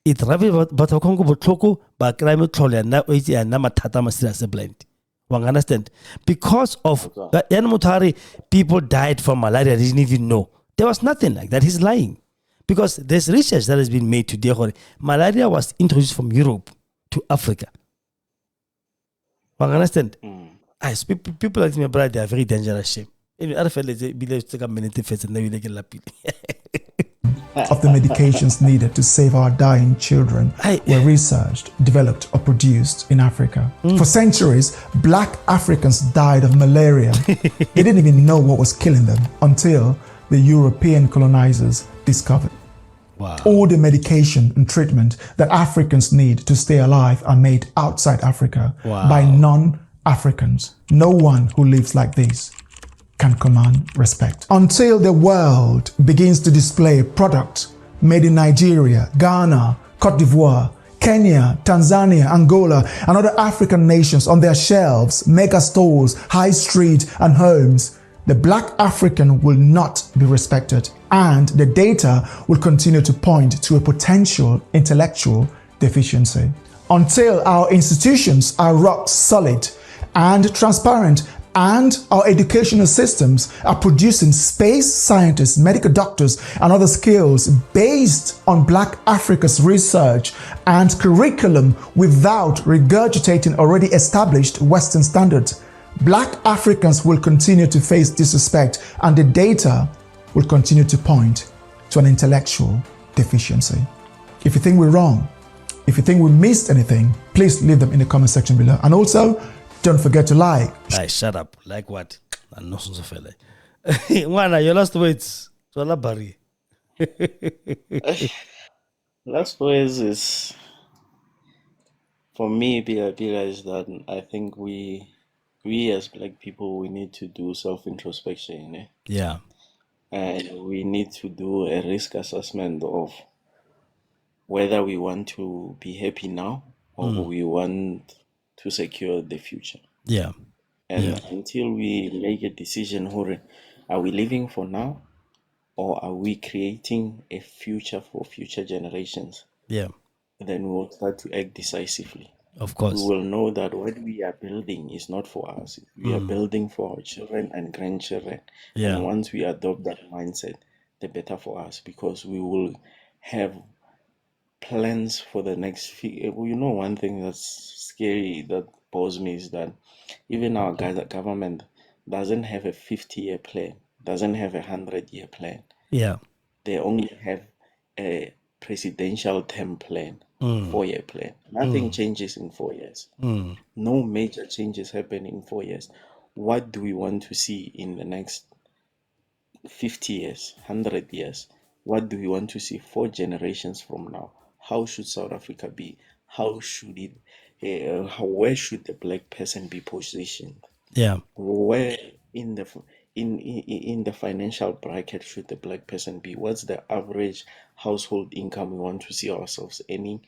It ravi but Congo botloko ba crime trolley na oiti na matata masira se blind. Understand? Because of Mutari, people died from malaria. They didn't even know. There was nothing like that. He's lying. Because there's research that has been made today. Malaria was introduced from Europe to Africa. Understand? People like me, brother, they are very dangerous. Of the medications needed to save our dying children were researched, developed, or produced in Africa. For centuries, black Africans died of malaria. They didn't even know what was killing them until the European colonizers discovered. Wow. All the medication and treatment that Africans need to stay alive are made outside Africa by non-Africans. No one who lives like this can command respect. Until the world begins to display products made in Nigeria, Ghana, Cote d'Ivoire, Kenya, Tanzania, Angola, and other African nations on their shelves, mega stores, high street, and homes, the black African will not be respected, and the data will continue to point to a potential intellectual deficiency. Until our institutions are rock solid and transparent, and our educational systems are producing space scientists, medical doctors, and other skills based on Black Africa's research and curriculum without regurgitating already established Western standards, Black Africans will continue to face disrespect, and the data will continue to point to an intellectual deficiency. If you think we're wrong, if you think we missed anything, please leave them in the comment section below. And also, don't forget to like. Hey, shut up. Like what? Nonsense of fella. Wana, your last words. So Barry. Last words is, for me, is that I think we as black people, we need to do self-introspection. Yeah. And we need to do a risk assessment of whether we want to be happy now or we want to secure the future. Yeah. And until we make a decision, are we living for now or are we creating a future for future generations? Yeah. Then we will start to act decisively. Of course. We will know that what we are building is not for us. We are building for our children and grandchildren. Yeah. And once we adopt that mindset, the better for us, because we will have plans for the next few. One thing that's scary, that bores me, is that even our government doesn't have a 50-year plan, doesn't have a 100-year plan. Yeah. They only have a presidential term plan, 4-year plan. Nothing changes in 4 years. No major changes happen in 4 years. What do we want to see in the next 50 years, 100 years? What do we want to see 4 generations from now? How should South Africa be? How should it? Where should the black person be positioned? Yeah. Where in in the financial bracket should the black person be? What's the average household income we want to see ourselves earning?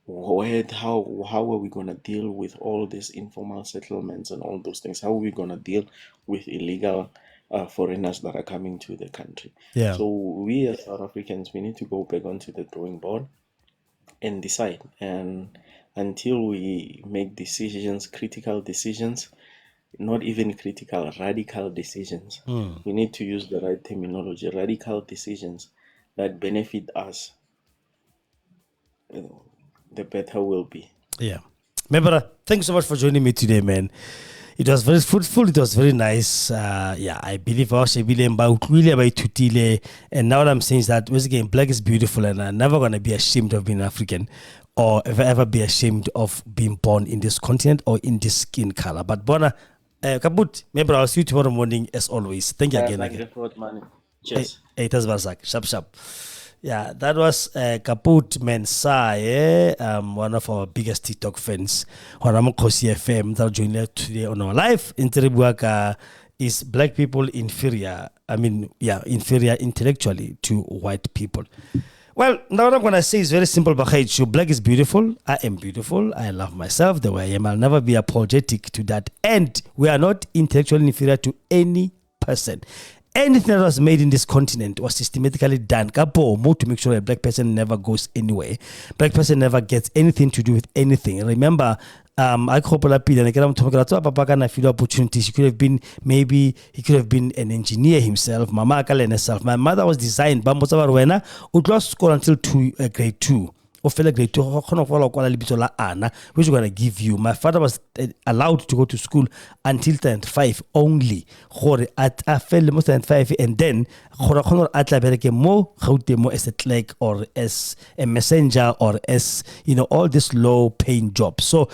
How are we going to deal with all these informal settlements and all those things? How are we going to deal with illegal foreigners that are coming to the country? Yeah. So we as South Africans, we need to go back onto the drawing board and decide. And until we make decisions, critical decisions, not even critical, radical decisions, we need to use the right terminology, radical decisions that benefit us, the better will be. Yeah. Remember, thanks so much for joining me today, man. It was very fruitful. It was very nice. I believe I was tutile. And now what I'm saying is that once again, black is beautiful, and I'm never going to be ashamed of being African or ever be ashamed of being born in this continent or in this skin color. But Bona, Kaput, maybe I'll see you tomorrow morning as always. Thank you again. Cheers. Hey, that's Barzak. Sharp. Yeah, that was Kaput Mensai, one of our biggest TikTok fans on Kgosi FM that joined us today on our live. Interview is black people inferior. Inferior intellectually to white people. Well, now what I'm going to say is very simple. Black is beautiful. I am beautiful. I love myself the way I am. I'll never be apologetic to that. And we are not intellectually inferior to any person. Anything that was made in this continent was systematically done to make sure a black person never goes anywhere. Black person never gets anything to do with anything. Remember, I opportunities. He could have been an engineer himself. My mother was designed school until grade 2. Which we're going to give you. My father was allowed to go to school until 5 only. I fell almost 5, and then more as a clerk or as a messenger or as all this low paying jobs. So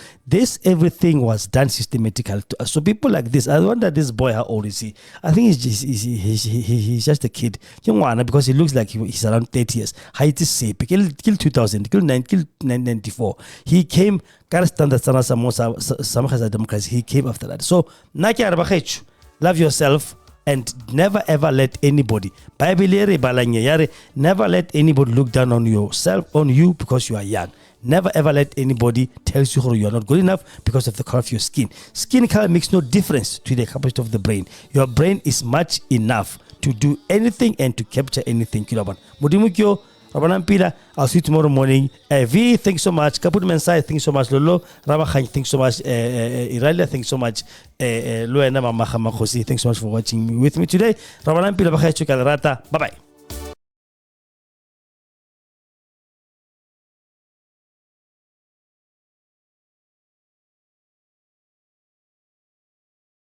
everything was done systematically to us. So people like this, I wonder this boy, how old is he? I think he's just a kid. Because he looks like he's around 30 years. Height is safe. Kill 2000, kill 1994. He came, he came after that. So love yourself. And never ever let anybody, never let anybody look down on you because you are young. Never ever let anybody tell you you are not good enough because of the color of your skin. Skin color makes no difference to the capacity of the brain. Your brain is much enough to do anything and to capture anything. I'll see you tomorrow morning. V, thanks so much. Kaput Mensai, thanks so much. Lolo, Rabakhan, thanks so much. Iralia, thanks so much. Luena Mama Kgosi, thanks so much for watching with me today. Bye bye.